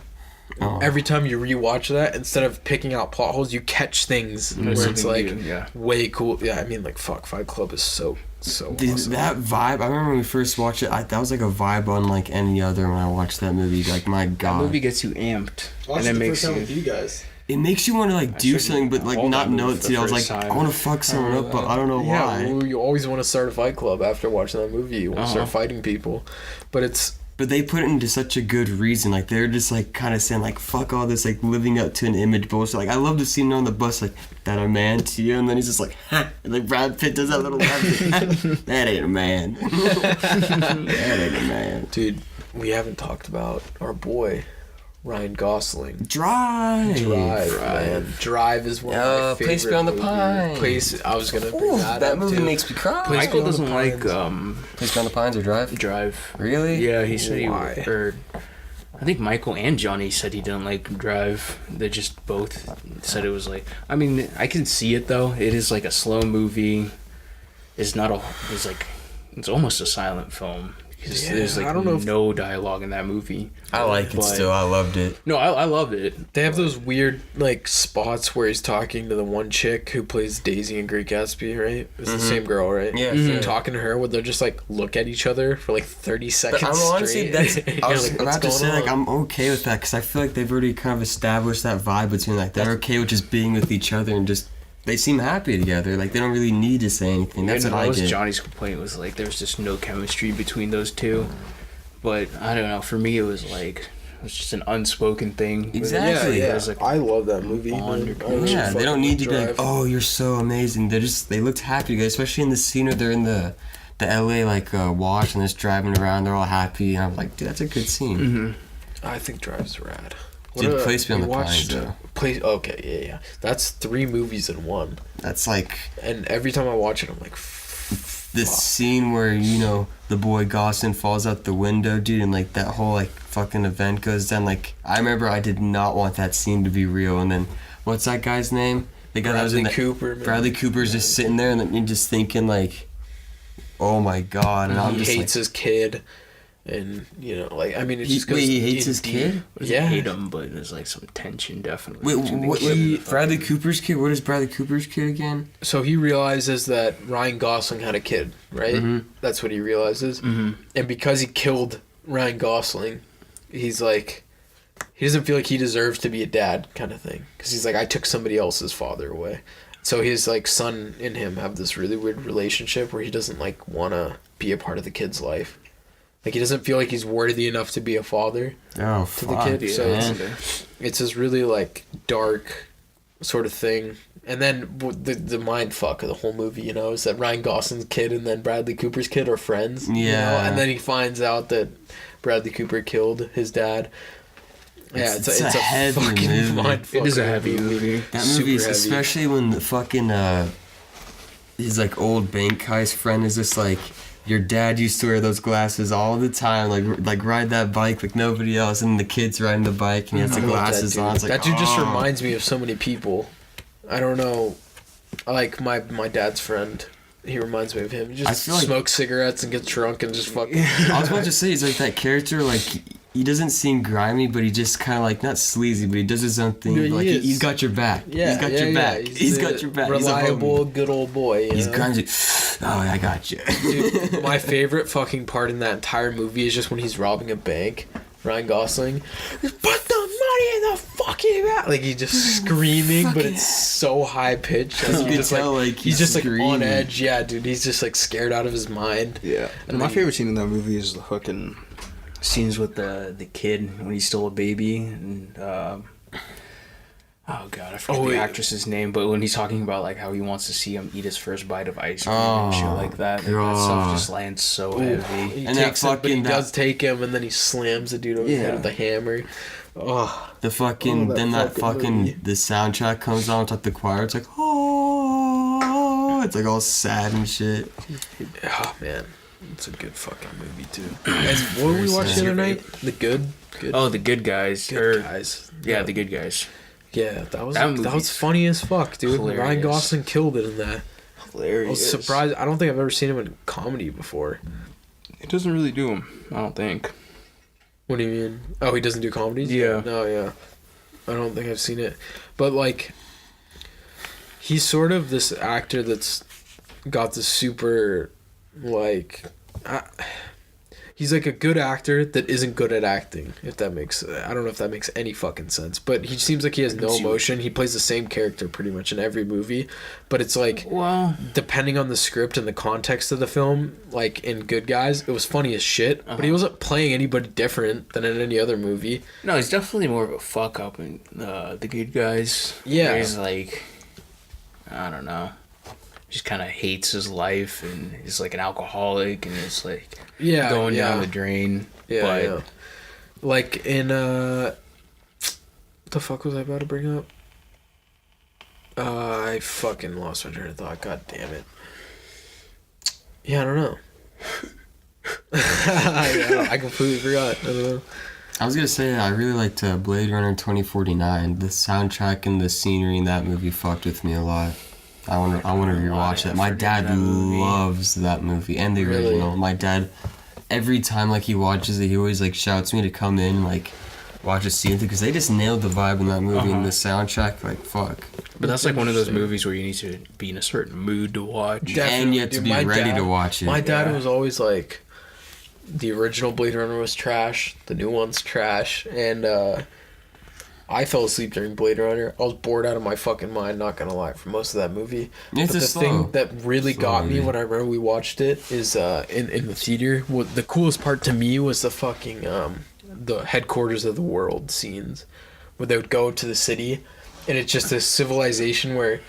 every time you rewatch that, instead of picking out plot holes, you catch things where it's something like new, yeah. way cool. Yeah, I mean, like, fuck, Fight Club is so Dude, awesome. that vibe, I remember when we first watched it, that was like a vibe unlike any other when I watched that movie. Like, my That God. movie gets you amped, Watched and it the makes first time you. with you guys. It makes you want to like do shouldn't something, but like hold not that know movie it for to you. the I was like, first time. I want to fuck someone up, but I don't know Yeah, why. well, you always want to start a Fight Club after watching that movie. You want to start Uh-huh. fighting people. But it's... But they put it into such a good reason. Like, they're just like kind of saying like, fuck all this like living up to an image bullshit. Like, I love the scene on the bus, like, that a man to you, and then he's just like, ha! And like Brad Pitt does that little laugh. That ain't a man. That ain't a man. Dude, we haven't talked about our boy, Ryan Gosling. Drive. Man. Drive is one of my favorite Place Beyond the movies. Pines. I was gonna bring Ooh, that that up, movie too. makes me cry. Place Michael Beyond the doesn't like Pines. Place Beyond the Pines or Drive? Drive. Really? Yeah, he said he Why? or I think Michael and Johnny said he didn't like Drive. They just both said it was like. I mean, I can see it though. It is like a slow movie. It's not a. It's like it's almost a silent film. Because Yeah, there's like I don't know if- no dialogue in that movie. I like it But- still. I loved it. No, I love it. They have those weird like spots where he's talking to the one chick who plays Daisy in Great Gatsby, right? It's the same girl, right? Yeah, He's yeah. talking to her where they'll just like look at each other for like 30 seconds But I'm honestly, straight. I was You're like, about to "What's say, going like, on?" I'm okay with that because I feel like they've already kind of established that vibe between, like, they're okay with just being with each other and just, they seem happy together. Like, they don't really need to say anything. That's And what I that was get. Johnny's complaint was like there was just no chemistry between those two. But I don't know. For me, it was like it was just an unspoken thing. Exactly. Yeah, It was like I love that movie. bond man. or I really Yeah, they fucking don't need to love be like, Drive. oh, you're so amazing. They looked happy together, especially in the scene where they're in the LA, like, wash and they're just driving around. They're all happy. And I'm like, dude, that's a good scene. Mm-hmm. I think Drive's rad. Dude, Place Beyond we the Pines, watched, though. Okay, yeah. That's 3 movies in one. That's like And every time I watch it, I'm like, the scene where, you know, the boy Gosling falls out the window, dude, and like that whole like fucking event goes down. Like, I remember I did not want that scene to be real. And then, what's that guy's name? The guy that was in Bradley the, Cooper. Man. Bradley Cooper's just sitting there and then you're just thinking like, oh my god. And I'm He just hates like, his kid. And, you know, like, I mean, it's He- just 'cause wait, he hates his deep- kid? Yeah. I hate him, but there's like some tension definitely. wait, between the what? two. Bradley Cooper's kid? What is Bradley Cooper's kid again? So he realizes that Ryan Gosling had a kid, right? Mm-hmm. That's what he realizes. Mm-hmm. And because he killed Ryan Gosling, he's like, he doesn't feel like he deserves to be a dad, kind of thing. Because he's like, I took somebody else's father away. So his like son and him have this really weird relationship where he doesn't like want to be a part of the kid's life. Like he doesn't feel like he's worthy enough to be a father Oh, to the fuck, kid. So man. it's this really like dark sort of thing. And then the mind fuck of the whole movie, you know, is that Ryan Gosling's kid and then Bradley Cooper's kid are friends. You Yeah. know? And then he finds out that Bradley Cooper killed his dad. Yeah, it's a heavy fucking movie. mind fuck. It is a heavy movie. That Super movie is, heavy. especially when the fucking his like old bank heist friend is just like, your dad used to wear those glasses all the time, like ride that bike like nobody else, and the kid's riding the bike and he has the I love that glasses dude. on. It's like, that dude just oh. reminds me of so many people. I don't know, like my dad's friend. He reminds me of him. He I just feel like- smokes cigarettes and gets drunk and just fucking. I was about to say, he's like that character, like he doesn't seem grimy, but he just kind of like, not sleazy, but he does his own thing. Yeah, he like is. he's got your back. Yeah, he's got your back. He's the got your back. Reliable, good old boy. He's know? grimy. Oh, I got you. Dude, my favorite fucking part in that entire movie is just when he's robbing a bank. Ryan Gosling, put the money in the fucking bag. Like he's just screaming, but Fucking- it's so high pitched. You Like, can tell, like, he's just like on screaming. edge. Yeah, dude, he's just like scared out of his mind. Yeah. And my favorite scene in that movie is the fucking scenes with the kid when he's still a baby, and oh god, I forget the actress's name, but when he's talking about like how he wants to see him eat his first bite of ice cream and shit like that, that stuff just lands so heavy. He takes him, but he does take him, and then he slams the dude over the head with the hammer. Oh, the fucking the soundtrack comes on, it's like the choir, it's like oh, it's like all sad and shit. Oh man, it's a good fucking movie too. What did we watch the other night? The Good. Oh, The Good Guys. Good Guys. Yeah, The Good Guys. Yeah, that was funny as fuck, dude. Hilarious. Ryan Gosling killed it in that. Hilarious. I was surprised. I don't think I've ever seen him in comedy before. It doesn't really do him, I don't think. What do you mean? Oh, he doesn't do comedies? Yeah. No, yeah. I don't think I've seen it. But, like, he's sort of this actor that's got this super, like... he's like a good actor that isn't good at acting, if that makes... I don't know if that makes any fucking sense. But he seems like he has no emotion. He plays the same character pretty much in every movie. But it's like, well, depending on the script and the context of the film, like in Good Guys, it was funny as shit. But he wasn't playing anybody different than in any other movie. No, he's definitely more of a fuck up in The Good Guys. Yeah. He's like... I don't know. Just kind of hates his life and is like an alcoholic and is like going down the drain. Yeah. Like in what the fuck was I about to bring up? I fucking lost my train of thought. God damn it. Yeah, I don't know. I completely forgot. I don't know. I was gonna say I really liked Blade Runner 2049. The soundtrack and the scenery in that movie fucked with me a lot. I want to rewatch that. My dad loves that movie and the original. My dad, every time like he watches it, he always like shouts me to come in and like watch a scene because they just nailed the vibe in that movie and the soundtrack. Like fuck. But that's like one of those movies where you need to be in a certain mood to watch. Definitely. And you have to be ready to watch it. My dad was always like, the original Blade Runner was trash, the new one's trash, and I fell asleep during Blade Runner. I was bored out of my fucking mind, not gonna lie, for most of that movie. But the thing that really got me when I remember we watched it is in the theater. The coolest part to me was the fucking the headquarters of the world scenes, where they would go to the city, and it's just this civilization where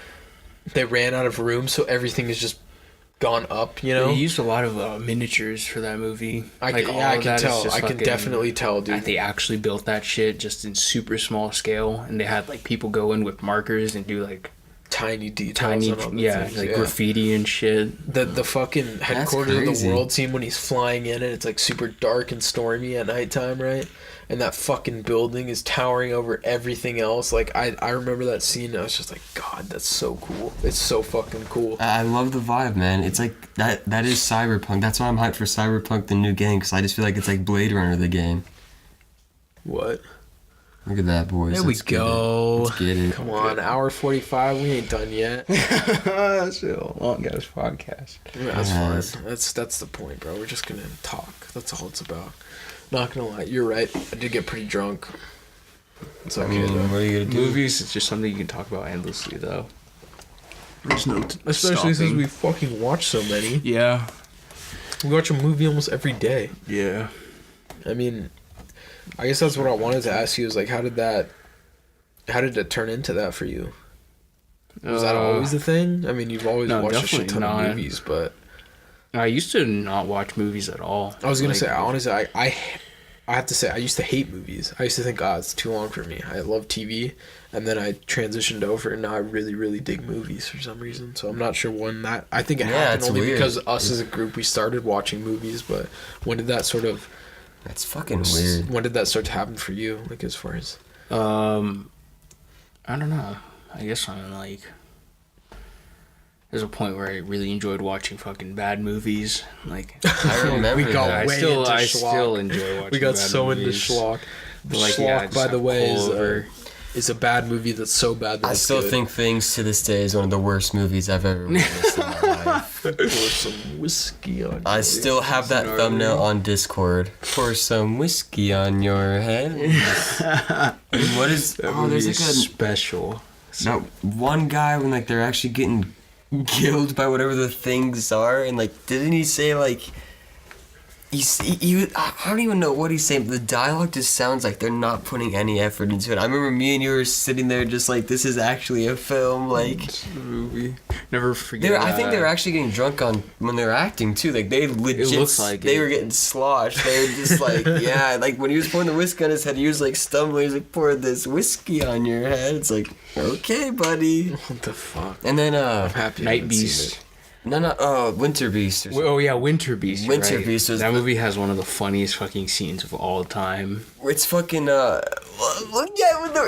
they ran out of room, so everything is just gone up, you know. They used a lot of miniatures for that movie. I can tell. I can definitely tell, dude. They actually built that shit just in super small scale, and they had like people go in with markers and do like tiny details, things, graffiti and shit. The fucking headquarters of the world scene when he's flying in and it's like super dark and stormy at nighttime, right? And that fucking building is towering over everything else. Like, I remember that scene and I was just like, God, that's so cool. It's so fucking cool. I love the vibe, man. It's like, that is Cyberpunk. That's why I'm hyped for Cyberpunk, the new game, because I just feel like it's like Blade Runner, the game. What? Look at that, boys. There we go. Let's get it. Come on, hour 45. We ain't done yet. That's a long ass podcast. Yeah, that's fine. That's the point, bro. We're just gonna talk. That's all it's about. Not gonna lie, you're right. I did get pretty drunk. It's okay. What are you gonna do? Movies, it's just something you can talk about endlessly, though. There's no especially since we fucking watch so many. Yeah. We watch a movie almost every day. Yeah. I mean, I guess that's what I wanted to ask you is like, how did it turn into that for you? Was that always the thing? I mean, you've always watched a shit ton of movies, but I used to not watch movies at all. I was gonna say, honestly, I have to say, I used to hate movies. I used to think, it's too long for me. I love TV, and then I transitioned over, and now I really, really dig movies for some reason. So I'm not sure when that. I think it happened only because us as a group we started watching movies. But when did that sort of? That's fucking weird. When did that start to happen for you? Like as far as? I don't know. I guess I'm like. There's a point where I really enjoyed watching fucking bad movies. Like I remember we got that. way into schlock. I still enjoy watching. We got bad so movies. into schlock. Like, Schlock, by the way, is a bad movie that's so bad that I still think Things to this day is one of the worst movies I've ever witnessed in my life. Pour some whiskey on. I still have that thumbnail on Discord. Pour some whiskey on your head. What is? There's like a special. That one guy when like they're actually getting killed by whatever the things are, and like didn't he say like I don't even know what he's saying, but the dialogue just sounds like they're not putting any effort into it. I remember me and you were sitting there just like, this is actually a film, like... It's a movie. Never forget. I think they were actually getting drunk when they were acting, too. Like, they legit... It looks like they were getting sloshed. They were just like, yeah, like, when he was pouring the whiskey on his head, he was, like, stumbling. He was like, pour this whiskey on your head. It's like, okay, buddy. What the fuck? And then, I'm happy. Night Beast. No, Winter Beast. Oh yeah, Winter Beast. Winter right. Beast was that movie has one of the funniest fucking scenes of all time. It's fucking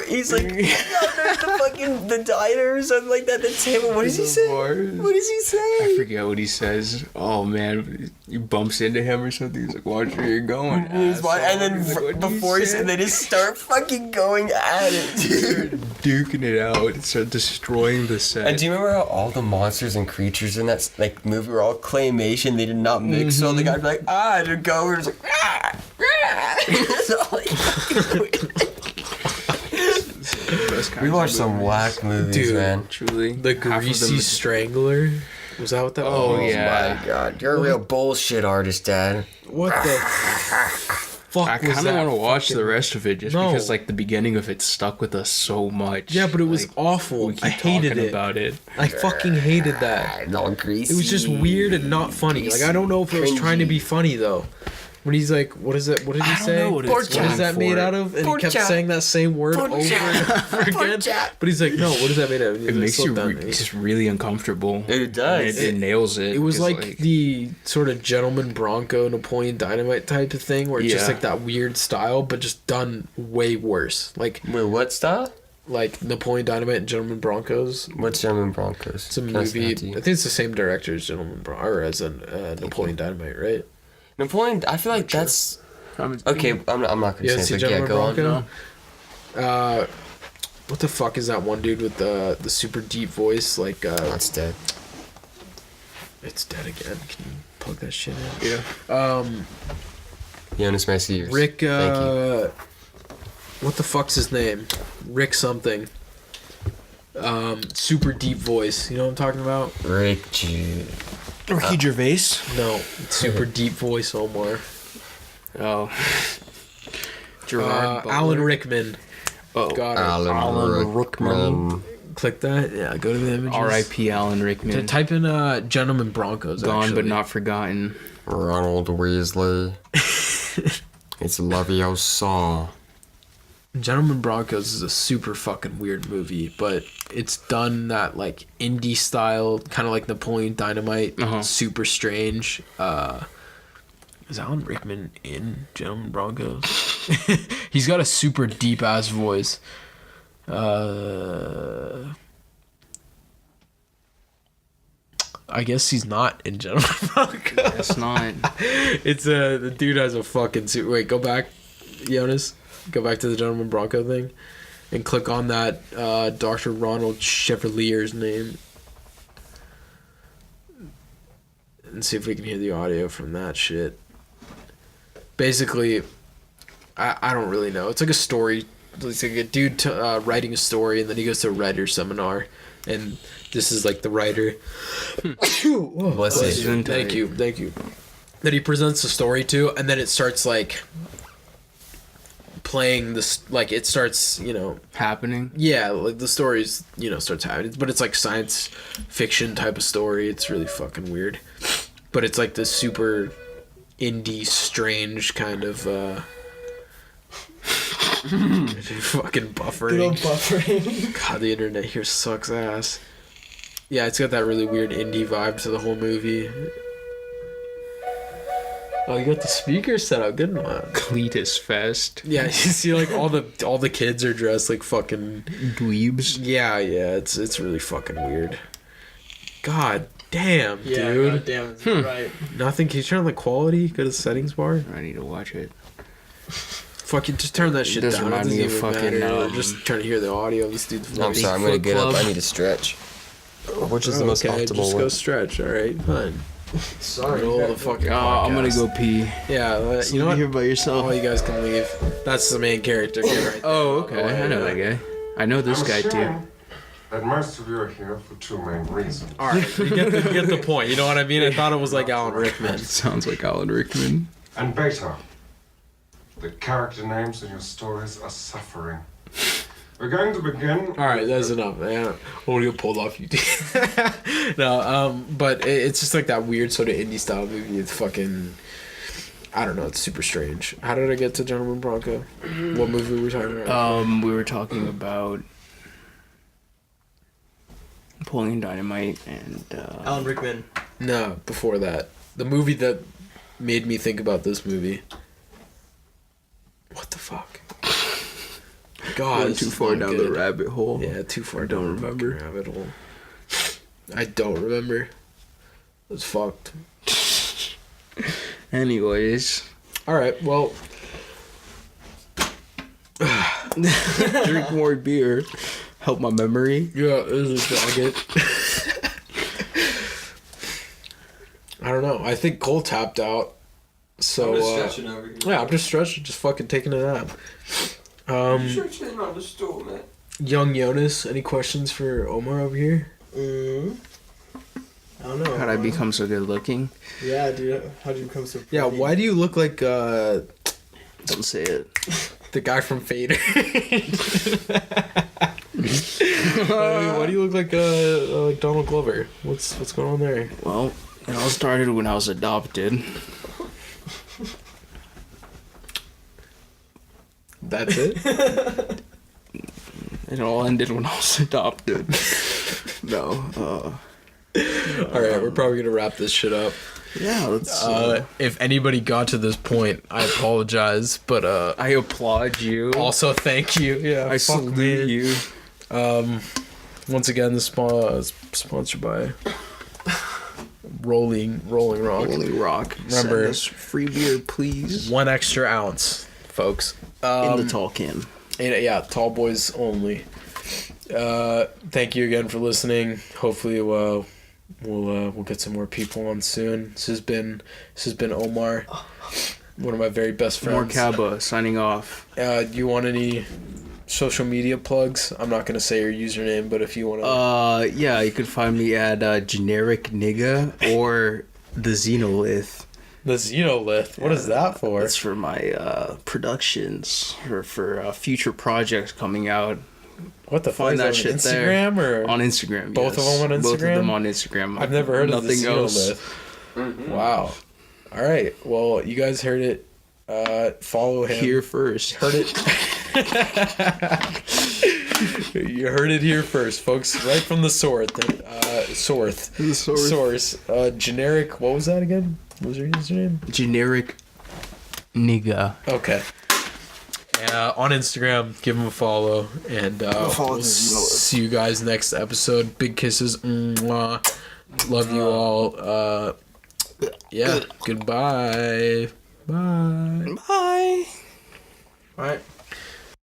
he's like there's the diner or something like that. The table. What does he say? What does he say? I forget what he says. Oh man, he bumps into him or something. He's like, "Watch where you're going." And then before he said, they just start fucking going at it, dude. Duking it out. Start destroying the set. And do you remember how all the monsters and creatures in that like movie were all claymation? They did not mix. So the guy'd be like, and go, and it's like, That's all we watched some whack movies, Dude, man. Truly. The Greasy Strangler. Was that what that was? Oh, yeah. My God, you're a real bullshit artist, Dad. What the fuck I was kind of that? want to watch the rest of it just No. because, like, the beginning of it stuck with us so much. Yeah, but it was Like, awful. we keep I hated talking it. about it. I fucking hated that. All greasy. It was just weird and not funny. Like, I don't know if it was trying to be funny, though. When he's like, what is it? What did he say? know what it's What going is that for. made out of? And he kept saying that same word over and over again. But he's like, no, what is that made out of? It makes you just really uncomfortable. It does. It nails it. It was 'cause, like the sort of Gentleman Bronco, Napoleon Dynamite type of thing, where it's just Yeah. like that weird style, but just done way worse. Like what style? Napoleon Dynamite and Gentleman Broncos. What's German Broncos? It's a movie. I think it's the same director as Gentleman or as Napoleon Dynamite, right? Napoleon. I feel like that's okay. I'm not gonna Yeah, say see it, but yeah, Gentleman go on. Bronco. What the fuck is that one dude with the super deep voice? Like That's dead. it's dead again. Can you plug that shit in? Yeah. Jonas Messiers. Rick. Thank you. What the fuck's his name? Rick something. Super deep voice. You know what I'm talking about? Rick G. Ricky Gervais. No, super deep voice, Omar. Oh. Gerard Alan Rickman. Oh. Got it. Alan Rickman. Click that. Yeah, go to the images. R.I.P. Alan Rickman. Type in Gentleman Broncos. Gone actually. but not forgotten. Ronald Weasley. It's Leviosa. Gentleman Broncos is a super fucking weird movie, but it's done that like indie style, kind of like Napoleon Dynamite, super strange. Is Alan Rickman in Gentleman Broncos? He's got a super deep ass voice. I guess he's not in Gentleman Broncos. It's not. It's the dude has a fucking suit. Wait, go back, Jonas. Go back to the Gentleman Bronco thing and click on that Dr. Ronald Chevalier's name and see if we can hear the audio from that shit. Basically, I don't really know. It's like a story. It's like a dude writing a story, and then he goes to a writer seminar, and this is like the writer. Bless you. Thank you. That he presents the story to, and then it starts like playing this, like it starts, Happening. yeah, like the story's, starts happening, but it's like science fiction type of story. It's really fucking weird, but it's like this super indie strange kind of fucking buffering. God, the internet here sucks ass. Yeah, it's got that really weird indie vibe to the whole movie. Oh, you got the speakers set up. Good one. Cletus Fest. Yeah, you see, like all the kids are dressed like fucking Dweebs. Yeah, it's really fucking weird. God damn, Yeah, dude. God damn, that's right. Nothing. Can you turn on the quality? Go to the settings bar. I need to watch it. Fucking just turn that shit doesn't down. It remind doesn't me of even fucking, matter. I'm just trying to hear the audio of this dude's I'm voice. sorry, I'm gonna Bigfoot get up. Club. I need to stretch. Which is the most Okay, optimal just one? go stretch. All right, fine. Sorry. Middle of the fucking I'm gonna podcast. go pee. Yeah, you know what? Here by yourself. All you guys can leave. That's the main character here, right there. Oh, okay. I know that guy. I know this guy too. That most of you are here for two main reasons. All right, you get the point. You know what I mean? I thought it was like Alan Rickman. Sounds like Alan Rickman. And beta. The character names in your stories are suffering. We're going to begin. All right, that's enough. Man. We'll get pulled off YouTube. No, but it's just like that weird sort of indie style movie. It's fucking, I don't know. It's super strange. How did I get to Gentleman Bronco? What movie were we talking about? We were talking about Napoleon Dynamite and Alan Rickman. No, before that, the movie that made me think about this movie. What the fuck? God, Went too far down the rabbit hole. Yeah, too far. Don't down the remember. rabbit hole. I don't remember. It was fucked. Anyways, All right. Well, drink more beer. Help my memory. yeah, this is jog it. I don't know. I think Cole tapped out. So I'm just stretching over here. yeah, I'm just stretching, just fucking taking a nap. Stretching on the stool, man. Young Jonas, any questions for Omar over here? I don't know. How'd I become so good looking? Yeah, dude. How'd you become so? Yeah, why do you look like Don't say it. the guy from Fader? Why do you look like Donald Glover? What's going on there? Well, it all started when I was adopted. That's it? It all ended when I was adopted. No. All right, we're probably gonna wrap this shit up. Yeah, let's. If anybody got to this point, I apologize, but I applaud you. also thank you. Yeah, I fuck salute me. you. Once again, this sponsored by Rolling Rock. Rolling Rock. Remember- Send us free beer, please. 1 extra ounce, folks. In the tall can. Yeah, tall boys only. Thank you again for listening. Hopefully, we'll get some more people on soon. This has been Omar, one of my very best Omar friends. Kabba signing off. Do you want any social media plugs? I'm not gonna say your username, but if you want to, Yeah, you can find me at generic nigga or the Xenolith. the Xenolith. What is that for? That's for my productions for future projects coming out. What the fuck? Find Is that on shit Instagram there. or On Instagram. Both of them on Both of Instagram? them on Instagram. I've never heard of the Nothing else. Xenolith. Wow. All right. Well, you guys heard it. Follow him. Here first. Heard it. You heard it here first, folks. Right from the source. Source. Generic. What was that again? What was your username? Generic nigga. Okay. On Instagram, give him a follow, and follow we'll the Xenolith. see you guys next episode. Big kisses. Mwah. Love you all. Yeah. Goodbye. Bye. Bye. All right.